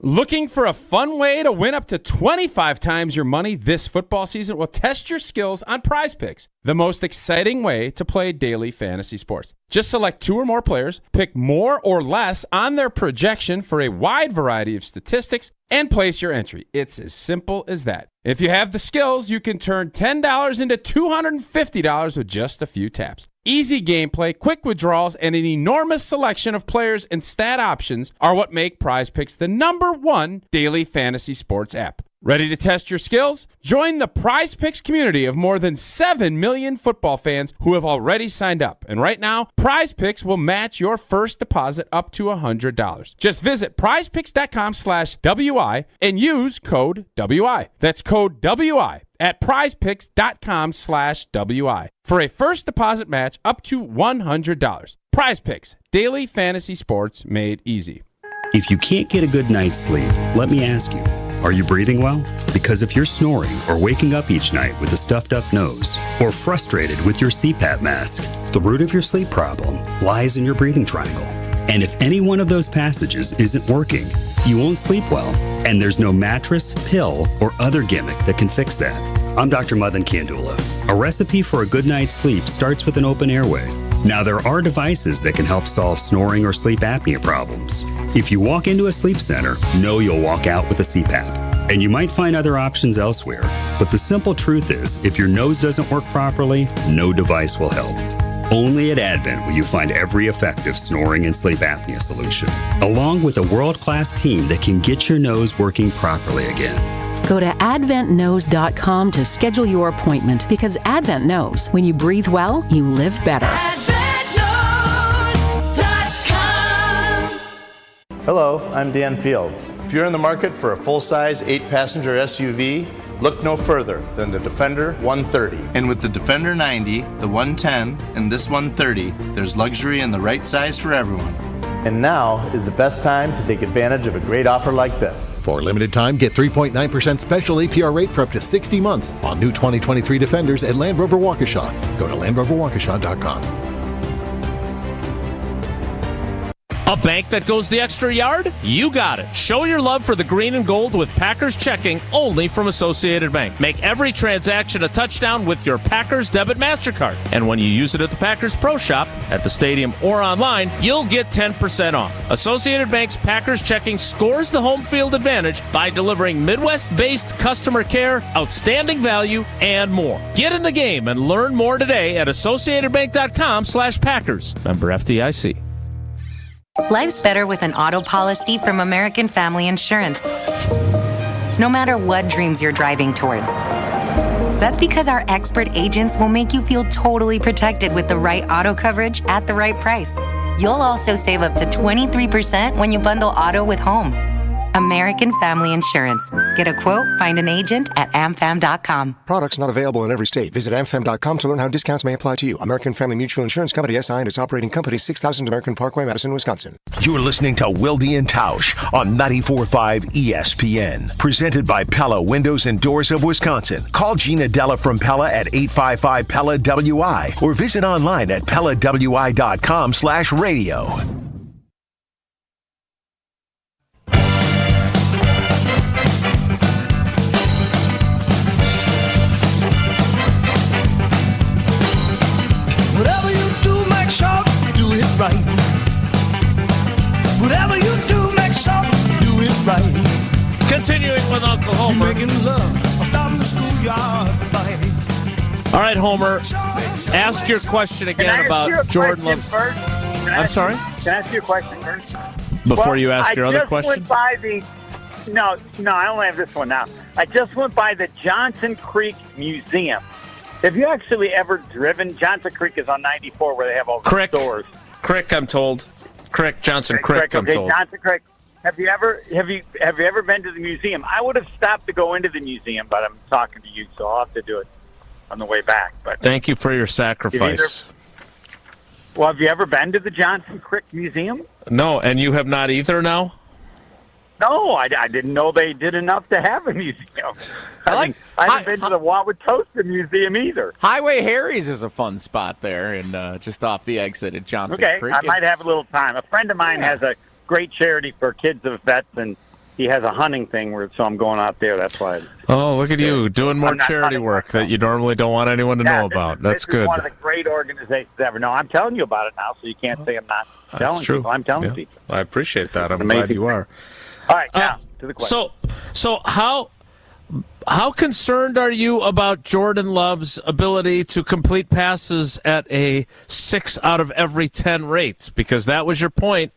[SPEAKER 9] Looking for a fun way to win up to 25 times your money this football season? Well, test your skills on Prize Picks, the most exciting way to play daily fantasy sports. Just select 2 or more players, pick more or less on their projection for a wide variety of statistics, and place your entry. It's as simple as that. If you have the skills, you can turn $10 into $250 with just a few taps. Easy gameplay, quick withdrawals, and an enormous selection of players and stat options are what make Prize Picks the #1 daily fantasy sports app. Ready to test your skills? Join the Prize Picks community of more than 7 million football fans who have already signed up. And right now, Prize Picks will match your first deposit up to $100. Just visit prizepicks.com/WI and use code WI. That's code WI at prizepicks.com/WI for a first deposit match up to $100. Prize Picks, daily fantasy sports made easy.
[SPEAKER 10] If you can't get a good night's sleep, let me ask you, are you breathing well? Because if you're snoring or waking up each night with a stuffed up nose, or frustrated with your CPAP mask, the root of your sleep problem lies in your breathing triangle. And if any one of those passages isn't working, you won't sleep well. And there's no mattress, pill, or other gimmick that can fix that. I'm Dr. Madan Kandula. A recipe for a good night's sleep starts with an open airway. Now, there are devices that can help solve snoring or sleep apnea problems. If you walk into a sleep center, know you'll walk out with a CPAP. And you might find other options elsewhere. But the simple truth is, if your nose doesn't work properly, no device will help. Only at Advent will you find every effective snoring and sleep apnea solution, along with a world-class team that can get your nose working properly again.
[SPEAKER 12] Go to adventknows.com to schedule your appointment, because Advent knows when you breathe well, you live better.
[SPEAKER 21] Hello, I'm Dan Fields. If you're in the market for a full-size 8-passenger SUV, look no further than the Defender 130. And with the Defender 90, the 110, and this 130, there's luxury and the right size for everyone. And now is the best time to take advantage of a great offer like this.
[SPEAKER 22] For a limited time, get 3.9% special APR rate for up to 60 months on new 2023 Defenders at Land Rover Waukesha. Go to LandRoverWaukesha.com.
[SPEAKER 7] A bank that goes the extra yard? You got it. Show your love for the green and gold with Packers checking only from Associated Bank. Make every transaction a touchdown with your Packers debit MasterCard. And when you use it at the Packers Pro Shop, at the stadium, or online, you'll get 10% off. Associated Bank's Packers checking scores the home field advantage by delivering Midwest-based customer care, outstanding value, and more. Get in the game and learn more today at AssociatedBank.com/Packers. Member FDIC.
[SPEAKER 23] Life's better with an auto policy from American Family Insurance. No matter what dreams you're driving towards. That's because our expert agents will make you feel totally protected with the right auto coverage at the right price. You'll also save up to 23% when you bundle auto with home. American Family Insurance. Get a quote, find an agent at amfam.com.
[SPEAKER 24] Products not available in every state. Visit amfam.com to learn how discounts may apply to you. American Family Mutual Insurance Company, SI, and its operating company, 6000 American Parkway, Madison, Wisconsin.
[SPEAKER 6] You're listening to Wilde and Tausch on 94.5 ESPN. Presented by Pella Windows and Doors of Wisconsin. Call Gina Della from Pella at 855-PELLA-WI or visit online at PellaWI.com/radio.
[SPEAKER 28] Whatever you do, make sure you do it right. Whatever you do, make sure you do it right.
[SPEAKER 7] Continuing with Uncle Homer.
[SPEAKER 28] Making love, starting the schoolyard fight.
[SPEAKER 7] All right, Homer, ask your question again about Jordan Love. I'm sorry?
[SPEAKER 20] Can I ask you a question first?
[SPEAKER 7] Before you ask your other question?
[SPEAKER 20] Went by no, I only have this one now. I just went by the Johnson Creek Museum. Have you actually ever driven? Johnson Creek is on 94 where they have all the stores.
[SPEAKER 7] Crick, I'm told. Crick, Johnson Crick, I'm told.
[SPEAKER 20] Johnson Creek. Have you ever been to the museum? I would have stopped to go into the museum, but I'm talking to you, so I'll have to do it on the way back. But
[SPEAKER 7] thank you for your sacrifice.
[SPEAKER 20] Have you ever been to the Johnson Creek Museum?
[SPEAKER 7] No, and you have not either now?
[SPEAKER 20] No, I didn't know they did enough to have a museum. I haven't been to the Wauwatosa Museum either.
[SPEAKER 2] Highway Harry's is a fun spot there, and just off the exit at Johnson Creek.
[SPEAKER 20] I might have a little time. A friend of mine has a great charity for kids of vets and he has a hunting thing, so I'm going out there. That's why.
[SPEAKER 7] Oh, look at you doing more charity work that you normally don't want anyone to know about. That's good.
[SPEAKER 20] This is one of the great organizations ever. No, I'm telling you about it now, so you can't say I'm not telling people. I'm telling people.
[SPEAKER 7] I appreciate that. I'm glad you are.
[SPEAKER 20] All right, now to the question.
[SPEAKER 7] So how concerned are you about Jordan Love's ability to complete passes at a 6 out of every 10 rate? Because that was your point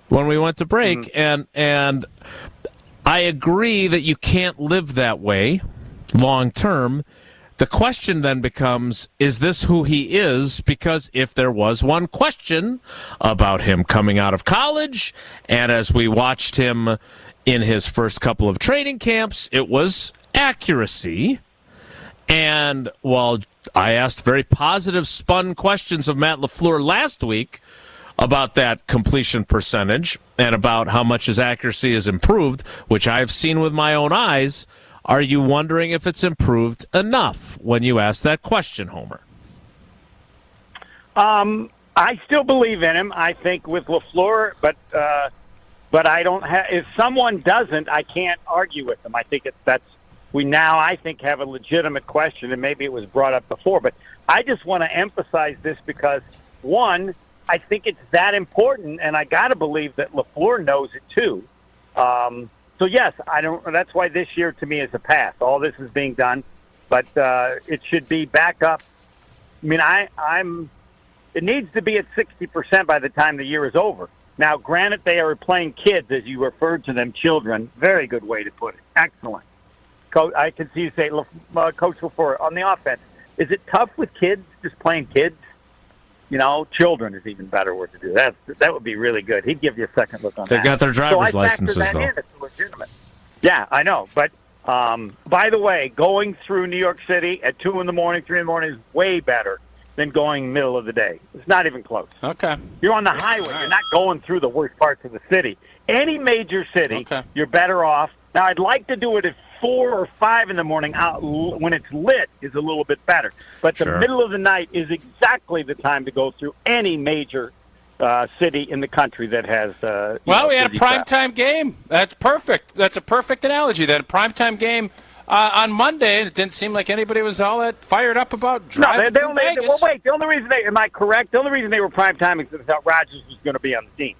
[SPEAKER 7] when we went to break, and I agree that you can't live that way long term. The question then becomes, is this who he is? Because if there was one question about him coming out of college, and as we watched him in his first couple of training camps, it was accuracy. And while I asked very positive spun questions of Matt LaFleur last week about that completion percentage and about how much his accuracy has improved, which I've seen with my own eyes, are you wondering if it's improved enough when you ask that question, Homer?
[SPEAKER 20] I still believe in him. I think with LaFleur, but I don't have. If someone doesn't, I can't argue with them. I think we now, I think, have a legitimate question, and maybe it was brought up before. But I just want to emphasize this because, one, I think it's that important, and I got to believe that LaFleur knows it too. So yes, I don't. That's why this year to me is a pass. All this is being done, but it should be back up. I mean, It needs to be at 60% by the time the year is over. Now, granted, they are playing kids, as you referred to them, children. Very good way to put it. Excellent. I can see you say, Coach LaFleur, on the offense, is it tough with kids, just playing kids? Children is even better word to do. That would be really good. He'd give you a second look on that.
[SPEAKER 7] They got their driver's licenses, though.
[SPEAKER 20] It's legitimate. Yeah, I know. But, by the way, going through New York City at 2 in the morning, 3 in the morning is way better than going middle of the day. It's not even close.
[SPEAKER 8] Okay.
[SPEAKER 20] You're on the highway. You're not going through the worst parts of the city. Any major city, you're better off. Now, I'd like to do it at 4 or 5 in the morning when it's lit is a little bit better. But the middle of the night is exactly the time to go through any major city in the country that has
[SPEAKER 8] we had a primetime game. That's perfect. That's a perfect analogy. That a primetime game on Monday, and it didn't seem like anybody was all that fired up about driving
[SPEAKER 20] through Vegas. The only reason am I correct? The only reason they were primetiming is because they thought Rodgers was going to be on the team.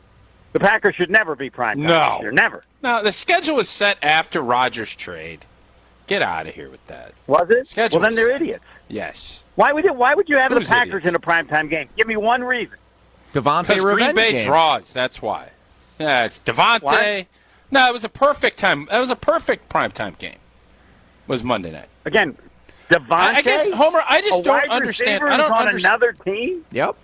[SPEAKER 20] The Packers should never be primetime.
[SPEAKER 8] No.
[SPEAKER 20] This year. Never.
[SPEAKER 8] No, the schedule was set after Rodgers' trade. Get out of here with that.
[SPEAKER 20] Was it? Well, then they're idiots.
[SPEAKER 8] Yes.
[SPEAKER 20] Why would you have the Packers in a primetime game? Give me one reason.
[SPEAKER 8] Because Green Bay draws. That's why. Yeah, it's Devontae.
[SPEAKER 20] What?
[SPEAKER 8] No, it was a perfect time. That was a perfect primetime game. Was Monday night.
[SPEAKER 20] Again, Devontae?
[SPEAKER 8] I guess, Homer, I just don't understand. I don't understand.
[SPEAKER 20] Another team?
[SPEAKER 2] Yep.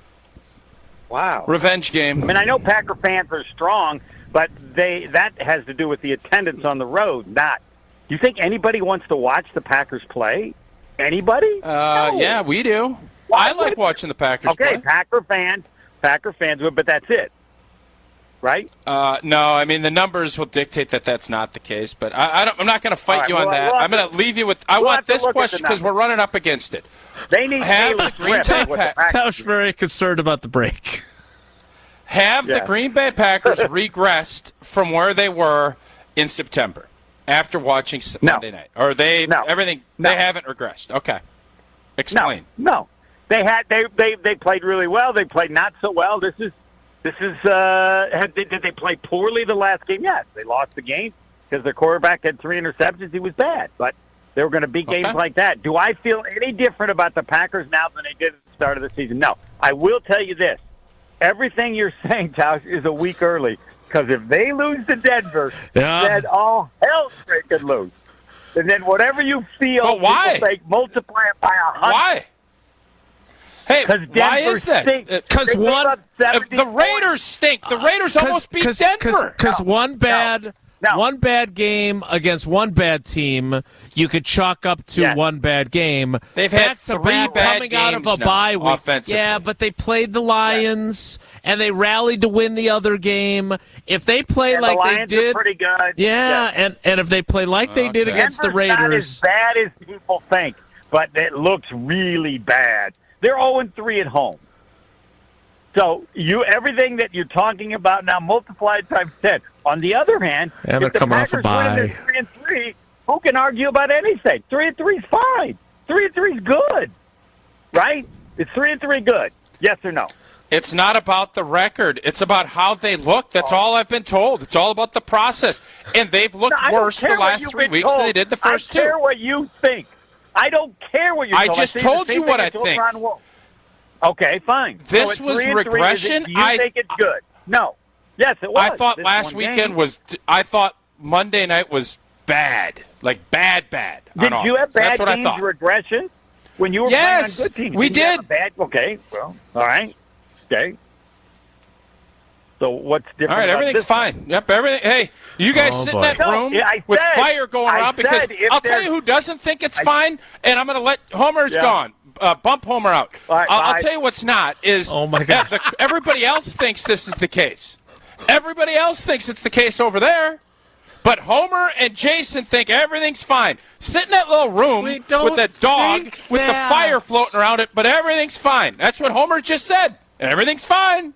[SPEAKER 20] Wow.
[SPEAKER 8] Revenge game.
[SPEAKER 20] I mean, I know Packer fans are strong, but that has to do with the attendance on the road, not. Do you think anybody wants to watch the Packers play? Anybody? No.
[SPEAKER 8] Yeah, we do. I like watching the Packers play.
[SPEAKER 20] Okay, Packer fans would, but that's it. Right?
[SPEAKER 8] No, I mean, the numbers will dictate that that's not the case, but I'm not going to fight you on that. I'm going to leave you with – I want this question because we're running up against it.
[SPEAKER 20] They need
[SPEAKER 8] the Green Bay
[SPEAKER 7] Tausch very concerned about the break.
[SPEAKER 8] Have the Green Bay Packers regressed from where they were in September after watching Monday night? Or they haven't regressed? Okay. Explain.
[SPEAKER 20] No. They played really well. They played not so well. Did they play poorly the last game? Yes. They lost the game because their quarterback had 3 interceptions. He was bad, but they were going to beat games like that. Do I feel any different about the Packers now than they did at the start of the season? No. I will tell you this. Everything you're saying, Tausch, is a week early because if they lose to Denver, then all hell's breaking loose. And then whatever you feel,
[SPEAKER 8] but why?
[SPEAKER 20] Multiply it by 100.
[SPEAKER 8] Why? Hey, why is that?
[SPEAKER 7] Because
[SPEAKER 8] the Raiders stink. The Raiders almost beat Denver.
[SPEAKER 7] Because one bad game against one bad team, you could chalk up to one bad game.
[SPEAKER 8] They've had 3 bad
[SPEAKER 7] coming
[SPEAKER 8] games
[SPEAKER 7] out of a bye week.
[SPEAKER 8] Offensively.
[SPEAKER 7] Yeah, but they played the Lions and they rallied to win the other game. If they play like
[SPEAKER 20] the
[SPEAKER 7] they did,
[SPEAKER 20] are pretty good.
[SPEAKER 7] Yeah, and if they play like they did against the Raiders,
[SPEAKER 20] not as bad as people think, but it looks really bad. They're 0-3 at home. So everything that you're talking about now multiplied times 10. On the other hand,
[SPEAKER 7] and
[SPEAKER 20] if the Packers win 3-3, who can argue about anything? 3-3 is fine. 3-3 is good, right? Is 3-3 good? Yes or no?
[SPEAKER 8] It's not about the record. It's about how they look. That's all I've been told. It's all about the process. And they've looked worse the last 3 weeks than they did the first two.
[SPEAKER 20] I care what you think. I don't care what you're
[SPEAKER 8] I just told you what I think.
[SPEAKER 20] Okay, fine.
[SPEAKER 8] This was regression.
[SPEAKER 20] Do you think it's good? No. Yes, it was.
[SPEAKER 8] I thought last weekend I thought Monday night was bad. Like bad.
[SPEAKER 20] Did you have bad teams regression? When you were playing on good teams?
[SPEAKER 8] We did.
[SPEAKER 20] Okay, well, all right. Okay. So what's different?
[SPEAKER 8] All right, everything's fine. Yep, everything. Hey, you guys sit in that room with fire going around because I'll tell you who doesn't think it's fine, and I'm going to let Homer's gone. Bump Homer out. I'll tell you what's not is.
[SPEAKER 7] Oh my God!
[SPEAKER 8] Everybody else thinks this is the case. Everybody else thinks it's the case over there. But Homer and Jason think everything's fine. Sit in that little room with that dog with the fire floating around it, but everything's fine. That's what Homer just said. Everything's fine.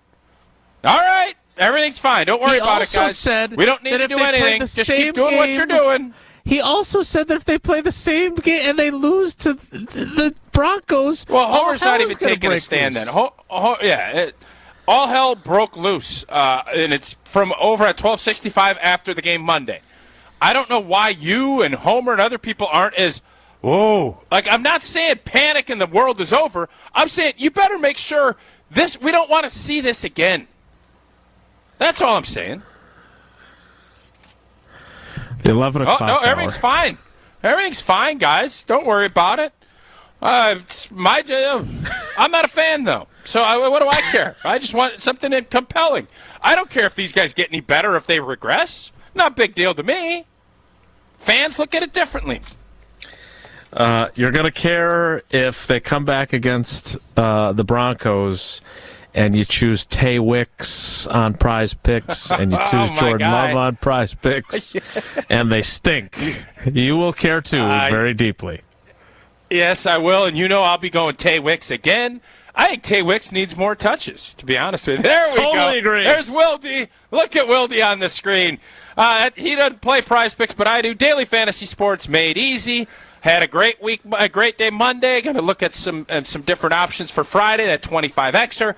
[SPEAKER 8] All right. Everything's fine. Don't worry about it, guys. We don't need to do anything. Just keep doing what you're doing.
[SPEAKER 7] He also said that if they play the same game and they lose to the Broncos,
[SPEAKER 8] well, Homer's not even taking a stand then. All hell broke loose, and it's from over at 1265 after the game Monday. I don't know why you and Homer and other people aren't as, like I'm not saying panic and the world is over. I'm saying you better make sure we don't want to see this again. That's all I'm saying.
[SPEAKER 7] The 11 o'clock hour.
[SPEAKER 8] Everything's fine. Everything's fine, guys. Don't worry about it. It's my. I'm not a fan, though. So what do I care? I just want something compelling. I don't care if these guys get any better if they regress. Not a big deal to me. Fans look at it differently.
[SPEAKER 7] You're going to care if they come back against the Broncos and you choose Tay Wicks on Prize Picks and you choose Jordan Love on Prize Picks and they stink. You will care, too, very deeply.
[SPEAKER 8] Yes, I will, and I'll be going Tay Wicks again. I think Tay Wicks needs more touches, to be honest with you. There we go.
[SPEAKER 7] Totally agree.
[SPEAKER 8] There's Wilde. Look at Wilde on the screen. He doesn't play Prize Picks, but I do. Daily Fantasy Sports made easy. Had a great week, a great day Monday. Going to look at some different options for Friday, that 25Xer.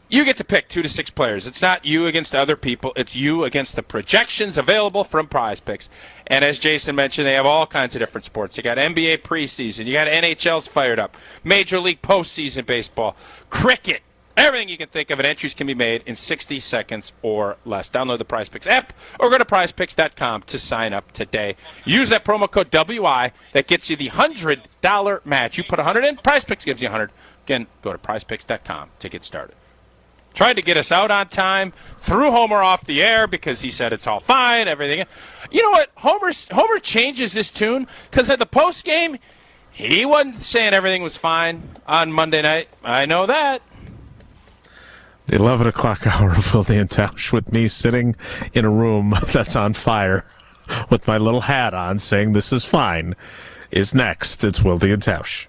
[SPEAKER 8] You get to pick 2 to 6 players. It's not you against other people. It's you against the projections available from Prize Picks. And as Jason mentioned, they have all kinds of different sports. You got NBA preseason. You got NHL's fired up. Major League postseason baseball. Cricket. Everything you can think of, and entries can be made in 60 seconds or less. Download the Prize Picks app or go to prizepicks.com to sign up today. Use that promo code WI. That gets you the $100 match. You put $100 in, Prize Picks gives you $100. Again, go to prizepicks.com to get started. Tried to get us out on time, threw Homer off the air because he said it's all fine, everything. You know what? Homer changes his tune because at the post game, he wasn't saying everything was fine on Monday night. I know that.
[SPEAKER 7] The 11 o'clock hour of Wilde and Tausch with me sitting in a room that's on fire with my little hat on saying this is fine is next. It's Wilde and Tausch.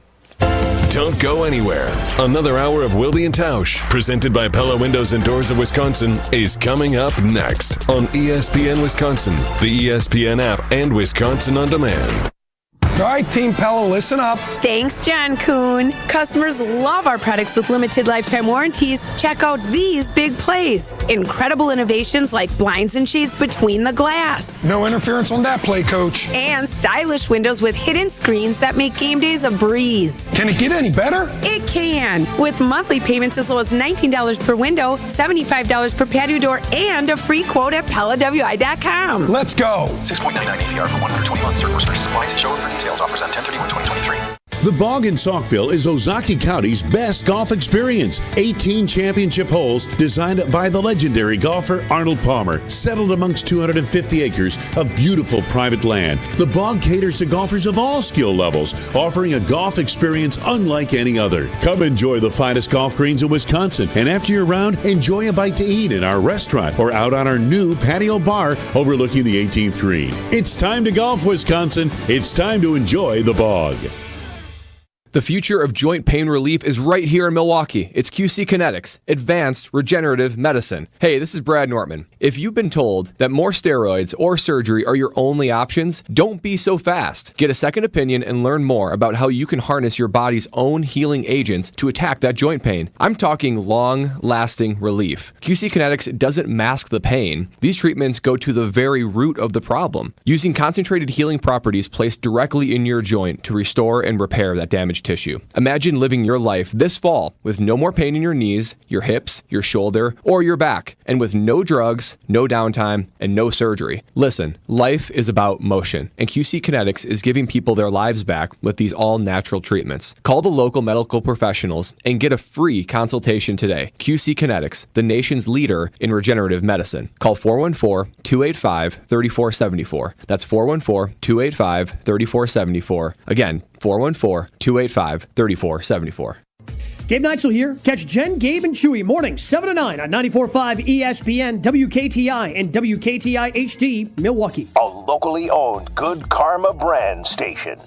[SPEAKER 11] Don't go anywhere. Another hour of Wilde and Tausch, presented by Pella Windows and Doors of Wisconsin, is coming up next on ESPN Wisconsin, the ESPN app, and Wisconsin On Demand.
[SPEAKER 13] All right, Team Pella, listen up.
[SPEAKER 14] Thanks, John Kuhn. Customers love our products with limited lifetime warranties. Check out these big plays. Incredible innovations like blinds and shades between the glass.
[SPEAKER 13] No interference on that play, Coach.
[SPEAKER 14] And stylish windows with hidden screens that make game days a breeze.
[SPEAKER 13] Can it get any better?
[SPEAKER 14] It can. With monthly payments as low as $19 per window, $75 per patio door, and a free quote at PellaWI.com.
[SPEAKER 13] Let's go.
[SPEAKER 15] 6.99 APR for 120 months. Certain restrictions apply. See show for details. Offers on 10/31/2023.
[SPEAKER 18] The Bog in Saukville is Ozaki County's best golf experience. 18 championship holes designed by the legendary golfer Arnold Palmer, settled amongst 250 acres of beautiful private land. The Bog caters to golfers of all skill levels, offering a golf experience unlike any other. Come enjoy the finest golf greens in Wisconsin, and after your round, enjoy a bite to eat in our restaurant or out on our new patio bar overlooking the 18th green. It's time to golf, Wisconsin. It's time to enjoy the Bog.
[SPEAKER 4] The future of joint pain relief is right here in Milwaukee. It's QC Kinetics, Advanced Regenerative Medicine. Hey, this is Brad Nortman. If you've been told that more steroids or surgery are your only options, don't be so fast. Get a second opinion and learn more about how you can harness your body's own healing agents to attack that joint pain. I'm talking long-lasting relief. QC Kinetics doesn't mask the pain. These treatments go to the very root of the problem, using concentrated healing properties placed directly in your joint to restore and repair that damaged tissue. Imagine living your life this fall with no more pain in your knees, your hips, your shoulder, or your back, and with no drugs, no downtime, and no surgery. Listen, life is about motion, and QC Kinetics is giving people their lives back with these all-natural treatments. Call the local medical professionals and get a free consultation today. QC Kinetics, the nation's leader in regenerative medicine. Call 414-285-3474. That's 414-285-3474. Again, 414-285-3474.
[SPEAKER 1] Gabe Neitzel here. Catch Jen, Gabe, and Chewy mornings 7 to 9 on 94.5 ESPN, WKTI, and WKTI HD, Milwaukee.
[SPEAKER 6] A locally owned Good Karma brand station.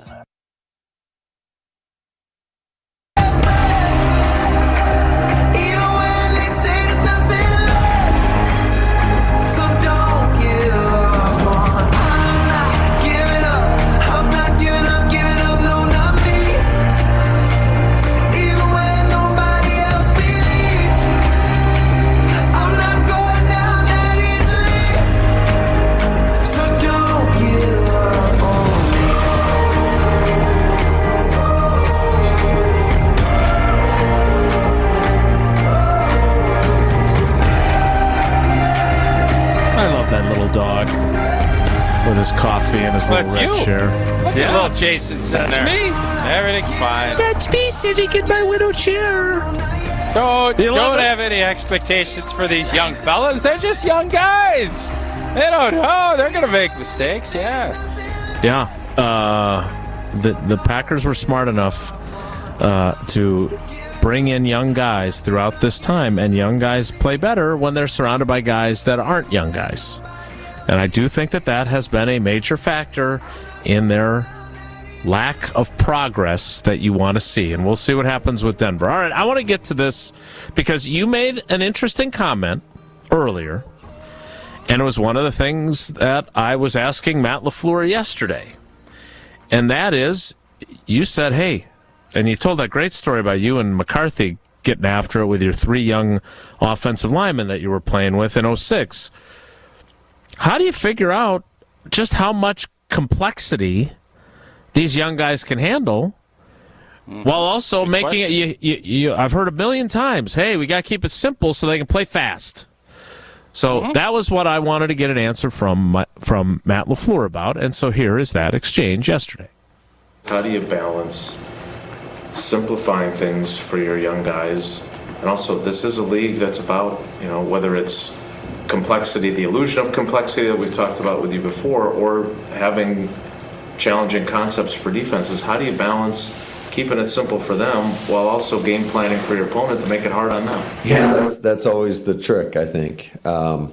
[SPEAKER 7] Dog with his coffee and his little red chair.
[SPEAKER 8] Look at little Jason sitting there.
[SPEAKER 7] Me.
[SPEAKER 8] Everything's fine.
[SPEAKER 7] That's me sitting in my widow chair.
[SPEAKER 8] Don't have any expectations for these young fellas. They're just young guys. They don't know. They're going to make mistakes. Yeah.
[SPEAKER 7] Yeah. The Packers were smart enough to bring in young guys throughout this time, and young guys play better when they're surrounded by guys that aren't young guys. And I do think that has been a major factor in their lack of progress that you want to see. And we'll see what happens with Denver. All right, I want to get to this because you made an interesting comment earlier, and it was one of the things that I was asking Matt LaFleur yesterday. And that is, you said, hey, and you told that great story about you and McCarthy getting after it with your 3 young offensive linemen that you were playing with in 2006. How do you figure out just how much complexity these young guys can handle while also
[SPEAKER 8] Good
[SPEAKER 7] making
[SPEAKER 8] question.
[SPEAKER 7] it, I've heard a million times, hey, we got to keep it simple so they can play fast. So that was what I wanted to get an answer from Matt LaFleur about, and so here is that exchange yesterday.
[SPEAKER 3] How do you balance simplifying things for your young guys? And also, this is a league that's about, whether it's complexity, the illusion of complexity that we've talked about with you before, or having challenging concepts for defenses. How do you balance keeping it simple for them while also game planning for your opponent to make it hard on them?
[SPEAKER 16] Yeah, that's always the trick, I think. And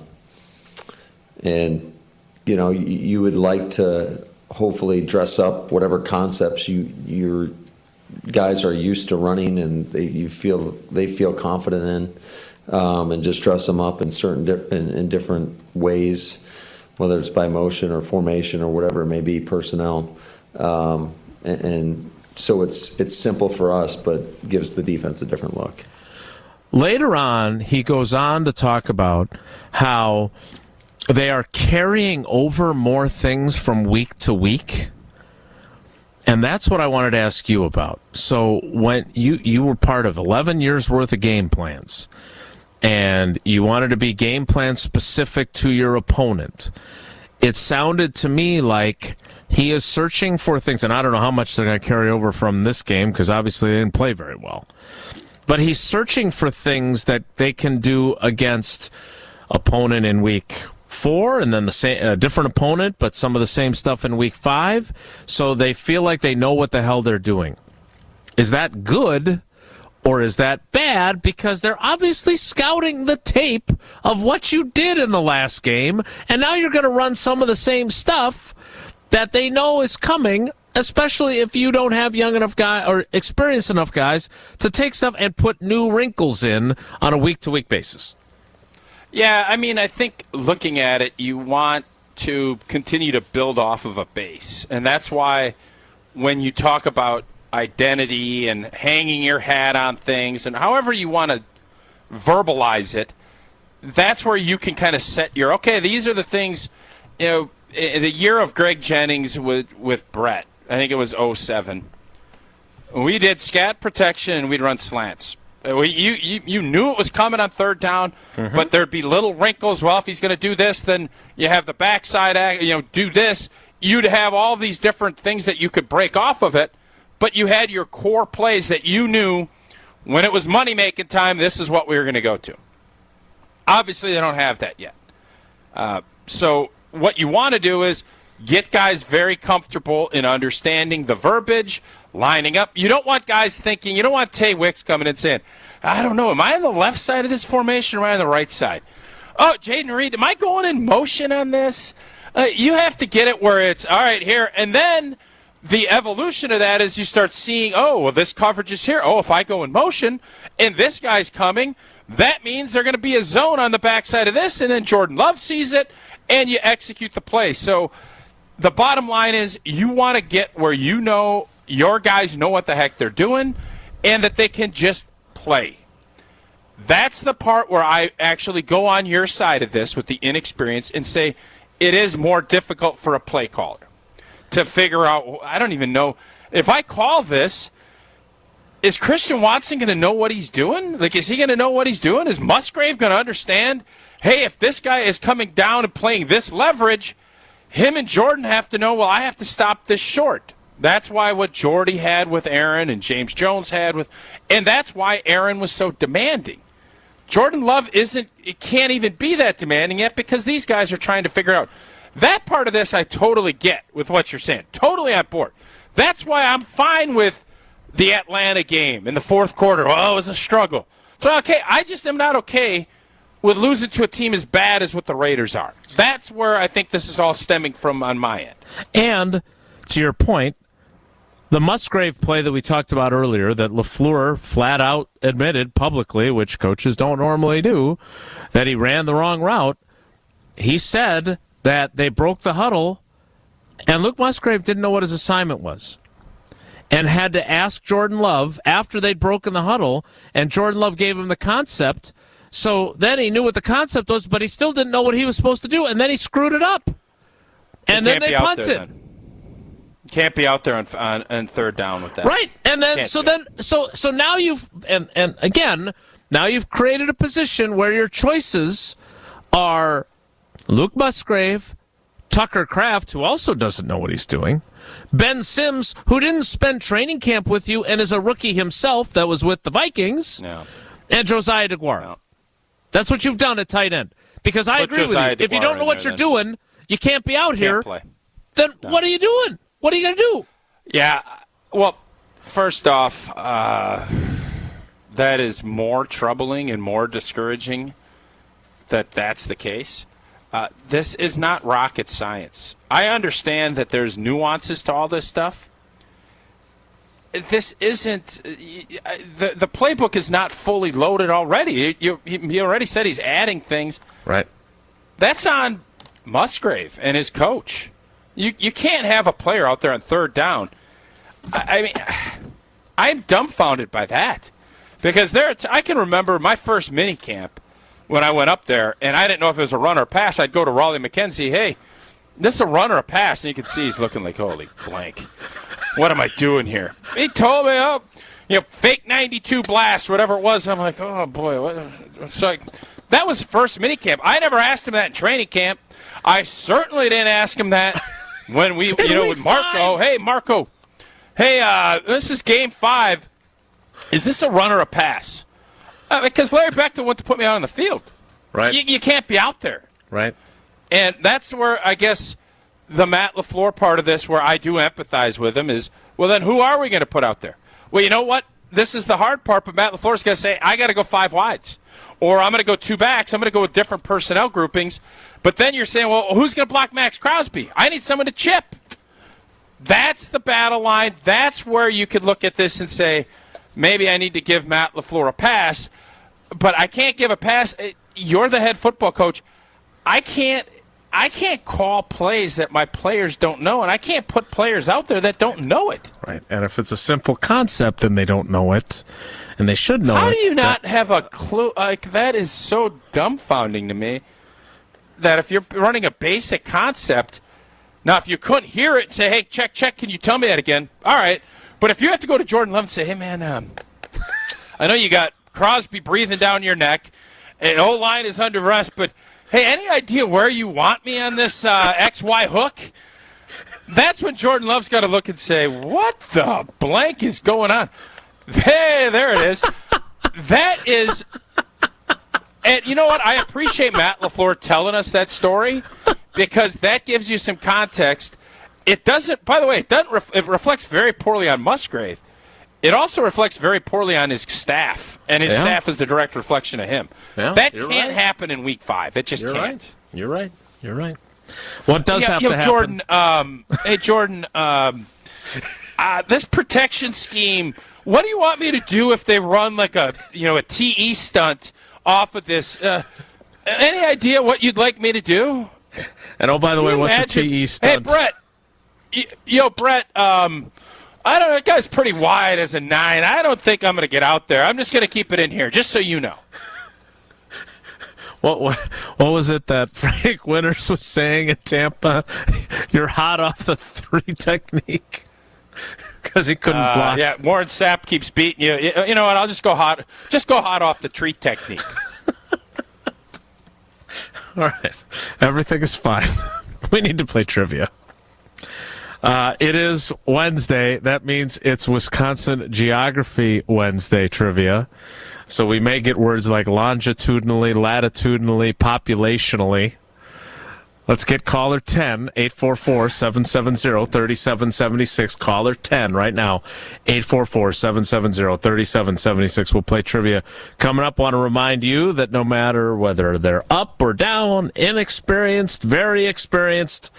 [SPEAKER 16] you would like to hopefully dress up whatever concepts your guys are used to running and they feel confident in. And just dress them up in in different ways, whether it's by motion or formation or whatever it may be, personnel. And so it's simple for us, but gives the defense a different look.
[SPEAKER 7] Later on, he goes on to talk about how they are carrying over more things from week to week. And that's what I wanted to ask you about. So when you were part of 11 years worth of game plans, and you wanted to be game plan specific to your opponent, it sounded to me like he is searching for things, and I don't know how much they're going to carry over from this game because obviously they didn't play very well. But he's searching for things that they can do against opponent in week 4 and then a different opponent, but some of the same stuff in week 5, so they feel like they know what the hell they're doing. Is that good? Or is that bad? Because they're obviously scouting the tape of what you did in the last game, and now you're going to run some of the same stuff that they know is coming especially if you don't have young enough guy or experienced enough guys to take stuff and put new wrinkles in on a week-to-week basis.
[SPEAKER 8] Yeah, I mean, I think looking at it, you want to continue to build off of a base. And that's why when you talk about identity and hanging your hat on things and however you want to verbalize it, that's where you can kind of set your, okay, these are the things, the year of Greg Jennings with Brett, I think it was 07. We did scat protection and we'd run slants. You knew it was coming on third down, but there'd be little wrinkles. Well, if he's going to do this, then you have the backside, do this. You'd have all these different things that you could break off of it, but you had your core plays that you knew when it was money-making time, this is what we were going to go to. Obviously, they don't have that yet. So what you want to do is get guys very comfortable in understanding the verbiage, lining up. You don't want guys thinking, you don't want Tay Wicks coming in saying, I don't know, am I on the left side of this formation or am I on the right side? Oh, Jaden Reed, am I going in motion on this? You have to get it where it's, all right, here. And then the evolution of that is you start seeing, oh, well, this coverage is here. Oh, if I go in motion and this guy's coming, that means there's going to be a zone on the backside of this, and then Jordan Love sees it, and you execute the play. So the bottom line is you want to get where you know your guys know what the heck they're doing and that they can just play. That's the part where I actually go on your side of this with the inexperience and say it is more difficult for a play caller to figure out, I don't even know, if I call this, is Christian Watson going to know what he's doing? Like, is he going to know what he's doing? Is Musgrave going to understand, hey, if this guy is coming down and playing this leverage, him and Jordan have to know, well, I have to stop this short. That's why what Jordy had with Aaron and James Jones had with, and that's why Aaron was so demanding. Jordan Love can't even be that demanding yet because these guys are trying to figure out. That part of this I totally get with what you're saying. Totally on board. That's why I'm fine with the Atlanta game in the fourth quarter. Oh, it was a struggle. So, okay, I just am not okay with losing to a team as bad as what the Raiders are. That's where I think this is all stemming from on my end.
[SPEAKER 7] And to your point, the Musgrave play that we talked about earlier that LaFleur flat out admitted publicly, which coaches don't normally do, that he ran the wrong route. He said that they broke the huddle, and Luke Musgrave didn't know what his assignment was and had to ask Jordan Love after they'd broken the huddle, and Jordan Love gave him the concept. So then he knew what the concept was, but he still didn't know what he was supposed to do, and then he screwed it up. And then they punted.
[SPEAKER 8] Can't be out there on third down with that.
[SPEAKER 7] Right. And then so now you've and again, now you've created a position where your choices are Luke Musgrave, Tucker Kraft, who also doesn't know what he's doing, Ben Sims, who didn't spend training camp with you and is a rookie himself that was with the Vikings, and Josiah DeGuara. No. That's what you've done at tight end. Because I agree with you. If you don't know what you're doing, you can't be out here. Then what are you doing? What are you going to do?
[SPEAKER 8] Yeah, well, first off, that is more troubling and more discouraging that that's the case. This is not rocket science. I understand that there's nuances to all this stuff. This isn't the playbook is not fully loaded already. He already said he's adding things.
[SPEAKER 7] Right.
[SPEAKER 8] That's on Musgrave and his coach. You can't have a player out there on third down. I mean, I'm dumbfounded by that because I can remember my first mini camp when I went up there, and I didn't know if it was a run or pass. I'd go to Raleigh McKenzie, hey, this is a run or a pass, and you could see he's looking like, holy blank. What am I doing here? He told me, fake 92 blast, whatever it was. I'm like, oh, boy. What? So that was first mini camp. I never asked him that in training camp. I certainly didn't ask him that when we, with Marco. Hey, Marco. Hey, this is game 5. Is this a run or a pass? Because Larry Beckton went to put me out on the field.
[SPEAKER 7] Right.
[SPEAKER 8] You can't be out there.
[SPEAKER 7] Right.
[SPEAKER 8] And that's where I guess the Matt LaFleur part of this, where I do empathize with him, is, well, then who are we going to put out there? Well, you know what? This is the hard part, but Matt LaFleur's going to say, I got to go 5 wides. Or I'm going to go 2 backs. I'm going to go with different personnel groupings. But then you're saying, well, who's going to block Max Crosby? I need someone to chip. That's the battle line. That's where you could look at this and say, maybe I need to give Matt LaFleur a pass, but I can't give a pass. You're the head football coach. I can't call plays that my players don't know, and I can't put players out there that don't know it.
[SPEAKER 7] Right, and if it's a simple concept, then they don't know it, and they should know it.
[SPEAKER 8] How do you not have a clue? Like, that is so dumbfounding to me, that if you're running a basic concept, now if you couldn't hear it, say, hey, check, can you tell me that again? All right. But if you have to go to Jordan Love and say, hey, man, I know you got Crosby breathing down your neck, and O-line is under rest, but, hey, any idea where you want me on this XY hook? That's when Jordan Love's got to look and say, what the blank is going on? Hey, there it is. That is – and you know what? I appreciate Matt LaFleur telling us that story because that gives you some context. It doesn't – by the way, it reflects very poorly on Musgrave. It also reflects very poorly on his staff, and his staff is the direct reflection of him.
[SPEAKER 7] Yeah,
[SPEAKER 8] that can't happen in Week 5. It just can't.
[SPEAKER 7] Right. You're right. What does have to happen?
[SPEAKER 8] Jordan, hey, Jordan, this protection scheme, what do you want me to do if they run like a TE stunt off of this? Any idea what you'd like me to do?
[SPEAKER 7] And, oh, by the way, what's a TE stunt?
[SPEAKER 8] Hey, Brett. Brett, I don't know. That guy's pretty wide as a 9. I don't think I'm going to get out there. I'm just going to keep it in here, just so you know.
[SPEAKER 7] What was it that Frank Winters was saying in Tampa? You're hot off the 3 technique because he couldn't block.
[SPEAKER 8] Yeah, Warren Sapp keeps beating you. You know what? I'll just go hot. Just go hot off the treat technique.
[SPEAKER 7] All right, everything is fine. We need to play trivia. It is Wednesday. That means it's Wisconsin Geography Wednesday trivia. So we may get words like longitudinally, latitudinally, populationally. Let's get caller 10, 844-770-3776. Caller 10 right now, 844-770-3776. We'll play trivia. Coming up, want to remind you that no matter whether they're up or down, inexperienced, very experienced,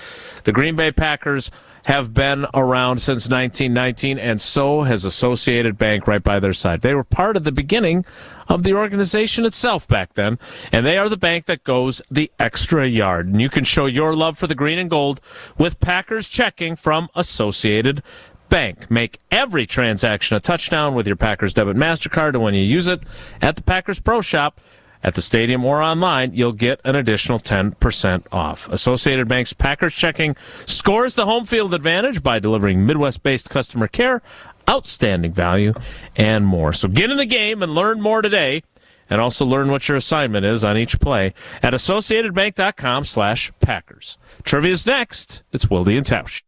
[SPEAKER 7] the Green Bay Packers have been around since 1919, and so has Associated Bank right by their side. They were part of the beginning of the organization itself back then, and they are the bank that goes the extra yard. And you can show your love for the green and gold with Packers checking from Associated Bank. Make every transaction a touchdown with your Packers debit MasterCard, and when you use it at the Packers Pro Shop, at the stadium or online, you'll get an additional 10% off. Associated Bank's Packers Checking scores the home field advantage by delivering Midwest-based customer care, outstanding value, and more. So get in the game and learn more today, and also learn what your assignment is on each play at AssociatedBank.com/Packers. Trivia's next. It's Wilde and Tausch.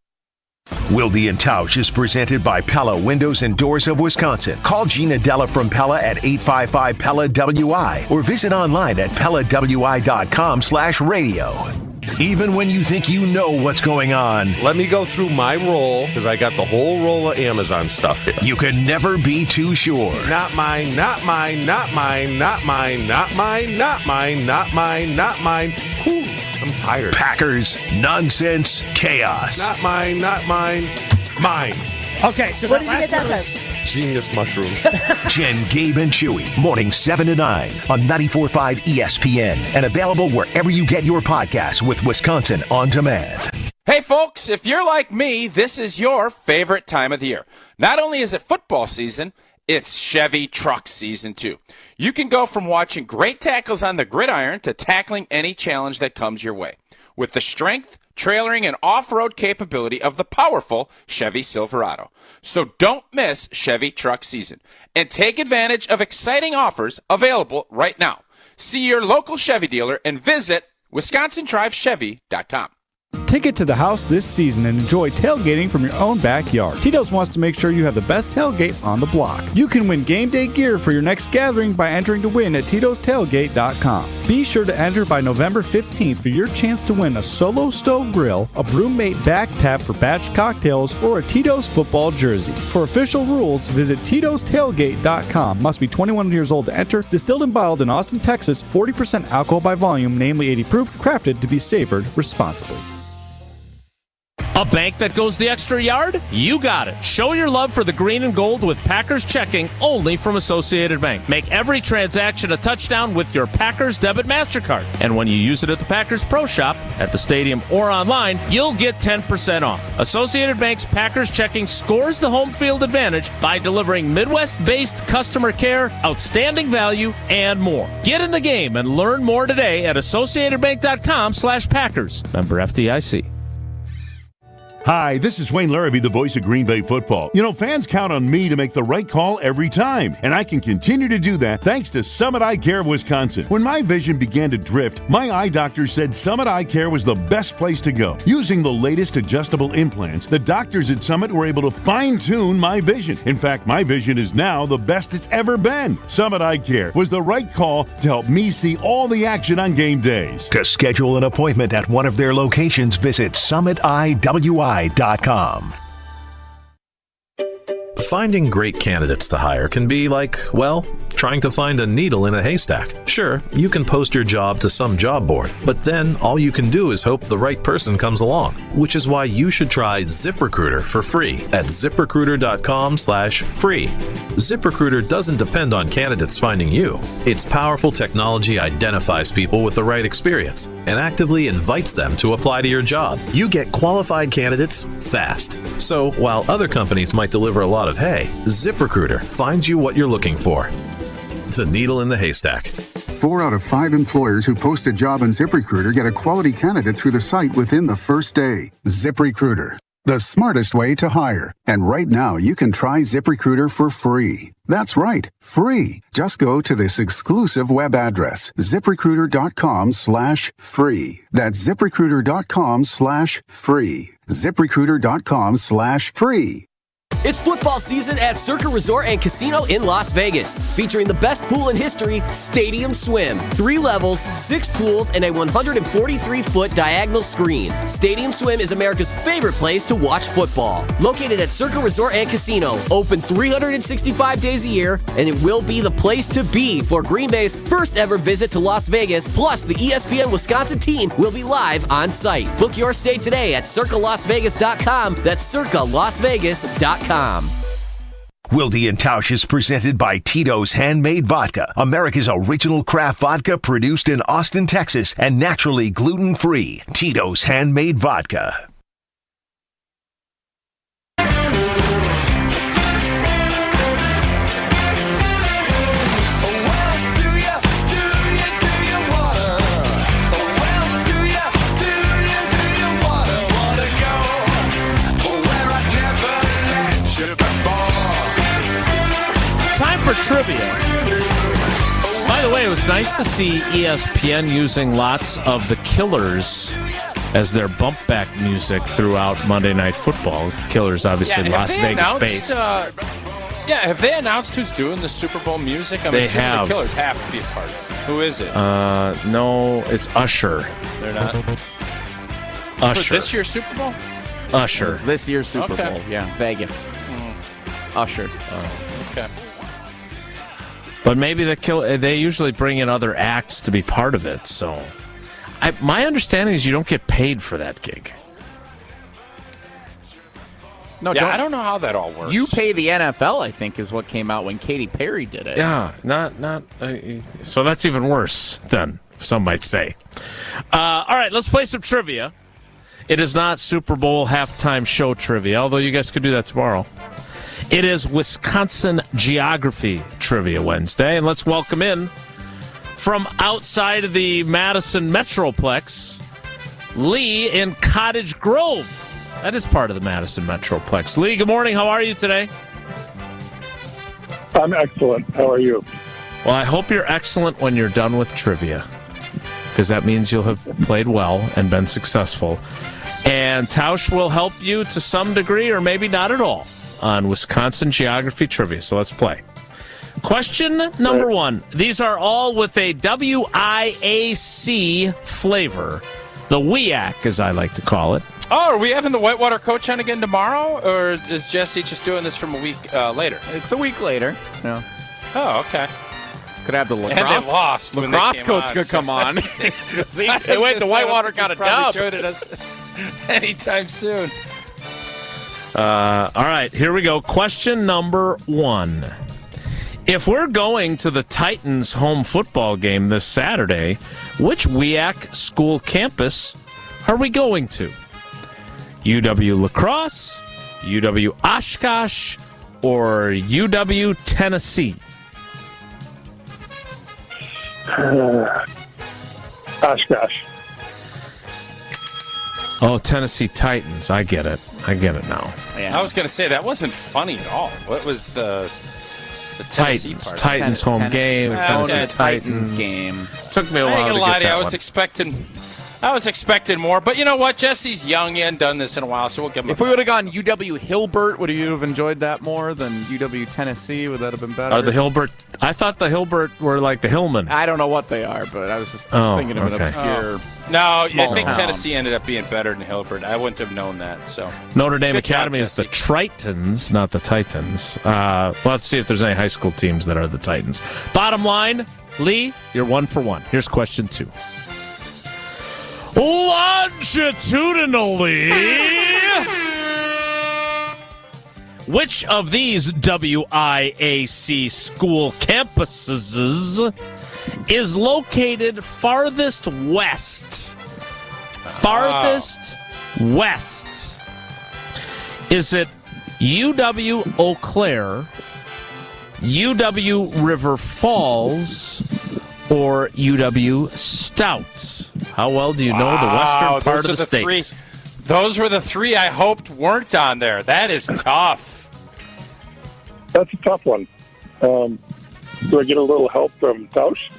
[SPEAKER 6] Wilde and Tausch is presented by Pella Windows and Doors of Wisconsin. Call Gina Della from Pella at 855-PELLA-WI or visit online at PellaWI.com/radio. Even when you think you know what's going on,
[SPEAKER 5] let me go through my roll because I got the whole roll of Amazon stuff here.
[SPEAKER 6] You can never be too sure.
[SPEAKER 5] Not mine, not mine, not mine, not mine, not mine, not mine, not mine, not mine. Whew, I'm tired.
[SPEAKER 6] Packers, nonsense, chaos.
[SPEAKER 5] Not mine, not mine, mine.
[SPEAKER 1] Okay, so
[SPEAKER 9] what did you get that time?
[SPEAKER 5] Genius mushrooms.
[SPEAKER 6] Jen, Gabe, and Chewy, mornings 7 to 9 on 94.5 ESPN and available wherever you get your podcasts with Wisconsin On Demand.
[SPEAKER 8] Hey, folks, if you're like me, this is your favorite time of the year. Not only is it football season, it's Chevy truck season too. You can go from watching great tackles on the gridiron to tackling any challenge that comes your way with the strength, trailering, and off-road capability of the powerful Chevy Silverado. So don't miss Chevy truck season and take advantage of exciting offers available right now. See your local Chevy dealer and visit WisconsinDriveChevy.com.
[SPEAKER 10] Take it to the house this season and enjoy tailgating from your own backyard. Tito's wants to make sure you have the best tailgate on the block. You can win game day gear for your next gathering by entering to win at Tito'sTailgate.com. Be sure to enter by November 15th for your chance to win a Solo Stove Grill, a Brewmate back tap for batch cocktails, or a Tito's football jersey. For official rules, visit Tito'sTailgate.com. Must be 21 years old to enter. Distilled and bottled in Austin, Texas. 40% alcohol by volume, namely 80 proof. Crafted to be savored responsibly.
[SPEAKER 7] A bank that goes the extra yard? You got it. Show your love for the green and gold with Packers checking only from Associated Bank. Make every transaction a touchdown with your Packers debit MasterCard. And when you use it at the Packers Pro Shop, at the stadium, or online, you'll get 10% off. Associated Bank's Packers checking scores the home field advantage by delivering Midwest-based customer care, outstanding value, and more. Get in the game and learn more today at AssociatedBank.com/Packers. Member FDIC.
[SPEAKER 18] Hi, this is Wayne Larrabee, the voice of Green Bay football. You know, fans count on me to make the right call every time, and I can continue to do that thanks to Summit Eye Care of Wisconsin. When my vision began to drift, my eye doctor said Summit Eye Care was the best place to go. Using the latest adjustable implants, the doctors at Summit were able to fine-tune my vision. In fact, my vision is now the best it's ever been. Summit Eye Care was the right call to help me see all the action on game days.
[SPEAKER 6] To schedule an appointment at one of their locations, visit summitiwi.com.
[SPEAKER 9] Finding great candidates to hire can be like, well, trying to find a needle in a haystack. Sure, you can post your job to some job board, but then all you can do is hope the right person comes along, which is why you should try ZipRecruiter for free at ZipRecruiter.com/free. ZipRecruiter doesn't depend on candidates finding you. Its powerful technology identifies people with the right experience and actively invites them to apply to your job. You get qualified candidates fast. So while other companies might deliver a lot of hay, ZipRecruiter finds you what you're looking for. The needle in the haystack.
[SPEAKER 12] 4 out of 5 employers who post a job on ZipRecruiter get a quality candidate through the site within the first day. ZipRecruiter, the smartest way to hire. And right now, you can try ZipRecruiter for free. That's right, free. Just go to this exclusive web address, ZipRecruiter.com/free. That's ZipRecruiter.com/free. ZipRecruiter.com/free.
[SPEAKER 17] It's football season at Circa Resort and Casino in Las Vegas, featuring the best pool in history, Stadium Swim. 3 levels, 6 pools, and a 143-foot diagonal screen. Stadium Swim is America's favorite place to watch football. Located at Circa Resort and Casino, open 365 days a year, and it will be the place to be for Green Bay's first ever visit to Las Vegas. Plus, the ESPN Wisconsin team will be live on site. Book your stay today at CircaLasVegas.com. That's CircaLasVegas.com.
[SPEAKER 6] Wilde and Tausch is presented by Tito's Handmade Vodka, America's original craft vodka produced in Austin, Texas, and naturally gluten-free. Tito's Handmade Vodka.
[SPEAKER 7] Time for trivia. By the way, it was nice to see ESPN using lots of the Killers as their bump back music throughout Monday Night Football. Killers, obviously, Las Vegas based.
[SPEAKER 8] Have they announced who's doing the Super Bowl music? I'm assuming the Killers have to be a part of it. Who is it?
[SPEAKER 7] No, it's Usher.
[SPEAKER 8] They're not.
[SPEAKER 7] Usher.
[SPEAKER 8] For this year's Super Bowl?
[SPEAKER 7] Usher.
[SPEAKER 2] It's this year's Super Bowl. Yeah, Vegas. Usher.
[SPEAKER 8] Okay.
[SPEAKER 7] But maybe they usually bring in other acts to be part of it. So, my understanding is you don't get paid for that gig.
[SPEAKER 2] No,
[SPEAKER 8] I don't know how that all works.
[SPEAKER 2] You pay the NFL, I think, is what came out when Katy Perry did it.
[SPEAKER 7] Yeah, so that's even worse, then, some might say. All right, let's play some trivia. It is not Super Bowl halftime show trivia, although you guys could do that tomorrow. It is Wisconsin Geography Trivia Wednesday, and let's welcome in from outside of the Madison Metroplex, Lee in Cottage Grove. That is part of the Madison Metroplex. Lee, good morning. How are you today?
[SPEAKER 19] I'm excellent. How are you?
[SPEAKER 7] Well, I hope you're excellent when you're done with trivia, because that means you'll have played well and been successful. And Tausch will help you to some degree, or maybe not at all, on Wisconsin Geography Trivia. So let's play. Question number 1. These are all with a WIAC flavor. The WIAC, as I like to call it.
[SPEAKER 8] Oh, are we having the Whitewater coach on again tomorrow? Or is Jesse just doing this from a week later?
[SPEAKER 2] It's a week later. No.
[SPEAKER 8] Oh, okay.
[SPEAKER 2] Could have the lacrosse.
[SPEAKER 8] And they lost when
[SPEAKER 2] lacrosse
[SPEAKER 8] they
[SPEAKER 2] coach
[SPEAKER 8] on,
[SPEAKER 2] could come on.
[SPEAKER 8] See,
[SPEAKER 2] they went to Whitewater, got a dub.
[SPEAKER 8] Joining us anytime soon.
[SPEAKER 7] All right, here we go. Question number 1. If we're going to the Titans home football game this Saturday, which WEAC school campus are we going to? UW La Crosse, UW Oshkosh, or UW Tennessee?
[SPEAKER 20] Oshkosh.
[SPEAKER 7] Oh, Tennessee Titans. I get it now.
[SPEAKER 8] Yeah. I was going to say, that wasn't funny at all. What was the Tennessee part?
[SPEAKER 7] Titans home game. Tennessee
[SPEAKER 2] Titans game.
[SPEAKER 7] Took me a while to get that one.
[SPEAKER 8] I was expecting more, but you know what? Jesse's young. He hadn't done this in a while, so we'll give him.
[SPEAKER 2] If we would have gone UW Hilbert, would you have enjoyed that more than UW Tennessee? Would that have been better?
[SPEAKER 7] The Hilbert? I thought the Hilbert were like the Hillman.
[SPEAKER 2] I don't know what they are, but I was just thinking of an obscure.
[SPEAKER 8] No, I think
[SPEAKER 2] town.
[SPEAKER 8] Tennessee ended up being better than Hilbert. I wouldn't have known that. So
[SPEAKER 7] Notre Dame
[SPEAKER 8] Good job,
[SPEAKER 7] Academy is the Tritons, not the Titans. We'll have to see if there's any high school teams that are the Titans. Bottom line, Lee, you're 1 for 1. Here's question 2. Longitudinally, which of these WIAC school campuses is located farthest west? Farthest west. Is it UW Eau Claire, UW River Falls, or UW Stout? How well do you know the western part of the state?
[SPEAKER 8] Those were the 3 I hoped weren't on there. That is tough.
[SPEAKER 20] That's a tough one. Do I get a little help from Tausch?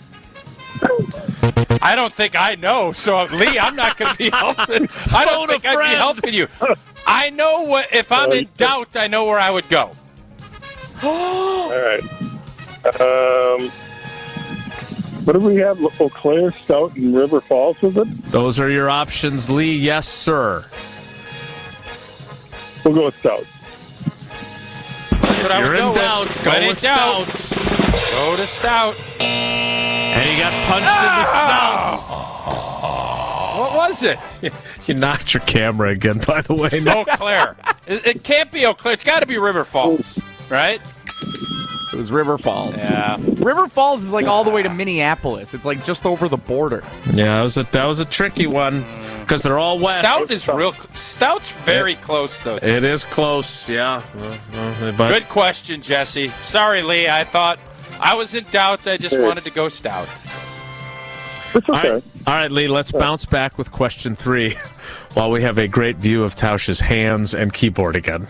[SPEAKER 8] I don't think I know. So, Lee, I'm not going to be helping. I don't think I'd be helping you. I know what. If I'm in doubt, I know where I would go.
[SPEAKER 20] All right. What do we have? Eau Claire, Stout, and River Falls, is it?
[SPEAKER 7] Those are your options, Lee. Yes, sir.
[SPEAKER 20] We'll go with Stout.
[SPEAKER 8] That's what I
[SPEAKER 7] You're
[SPEAKER 8] would go
[SPEAKER 7] in doubt.
[SPEAKER 8] with.
[SPEAKER 7] Go with Stout.
[SPEAKER 8] Go to Stout.
[SPEAKER 7] And he got punched in the snout.
[SPEAKER 8] What was it?
[SPEAKER 7] You knocked your camera again, by the way.
[SPEAKER 8] Eau Claire. It can't be Eau Claire. It's got to be River Falls, right?
[SPEAKER 2] It was River Falls.
[SPEAKER 8] Yeah.
[SPEAKER 2] River Falls is like all the way to Minneapolis. It's like just over the border.
[SPEAKER 7] Yeah, that was a tricky one because they're all west.
[SPEAKER 8] Stout's very close, though.
[SPEAKER 7] It is close, yeah. But
[SPEAKER 8] Good question, Jesse. Sorry, Lee. I thought I was in doubt. I just wanted to go Stout.
[SPEAKER 20] It's okay.
[SPEAKER 7] All right, Lee, let's bounce back with question 3 while we have a great view of Tausch's hands and keyboard again.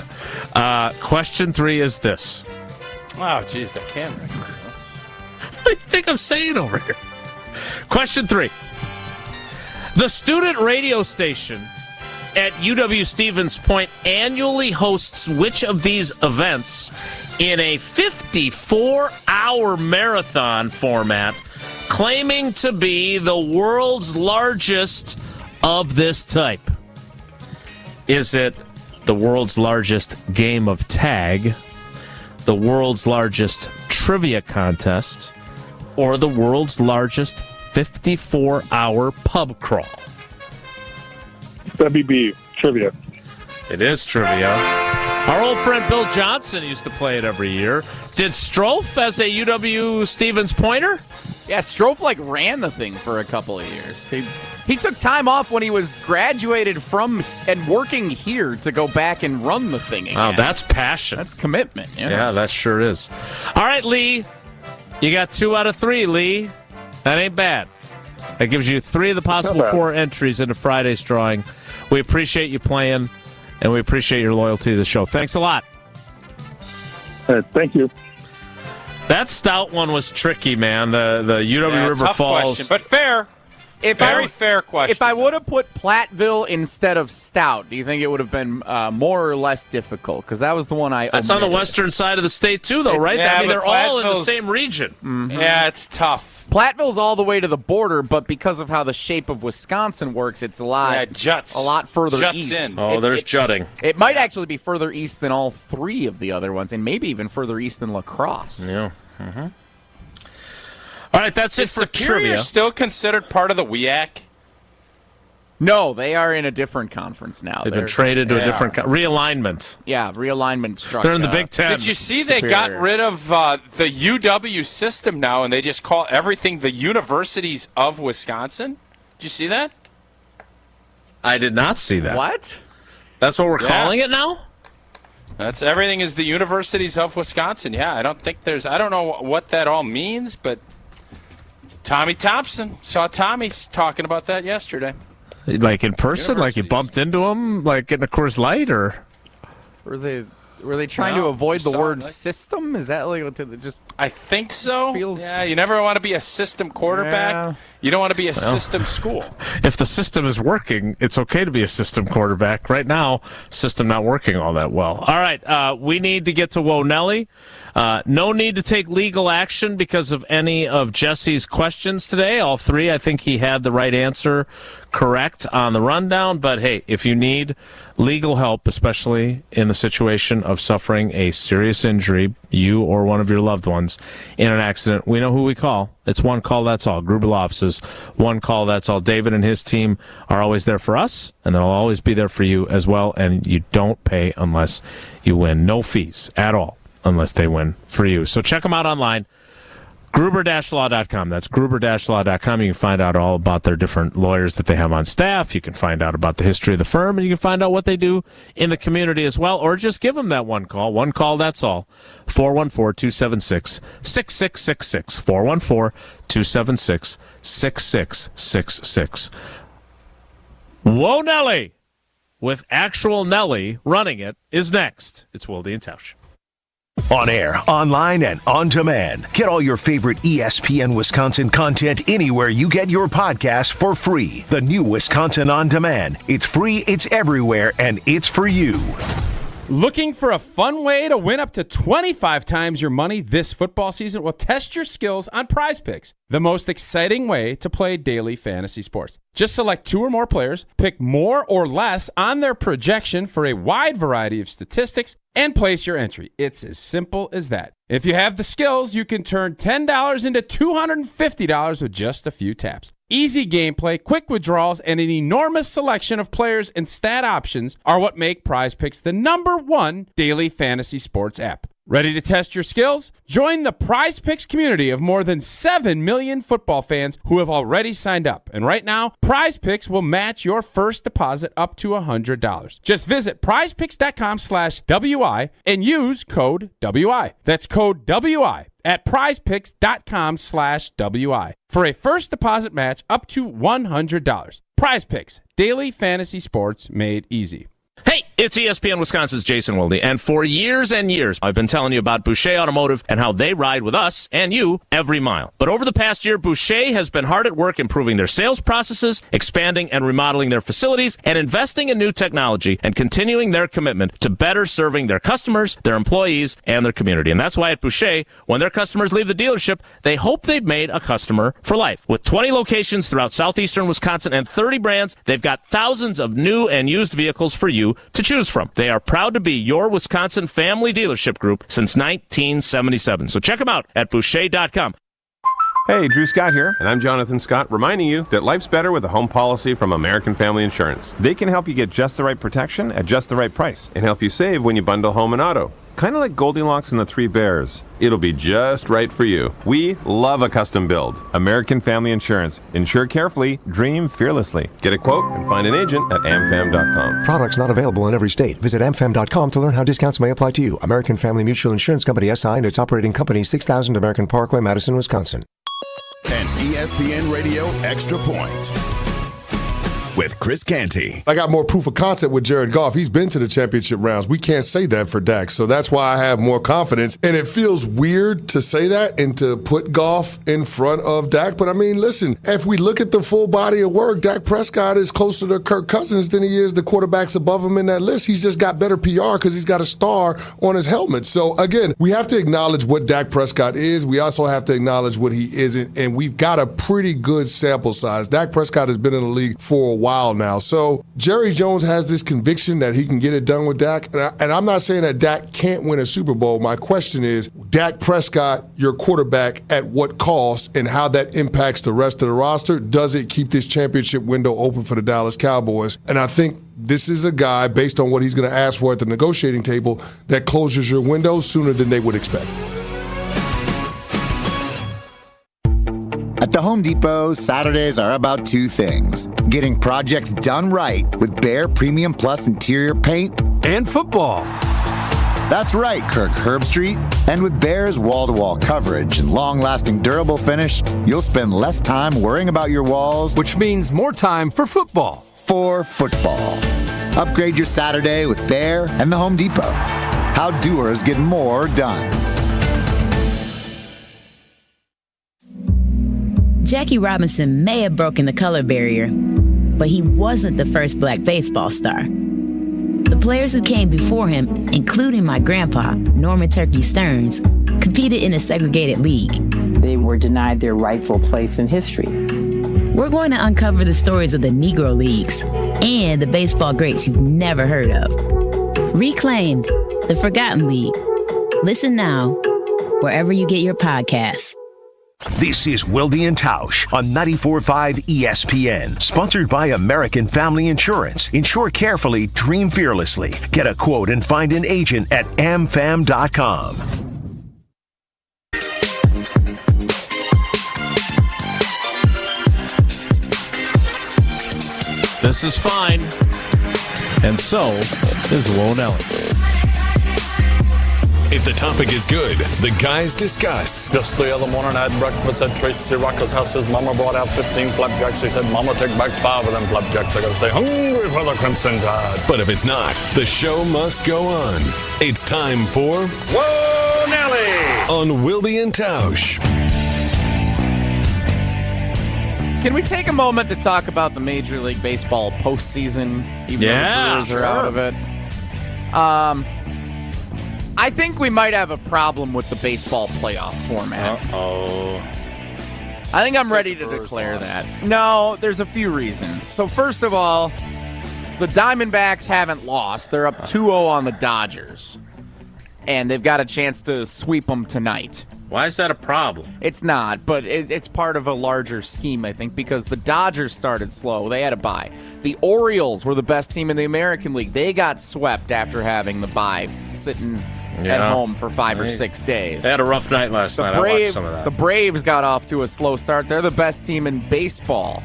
[SPEAKER 7] Question 3 is this.
[SPEAKER 8] Oh, geez, that camera.
[SPEAKER 7] What do you think I'm saying over here? Question 3. The student radio station at UW-Stevens Point annually hosts which of these events in a 54-hour marathon format, claiming to be the world's largest of this type? Is it the world's largest game of tag, the world's largest trivia contest, or the world's largest 54-hour pub crawl?
[SPEAKER 20] WB trivia.
[SPEAKER 7] It is trivia. Our old friend Bill Johnson used to play it every year. Did Strofe as a UW-Stevens Pointer?
[SPEAKER 2] Yeah, Strofe ran the thing for a couple of years. He took time off when he was graduated from and working here to go back and run the thing again.
[SPEAKER 7] Wow, that's passion.
[SPEAKER 2] That's commitment.
[SPEAKER 7] Yeah, that sure is. All right, Lee. You got 2 out of 3, Lee. That ain't bad. That gives you 3 of the possible 4 entries into Friday's drawing. We appreciate you playing, and we appreciate your loyalty to the show. Thanks a lot.
[SPEAKER 20] Thank you.
[SPEAKER 7] That Stout one was tricky, man. The UW River
[SPEAKER 8] tough
[SPEAKER 7] Falls.
[SPEAKER 8] Question, but fair. Very fair question.
[SPEAKER 2] If I would have put Platteville instead of Stout, do you think it would have been more or less difficult? Because that was the one I
[SPEAKER 7] That's
[SPEAKER 2] omitted.
[SPEAKER 7] on the western side of the state, too, though, right?
[SPEAKER 8] Yeah,
[SPEAKER 7] I mean, they're all in the
[SPEAKER 8] Platteville's-
[SPEAKER 7] same region.
[SPEAKER 2] Mm-hmm.
[SPEAKER 8] Yeah, it's tough.
[SPEAKER 2] Platteville's all the way to the border, but because of how the shape of Wisconsin works, it's a lot further
[SPEAKER 8] Juts
[SPEAKER 2] east.
[SPEAKER 8] in.
[SPEAKER 7] Oh, there's jutting.
[SPEAKER 2] It might actually be further east than all 3 of the other ones, and maybe even further east than La Crosse.
[SPEAKER 7] Yeah. Mm-hmm. All right, that's it
[SPEAKER 8] Is
[SPEAKER 7] for
[SPEAKER 8] Superior
[SPEAKER 7] trivia.
[SPEAKER 8] still considered part of the WEAC?
[SPEAKER 2] No, they are in a different conference now.
[SPEAKER 7] They've been traded to a different realignment.
[SPEAKER 2] Yeah, realignment structure.
[SPEAKER 7] They're in the Big Ten.
[SPEAKER 8] Did you see they got rid of the UW system now, and they just call everything the Universities of Wisconsin? Did you see that?
[SPEAKER 7] I did not see that.
[SPEAKER 2] What?
[SPEAKER 7] That's what we're calling it now?
[SPEAKER 8] That's everything is the Universities of Wisconsin. Yeah, I don't know what that all means, but Tommy Thompson, saw Tommy talking about that yesterday.
[SPEAKER 7] Like in person? Like you bumped into him like in a Coors Light, or
[SPEAKER 2] Were they trying to avoid the word system? Is that like just?
[SPEAKER 8] I think so. Yeah, you never want to be a system quarterback.
[SPEAKER 2] Yeah.
[SPEAKER 8] You don't want to be a system school.
[SPEAKER 7] If the system is working, it's okay to be a system quarterback. Right now, system not working all that well. All right, we need to get to Whoa Nelly. No need to take legal action because of any of Jesse's questions today. All three, I think he had the right answer correct on the rundown. But hey, if you need legal help, especially in the situation of suffering a serious injury, you or one of your loved ones in an accident, we know who we call. It's one call, that's all. Gruber Law Offices, one call, that's all. David and his team are always there for us, and they'll always be there for you as well. And you don't pay unless you win. No fees at all unless they win for you. So check them out online. Gruber-law.com. That's Gruber-law.com. You can find out all about their different lawyers that they have on staff. You can find out about the history of the firm, and you can find out what they do in the community as well, or just give them that one call. One call, that's all. 414-276-6666. 414-276-6666. Whoa, Nelly, with actual Nelly running it, is next. It's Wilde and Tausch.
[SPEAKER 6] On air, online, and on demand. Get all your favorite ESPN Wisconsin content anywhere you get your podcasts for free. The new Wisconsin On Demand. It's free, it's everywhere, and it's for you.
[SPEAKER 19] Looking for a fun way to win up to 25 times your money this football season? Well, test your skills on Prize Picks, the most exciting way to play daily fantasy sports. Just select 2 or more players, pick more or less on their projection for a wide variety of statistics, and place your entry. It's as simple as that. If you have the skills, you can turn $10 into $250 with just a few taps. Easy gameplay, quick withdrawals, and an enormous selection of players and stat options are what make Prize Picks the #1 daily fantasy sports app. Ready to test your skills? Join the Prize Picks community of more than 7 million football fans who have already signed up. And right now, Prize Picks will match your first deposit up to $100. Just visit prizepicks.com/WI and use code WI. That's code WI at prizepicks.com/WI for a first deposit match up to $100. Prize Picks, daily fantasy sports made easy.
[SPEAKER 7] Hey, it's ESPN Wisconsin's Jason Wilde, and for years and years, I've been telling you about Boucher Automotive and how they ride with us and you every mile. But over the past year, Boucher has been hard at work improving their sales processes, expanding and remodeling their facilities, and investing in new technology and continuing their commitment to better serving their customers, their employees, and their community. And that's why at Boucher, when their customers leave the dealership, they hope they've made a customer for life. With 20 locations throughout southeastern Wisconsin and 30 brands, they've got thousands of new and used vehicles for you to choose from. They are proud to be your Wisconsin family dealership group since 1977. So check them out at Boucher.com.
[SPEAKER 5] Hey, Drew Scott here, and I'm Jonathan Scott, reminding you that life's better with a home policy from American Family Insurance. They can help you get just the right protection at just the right price and help you save when you bundle home and auto. Kind of like Goldilocks and the Three Bears. It'll be just right for you. We love a custom build. American Family Insurance. Insure carefully, dream fearlessly. Get a quote and find an agent at amfam.com.
[SPEAKER 21] Products not available in every state. Visit amfam.com to learn how discounts may apply to you. American Family Mutual Insurance Company SI and its operating company, 6000 American Parkway, Madison, Wisconsin.
[SPEAKER 11] An ESPN Radio Extra Point with Chris Canty.
[SPEAKER 13] I got more proof of concept with Jared Goff. He's been to the championship rounds. We can't say that for Dak, so that's why I have more confidence. And it feels weird to say that and to put Goff in front of Dak. But, I mean, listen, if we look at the full body of work, Dak Prescott is closer to Kirk Cousins than he is the quarterbacks above him in that list. He's just got better PR because he's got a star on his helmet. So, again, we have to acknowledge what Dak Prescott is. We also have to acknowledge what he isn't. And we've got a pretty good sample size. Dak Prescott has been in the league for a while now. So Jerry Jones has this conviction that he can get it done with Dak. And I'm not saying that Dak can't win a Super Bowl. My question is, Dak Prescott, your quarterback, at what cost and how that impacts the rest of the roster? Does it keep this championship window open for the Dallas Cowboys? And I think this is a guy, based on what he's going to ask for at the negotiating table, that closes your window sooner than they would expect.
[SPEAKER 14] At the Home Depot, Saturdays are about two things: getting projects done right with Behr Premium Plus interior paint and football. That's right, Kirk Herbstreit. And with Behr's wall-to-wall coverage and long-lasting durable finish, you'll spend less time worrying about your walls, which means more time for football. For football. Upgrade your Saturday with Behr and the Home Depot. How doers get more done.
[SPEAKER 22] Jackie Robinson may have broken the color barrier, but he wasn't the first black baseball star. The players who came before him, including my grandpa, Norman Turkey Stearns, competed in a segregated league.
[SPEAKER 23] They were denied their rightful place in history.
[SPEAKER 22] We're going to uncover the stories of the Negro Leagues and the baseball greats you've never heard of. Reclaimed, the Forgotten League. Listen now, wherever you get your podcasts.
[SPEAKER 6] This is Wilde and Tausch on 94.5 ESPN. Sponsored by American Family Insurance. Insure carefully, dream fearlessly. Get a quote and find an agent at amfam.com.
[SPEAKER 7] This is fine. And so is Lone Ellie.
[SPEAKER 11] If the topic is good, the guys discuss.
[SPEAKER 24] Just the other morning I had breakfast at Tracy Rocker's house. His mama brought out 15 flapjacks. He said, Mama, take back 5 of them flapjacks. I gotta stay hungry for the Crimson Tide.
[SPEAKER 11] But if it's not, the show must go on. It's time for
[SPEAKER 24] Whoa, Nelly!
[SPEAKER 11] On Wilde and Tausch.
[SPEAKER 2] Can we take a moment to talk about the Major League Baseball postseason, even though the Brewers are out of it? I think we might have a problem with the baseball playoff format.
[SPEAKER 8] Uh-oh.
[SPEAKER 2] I think I'm ready to declare that. No, there's a few reasons. So first of all, the Diamondbacks haven't lost. They're up 2-0 on the Dodgers. And they've got a chance to sweep them tonight.
[SPEAKER 7] Why is that a problem?
[SPEAKER 2] It's not, but it's part of a larger scheme, I think, because the Dodgers started slow. They had a bye. The Orioles were the best team in the American League. They got swept after having the bye, sitting at home for 5 or 6 days.
[SPEAKER 7] They had a rough night last night. I watched some of that.
[SPEAKER 2] The Braves got off to a slow start. They're the best team in baseball.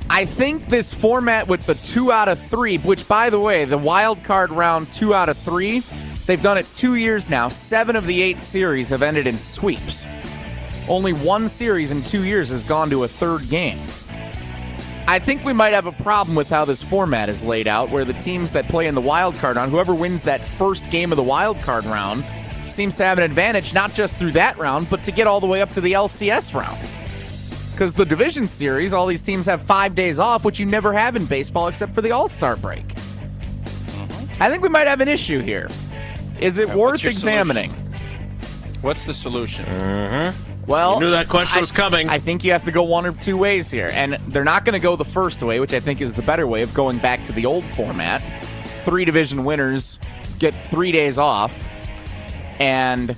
[SPEAKER 2] I think this format with the 2 out of 3, which, by the way, the wild card round 2 out of 3, they've done it 2 years now. 7 of the 8 series have ended in sweeps. Only 1 series in 2 years has gone to a third game. I think we might have a problem with how this format is laid out, where the teams that play in the wild card round, whoever wins that first game of the wild card round, seems to have an advantage, not just through that round, but to get all the way up to the LCS round. Because the division series, all these teams have 5 days off, which you never have in baseball except for the All-Star break. I think we might have an issue here. Is it worth examining?
[SPEAKER 8] What's the solution?
[SPEAKER 2] Well,
[SPEAKER 7] you knew that question was coming.
[SPEAKER 2] I think you have to go one of 2 ways here. And they're not going to go the first way, which I think is the better way of going back to the old format. 3 division winners get 3 days off. And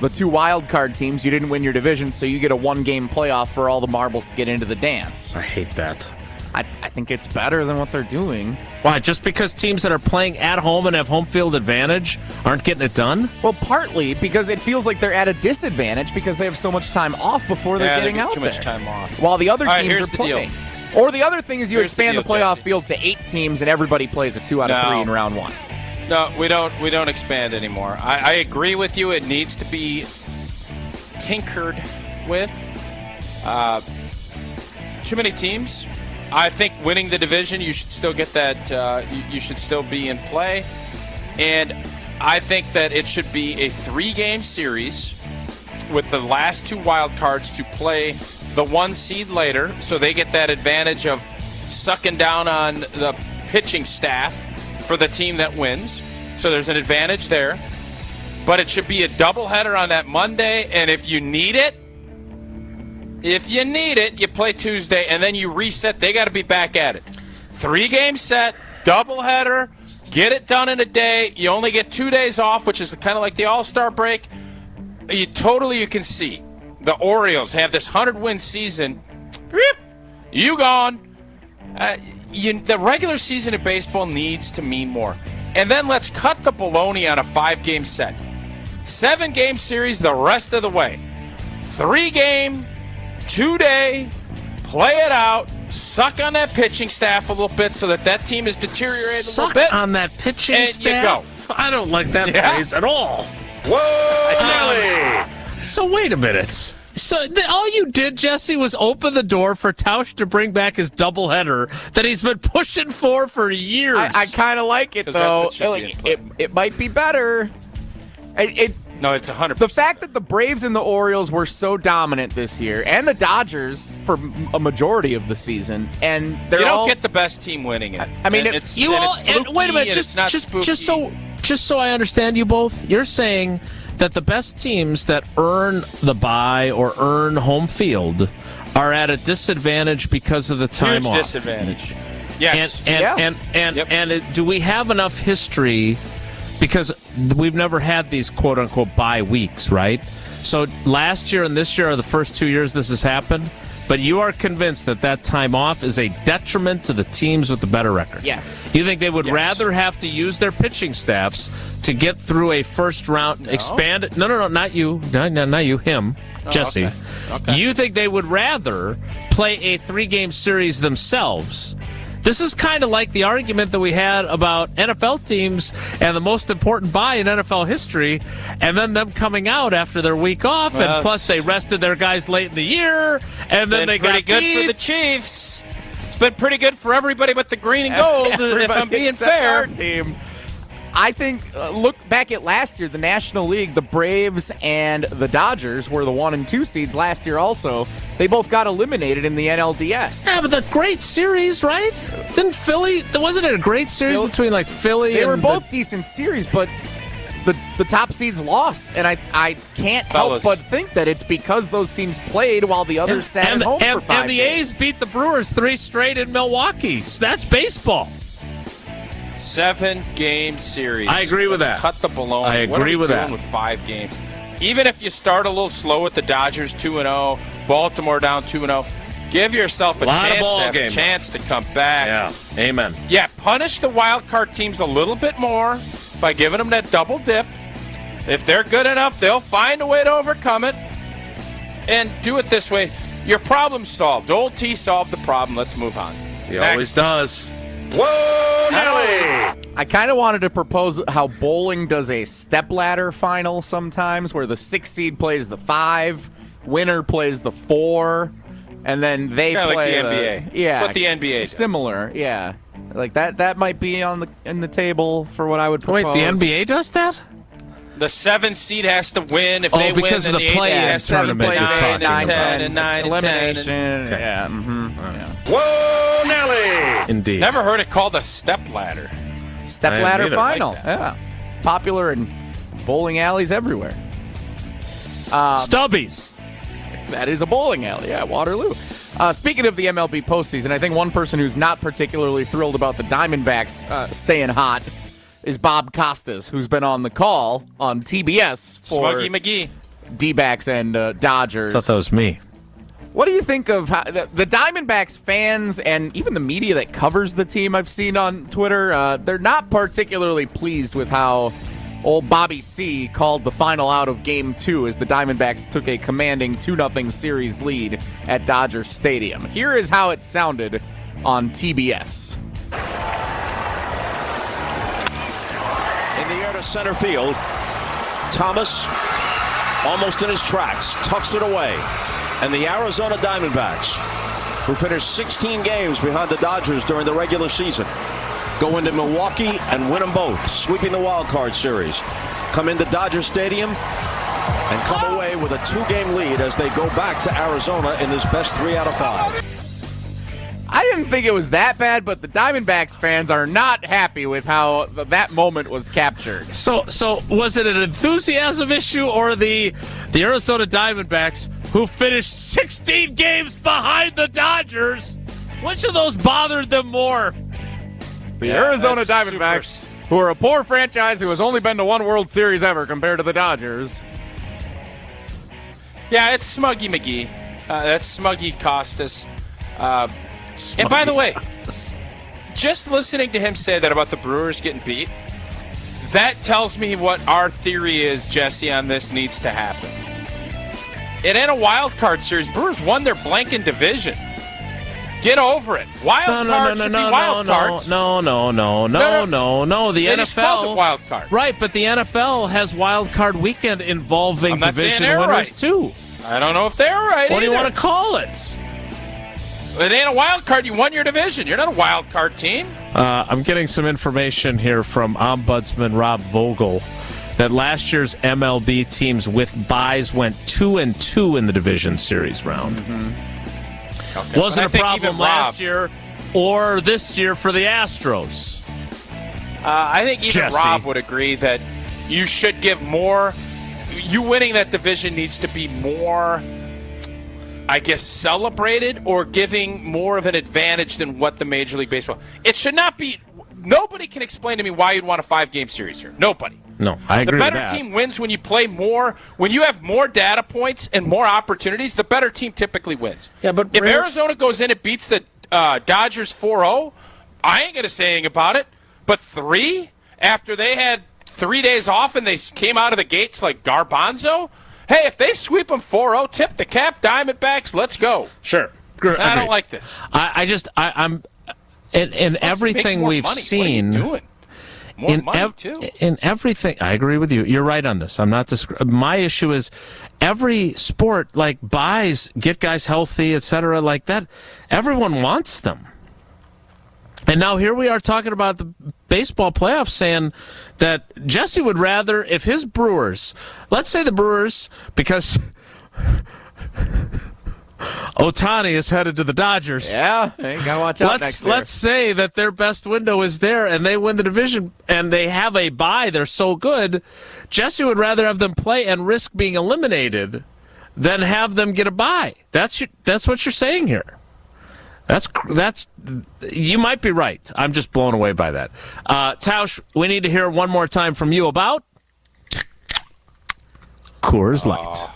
[SPEAKER 2] the 2 wild card teams, you didn't win your division, so you get a 1-game playoff for all the marbles to get into the dance.
[SPEAKER 7] I hate that.
[SPEAKER 2] I think it's better than what they're doing.
[SPEAKER 7] Why? Just because teams that are playing at home and have home field advantage aren't getting it done?
[SPEAKER 2] Well, partly because it feels like they're at a disadvantage because they have so much time off before they're getting out
[SPEAKER 8] too
[SPEAKER 2] there.
[SPEAKER 8] much time off.
[SPEAKER 2] While the other
[SPEAKER 8] All right,
[SPEAKER 2] teams
[SPEAKER 8] here's
[SPEAKER 2] are
[SPEAKER 8] the
[SPEAKER 2] playing.
[SPEAKER 8] deal.
[SPEAKER 2] Or the other thing is you
[SPEAKER 8] Here's the
[SPEAKER 2] expand the
[SPEAKER 8] deal,
[SPEAKER 2] playoff
[SPEAKER 8] Jesse.
[SPEAKER 2] field to 8 teams and everybody plays a 2 out of 3 in round 1.
[SPEAKER 8] No, we don't expand anymore. I agree with you. It needs to be tinkered with. Too many teams. I think winning the division, you should still get that. You should still be in play. And I think that it should be a 3-game series with the last 2 wild cards to play the 1 seed later, so they get that advantage of sucking down on the pitching staff for the team that wins. So there's an advantage there. But it should be a doubleheader on that Monday, and if you need it, If you need it, you play Tuesday, and then you reset. They got to be back at it. 3-game set, doubleheader, get it done in a day. You only get 2 days off, which is kind of like the All-Star break. You can see the Orioles have this 100-win season. You gone. The regular season of baseball needs to mean more. And then let's cut the baloney on a 5-game set. 7-game series the rest of the way. 3-game, 2-day, play it out, suck on that pitching staff a little bit so that team is deteriorated a little bit.
[SPEAKER 7] Suck on that pitching staff?
[SPEAKER 8] You go.
[SPEAKER 7] I don't like that phrase at all.
[SPEAKER 6] Whoa,
[SPEAKER 7] So wait a minute. So all you did, Jesse, was open the door for Tausch to bring back his doubleheader that he's been pushing for years.
[SPEAKER 2] I kind of like it, though. It might be better.
[SPEAKER 8] No, it's 100%.
[SPEAKER 2] The fact that the Braves and the Orioles were so dominant this year, and the Dodgers for a majority of the season, and
[SPEAKER 8] you don't get the best team winning it.
[SPEAKER 2] I mean,
[SPEAKER 8] it's fluky,
[SPEAKER 7] wait a minute, just so I understand you both, you're saying that the best teams that earn the bye or earn home field are at a disadvantage because of the time
[SPEAKER 8] Huge
[SPEAKER 7] off.
[SPEAKER 8] Disadvantage. Yes.
[SPEAKER 7] And do we have enough history? Because we've never had these quote-unquote bye weeks, right? So last year and this year are the first 2 years this has happened. But you are convinced that time off is a detriment to the teams with the better record.
[SPEAKER 2] Yes.
[SPEAKER 7] You think they would rather have to use their pitching staffs to get through a first round expanded? No, not you. Not you. Him, Jesse.
[SPEAKER 8] Okay.
[SPEAKER 7] You think they would rather play a 3-game series themselves? This is kind of like the argument that we had about NFL teams and the most important bye in NFL history, and then them coming out after their week off, and plus they rested their guys late in the year, and then they got
[SPEAKER 8] pretty good for the Chiefs. It's been pretty good for everybody but the green and gold, if I'm being fair.
[SPEAKER 2] Our team. I think, look back at last year, the National League, the Braves and the Dodgers were the 1 and 2 seeds last year also. They both got eliminated in the NLDS.
[SPEAKER 7] Yeah, but the great series, right? Didn't Philly, wasn't it a great series between like Philly and...
[SPEAKER 2] They were both decent series, but the top seeds lost. And I can't help but think that it's because those teams played while the others sat at home for 5
[SPEAKER 7] And the A's beat the Brewers 3 straight in Milwaukee. That's baseball.
[SPEAKER 8] 7-game series.
[SPEAKER 7] I agree with
[SPEAKER 8] Let's
[SPEAKER 7] that.
[SPEAKER 8] Cut the baloney.
[SPEAKER 7] I agree with that.
[SPEAKER 8] With 5 games, even if you start a little slow with the Dodgers 2-0, Baltimore down 2-0, give yourself a chance to come back.
[SPEAKER 7] Yeah, amen.
[SPEAKER 8] Yeah, punish the wild card teams a little bit more by giving them that double dip. If they're good enough, they'll find a way to overcome it. And do it this way. Your problem's solved. Old T solved the problem. Let's move on.
[SPEAKER 7] He always does.
[SPEAKER 6] Whoa, Nelly!
[SPEAKER 2] I kind of wanted to propose how bowling does a stepladder final sometimes, where the 6 seed plays the 5, winner plays the 4, and then they play
[SPEAKER 8] like the NBA.
[SPEAKER 2] Yeah,
[SPEAKER 8] It's what the NBA does.
[SPEAKER 2] Similar, yeah. Like that might be in the table for what I would propose.
[SPEAKER 7] Wait, the NBA does that?
[SPEAKER 8] The 7 seed has to win. If they win,
[SPEAKER 7] because
[SPEAKER 8] then
[SPEAKER 7] of the
[SPEAKER 8] 8
[SPEAKER 7] play-in
[SPEAKER 8] has to win.
[SPEAKER 7] tournament.
[SPEAKER 8] 9 and 9 and 10.
[SPEAKER 2] Elimination. Yeah. Yeah.
[SPEAKER 6] Whoa, Nelly!
[SPEAKER 7] Indeed.
[SPEAKER 8] Never heard it called a stepladder.
[SPEAKER 2] Stepladder final.
[SPEAKER 8] Like
[SPEAKER 2] yeah. Popular in bowling alleys everywhere.
[SPEAKER 7] Stubbies.
[SPEAKER 2] That is a bowling alley. Yeah, Waterloo. Speaking of the MLB postseason, I think one person who's not particularly thrilled about the Diamondbacks staying hot is Bob Costas, who's been on the call on TBS for
[SPEAKER 8] Smuggy McGee,
[SPEAKER 2] D-backs and Dodgers.
[SPEAKER 7] I thought that was me.
[SPEAKER 2] What do you think of how, the Diamondbacks fans and even the media that covers the team I've seen on Twitter? They're not particularly pleased with how old Bobby C called the final out of Game 2 as the Diamondbacks took a commanding 2-0 series lead at Dodger Stadium. Here is how it sounded on TBS.
[SPEAKER 3] In the air to center field, Thomas almost in his tracks, tucks it away. And the Arizona Diamondbacks, who finished 16 games behind the Dodgers during the regular season, go into Milwaukee and win them both, sweeping the wild card series. Come into Dodger Stadium and come away with a 2-game lead as they go back to Arizona in this best 3 out of 5.
[SPEAKER 2] I didn't think it was that bad, but the Diamondbacks fans are not happy with how that moment was captured.
[SPEAKER 7] So was it an enthusiasm issue or the Arizona Diamondbacks, who finished 16 games behind the Dodgers. Which of those bothered them more?
[SPEAKER 2] The Arizona Diamondbacks, who are a poor franchise who has only been to one World Series ever compared to the Dodgers.
[SPEAKER 8] Yeah, it's Smuggy McGee. That's Smuggy Costas. And by the way, just listening to him say that about the Brewers getting beat, that tells me what our theory is, Jesse, on this needs to happen. It ain't a wild card series. Brewers won their blanking division. Get over it. Wild cards should be wild cards.
[SPEAKER 7] No. The
[SPEAKER 8] They just called it
[SPEAKER 7] NFL,
[SPEAKER 8] wild card.
[SPEAKER 7] right? But the NFL has wild card weekend involving
[SPEAKER 8] I'm not saying
[SPEAKER 7] division
[SPEAKER 8] they're
[SPEAKER 7] winners
[SPEAKER 8] right.
[SPEAKER 7] too.
[SPEAKER 8] I don't know if they're right.
[SPEAKER 7] What do you
[SPEAKER 8] either.
[SPEAKER 7] want to call it?
[SPEAKER 8] It ain't a wild card. You won your division. You're not a wild card team.
[SPEAKER 7] I'm getting some information here from Ombudsman Rob Vogel that last year's MLB teams with byes went 2-2 in the division series round.
[SPEAKER 8] Okay.
[SPEAKER 7] Wasn't
[SPEAKER 8] I
[SPEAKER 7] a
[SPEAKER 8] think
[SPEAKER 7] problem
[SPEAKER 8] even
[SPEAKER 7] last year or this year for the Astros.
[SPEAKER 8] I think even
[SPEAKER 7] Jesse.
[SPEAKER 8] Rob would agree that you should give more. You winning that division needs to be more, I guess, celebrated or giving more of an advantage than what the Major League Baseball. It should not be. Nobody can explain to me why you'd want a 5-game series here. Nobody.
[SPEAKER 7] No, I agree
[SPEAKER 8] The better
[SPEAKER 7] with that.
[SPEAKER 8] team wins when you play more. When you have more data points and more opportunities, the better team typically wins.
[SPEAKER 7] Yeah, but
[SPEAKER 8] if Arizona goes in and beats the Dodgers 4-0, I ain't going to say anything about it. But 3, after they had 3 days off and they came out of the gates like Garbanzo, hey, if they sweep them 4-0, tip the cap, Diamondbacks, let's go.
[SPEAKER 7] Sure.
[SPEAKER 8] I don't like this.
[SPEAKER 7] I'm in everything
[SPEAKER 8] more
[SPEAKER 7] we've
[SPEAKER 8] money.
[SPEAKER 7] seen.
[SPEAKER 8] What are you doing? More money, too.
[SPEAKER 7] In everything, I agree with you. You're right on this. I'm not. My issue is every sport, like buys, get guys healthy, etc., like that. Everyone wants them. And now here we are talking about the baseball playoffs, saying that Jesse would rather, if his Brewers, let's say the Brewers, because Ohtani is headed to the Dodgers.
[SPEAKER 2] Yeah, you gotta watch out next year.
[SPEAKER 7] Let's say that their best window is there and they win the division and they have a bye. They're so good. Jesse would rather have them play and risk being eliminated than have them get a bye. That's what you're saying here. That's you might be right. I'm just blown away by that. Tausch, we need to hear one more time from you about Coors Light.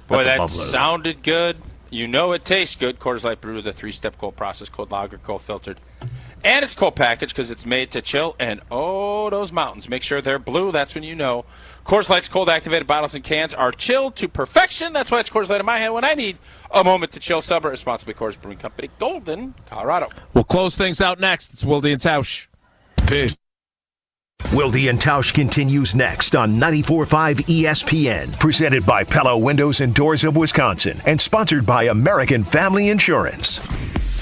[SPEAKER 8] Boy, that
[SPEAKER 7] love letter.
[SPEAKER 8] sounded good. You know it tastes good. Coors Light brewed with a 3-step cold process, cold lager, cold filtered. And it's cold packaged because it's made to chill. And, oh, those mountains. Make sure they're blue. That's when you know. Coors Light's cold activated bottles and cans are chilled to perfection. That's why it's Coors Light in my hand when I need a moment to chill. Celebrate responsibly. Coors Brewing Company, Golden, Colorado.
[SPEAKER 7] We'll close things out next. It's Wilde and Tausch.
[SPEAKER 6] Wilde and Tausch continues next on 94.5 ESPN, presented by Pella Windows and Doors of Wisconsin, and sponsored by American Family Insurance.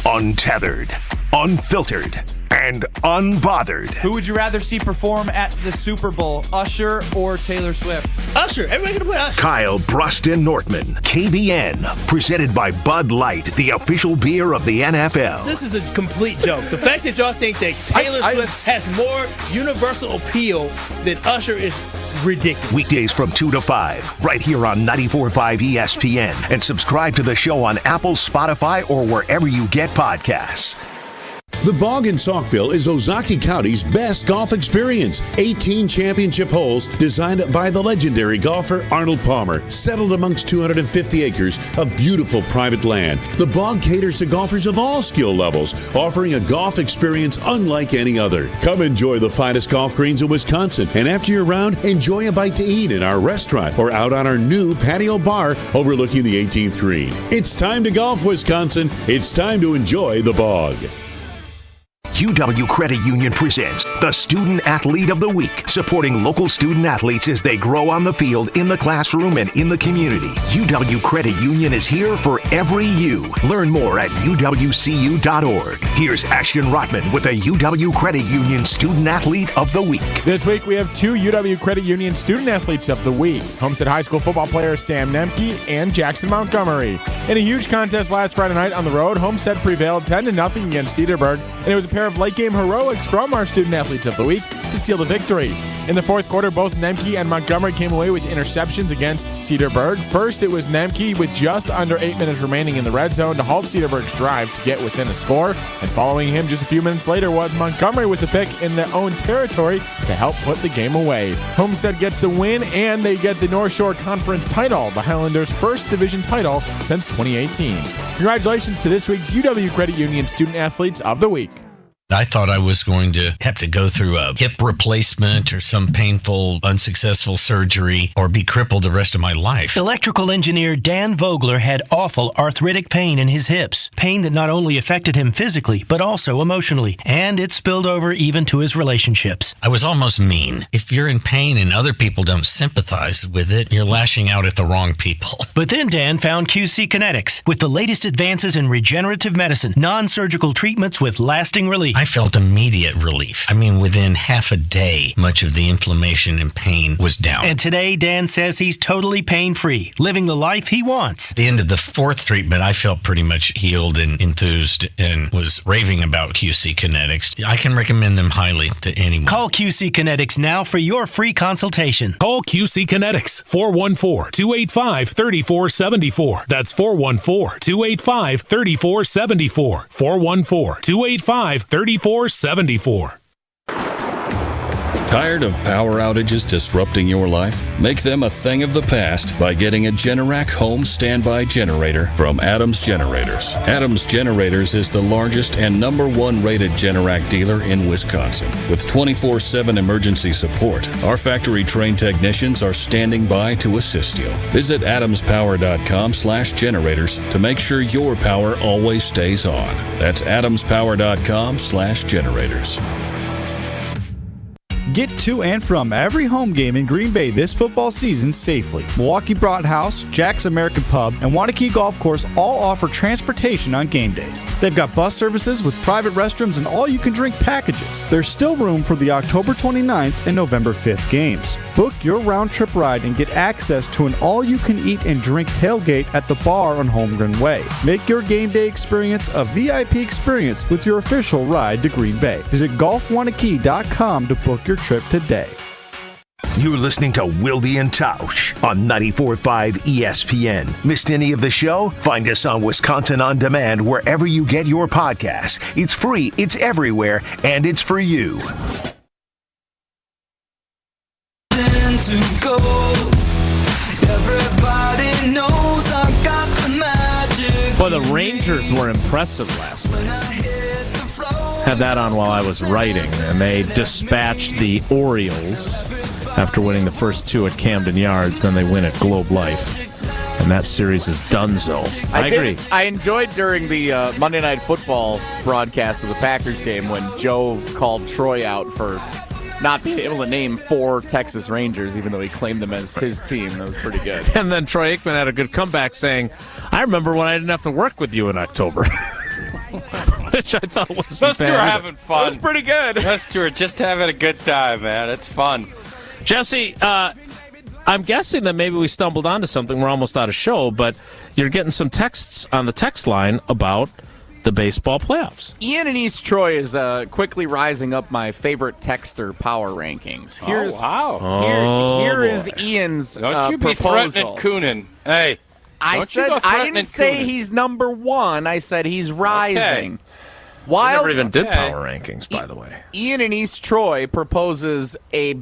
[SPEAKER 6] Untethered, unfiltered, and unbothered.
[SPEAKER 1] Who would you rather see perform at the Super Bowl, Usher or Taylor Swift? Usher. Everybody gonna play Usher.
[SPEAKER 6] Kyle Bruston Nortman, KBN, presented by Bud Light, the official beer of the NFL.
[SPEAKER 1] This is a complete joke. The fact that y'all think that Taylor Swift has more universal appeal than Usher is ridiculous.
[SPEAKER 6] Weekdays from 2 to 5, right here on 94.5 ESPN. And subscribe to the show on Apple, Spotify, or wherever you get podcasts.
[SPEAKER 18] The Bog in Saukville is Ozaukee County's best golf experience. 18 championship holes designed by the legendary golfer Arnold Palmer, settled amongst 250 acres of beautiful private land. The Bog caters to golfers of all skill levels, offering a golf experience unlike any other. Come enjoy the finest golf greens in Wisconsin, and after your round, enjoy a bite to eat in our restaurant or out on our new patio bar overlooking the 18th green. It's time to golf, Wisconsin. It's time to enjoy the Bog.
[SPEAKER 6] UW Credit Union presents the Student Athlete of the Week, supporting local student athletes as they grow on the field, in the classroom, and in the community. UW Credit Union is here for every you. Learn more at uwcu.org. Here's Ashton Rotman with the UW Credit Union Student Athlete of the Week.
[SPEAKER 4] This week we have 2 UW Credit Union Student Athletes of the Week. Homestead High School football players Sam Nemke and Jackson Montgomery. In a huge contest last Friday night on the road, Homestead prevailed 10-0 against Cedarburg, and it was a pair pair of late game heroics from our student athletes of the week to seal the victory. In the fourth quarter, both Nemke and Montgomery came away with interceptions against Cedarburg. First, it was Nemke with just under 8 minutes remaining in the red zone to halt Cedarburg's drive to get within a score. And following him just a few minutes later was Montgomery with the pick in their own territory to help put the game away. Homestead gets the win, and they get the North Shore Conference title, the Highlanders' first division title since 2018. Congratulations to this week's UW Credit Union Student Athletes of the Week.
[SPEAKER 9] I thought I was going to have to go through a hip replacement or some painful, unsuccessful surgery or be crippled the rest of my life.
[SPEAKER 10] Electrical engineer Dan Vogler had awful arthritic pain in his hips. Pain that not only affected him physically, but also emotionally. And it spilled over even to his relationships.
[SPEAKER 9] I was almost mean. If you're in pain and other people don't sympathize with it, you're lashing out at the wrong people.
[SPEAKER 10] But then Dan found QC Kinetics. With the latest advances in regenerative medicine, non-surgical treatments with lasting relief.
[SPEAKER 9] I felt immediate relief. I mean, within half a day, much of the inflammation and pain was down.
[SPEAKER 10] And today, Dan says he's totally pain-free, living the life he wants.
[SPEAKER 9] At the end of the fourth treatment, I felt pretty much healed and enthused and was raving about QC Kinetics. I can recommend them highly to anyone.
[SPEAKER 10] Call QC Kinetics now for your free consultation.
[SPEAKER 15] Call QC Kinetics, 414-285-3474. That's 414-285-3474. 414-285-3474.
[SPEAKER 16] Tired of power outages disrupting your life? Make them a thing of the past by getting a Generac home standby generator from Adams Generators. Adams Generators is the largest and #1 rated Generac dealer in Wisconsin. With 24/7 emergency support, our factory-trained technicians are standing by to assist you. Visit adamspower.com/generators to make sure your power always stays on. That's adamspower.com/generators.
[SPEAKER 25] Get to and from every home game in Green Bay this football season safely. Milwaukee Broadhouse, Jack's American Pub, and Wanakee Golf Course all offer transportation on game days. They've got bus services with private restrooms and all-you-can-drink packages. There's still room for the October 29th and November 5th games. Book your round-trip ride and get access to an all-you-can-eat and drink tailgate at the bar on Holmgren Way. Make your game day experience a VIP experience with your official ride to Green Bay. Visit golfwanakee.com to book your trip today.
[SPEAKER 6] You're listening to Wilde and Tausch on 94.5 ESPN. Missed any of the show? Find us on Wisconsin On Demand wherever you get your podcasts. It's free, it's everywhere, and it's for you.
[SPEAKER 26] To go. Everybody knows I got the magic.
[SPEAKER 7] Well, the Rangers were impressive last night. Had that on while I was writing, and they dispatched the Orioles after winning the first two at Camden Yards. Then they win at Globe Life, and that series is donezo. I agree.
[SPEAKER 2] I enjoyed during the Monday Night Football broadcast of the Packers game when Joe called Troy out for not being able to name 4 Texas Rangers, even though he claimed them as his team. That was pretty good.
[SPEAKER 7] And then Troy Aikman had a good comeback saying, I remember when I didn't have to work with you in October. Which I thought was
[SPEAKER 8] Those two are having fun.
[SPEAKER 2] It was pretty good.
[SPEAKER 8] Those two are just having a good time, man. It's fun.
[SPEAKER 7] Jesse, I'm guessing that maybe we stumbled onto something. We're almost out of show, but you're getting some texts on the text line about the baseball playoffs.
[SPEAKER 2] Ian in East Troy is quickly rising up my favorite texter power rankings. Here's, Here is Ian's
[SPEAKER 8] Don't you be
[SPEAKER 2] proposal.
[SPEAKER 8] threatening Coonan. Hey.
[SPEAKER 2] I didn't say he's number 1. I said he's rising.
[SPEAKER 7] Okay. We never even did power rankings, by the way.
[SPEAKER 2] Ian in East Troy proposes a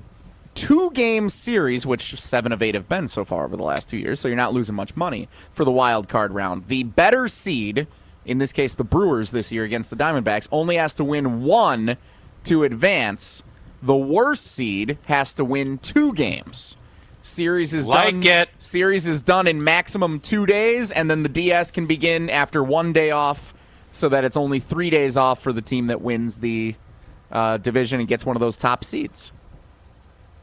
[SPEAKER 2] 2-game series, which 7 of 8 have been so far over the last 2 years, so you're not losing much money for the wild card round. The better seed, in this case the Brewers this year against the Diamondbacks, only has to win 1 to advance. The worst seed has to win 2 games. Series is done in maximum 2 days, and then the DS can begin after 1 day off, so that it's only 3 days off for the team that wins the division and gets one of those top seeds.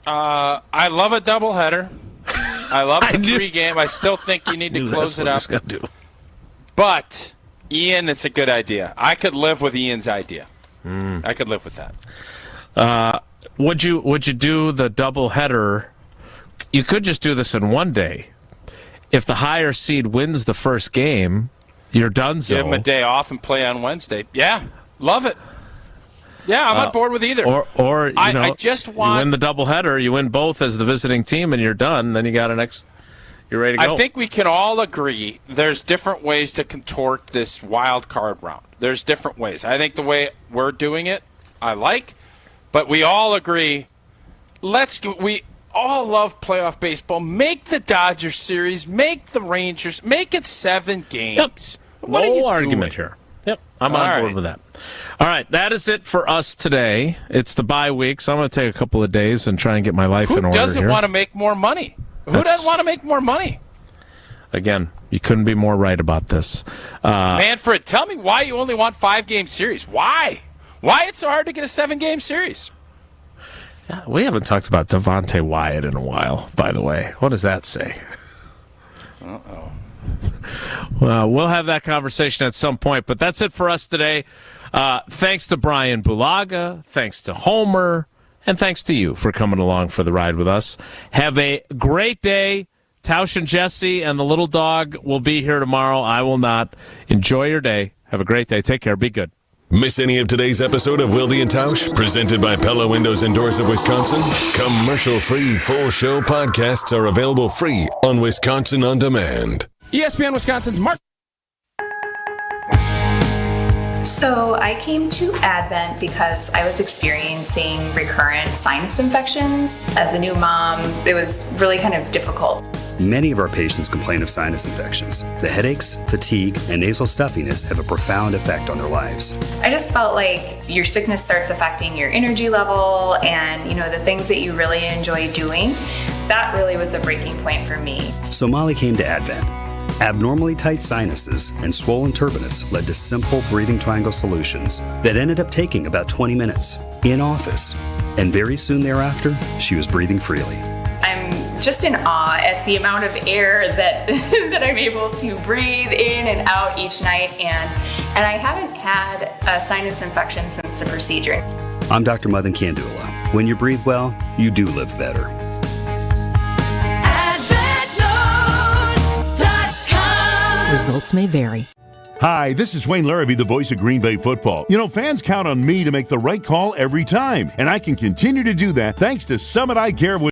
[SPEAKER 8] I love a doubleheader. I love the 3-game. I still think you need to close it up. But Ian, it's a good idea. I could live with Ian's idea. I could live with that.
[SPEAKER 7] Would you do the doubleheader? You could just do this in 1 day. If the higher seed wins the first game, you're done.
[SPEAKER 8] Give him a day off and play on Wednesday. Yeah, love it. Yeah, I'm on board with either.
[SPEAKER 7] Or you
[SPEAKER 8] I just want...
[SPEAKER 7] you win the doubleheader, you win both as the visiting team, and you're done. Then you got you're ready to go.
[SPEAKER 8] I think we can all agree there's different ways to contort this wild card round. There's different ways. I think the way we're doing it, I like, but we all agree. We all love playoff baseball. Make the Dodgers series. Make the Rangers. Make it 7 games.
[SPEAKER 7] Yep.
[SPEAKER 8] What are you
[SPEAKER 7] argument
[SPEAKER 8] doing?
[SPEAKER 7] here. Yep, I'm on board with that. All right, that is it for us today. It's the bye week, so I'm going to take a couple of days and try and get my life in order.
[SPEAKER 8] Who doesn't want to make more money? Who doesn't want to make more money?
[SPEAKER 7] Again, you couldn't be more right about this.
[SPEAKER 8] Manfred, tell me why you only want 5-game series. Why? Why it's so hard to get a 7-game series?
[SPEAKER 7] Yeah, we haven't talked about Devontae Wyatt in a while, by the way. What does that say?
[SPEAKER 8] Uh-oh.
[SPEAKER 7] Well, we'll have that conversation at some point, but that's it for us today. Thanks to Brian Bulaga, thanks to Homer, and thanks to you for coming along for the ride with us. Have a great day. Tausch and Jesse and the little dog will be here tomorrow. I will not. Enjoy your day. Have a great day. Take care. Be good.
[SPEAKER 11] Miss any of today's episode of Wilde and Tausch, presented by Pella Windows and Doors of Wisconsin? Commercial-free full show podcasts are available free on Wisconsin On Demand.
[SPEAKER 8] ESPN Wisconsin's Mark.
[SPEAKER 5] So I came to Advent because I was experiencing recurrent sinus infections. As a new mom, it was really kind of difficult.
[SPEAKER 12] Many of our patients complain of sinus infections. The headaches, fatigue, and nasal stuffiness have a profound effect on their lives.
[SPEAKER 5] I just felt like your sickness starts affecting your energy level and, the things that you really enjoy doing. That really was a breaking point for me.
[SPEAKER 12] So Molly came to Advent. Abnormally tight sinuses and swollen turbinates led to simple breathing triangle solutions that ended up taking about 20 minutes in office. And very soon thereafter, she was breathing freely.
[SPEAKER 5] I'm just in awe at the amount of air that that I'm able to breathe in and out each night, and I haven't had a sinus infection since the procedure.
[SPEAKER 12] I'm Dr. Madan Kandula. When you breathe well, you do live better.
[SPEAKER 17] Results may vary.
[SPEAKER 18] Hi, this is Wayne Larrabee, the voice of Green Bay football. Fans count on me to make the right call every time, and I can continue to do that thanks to Summit Eye Care.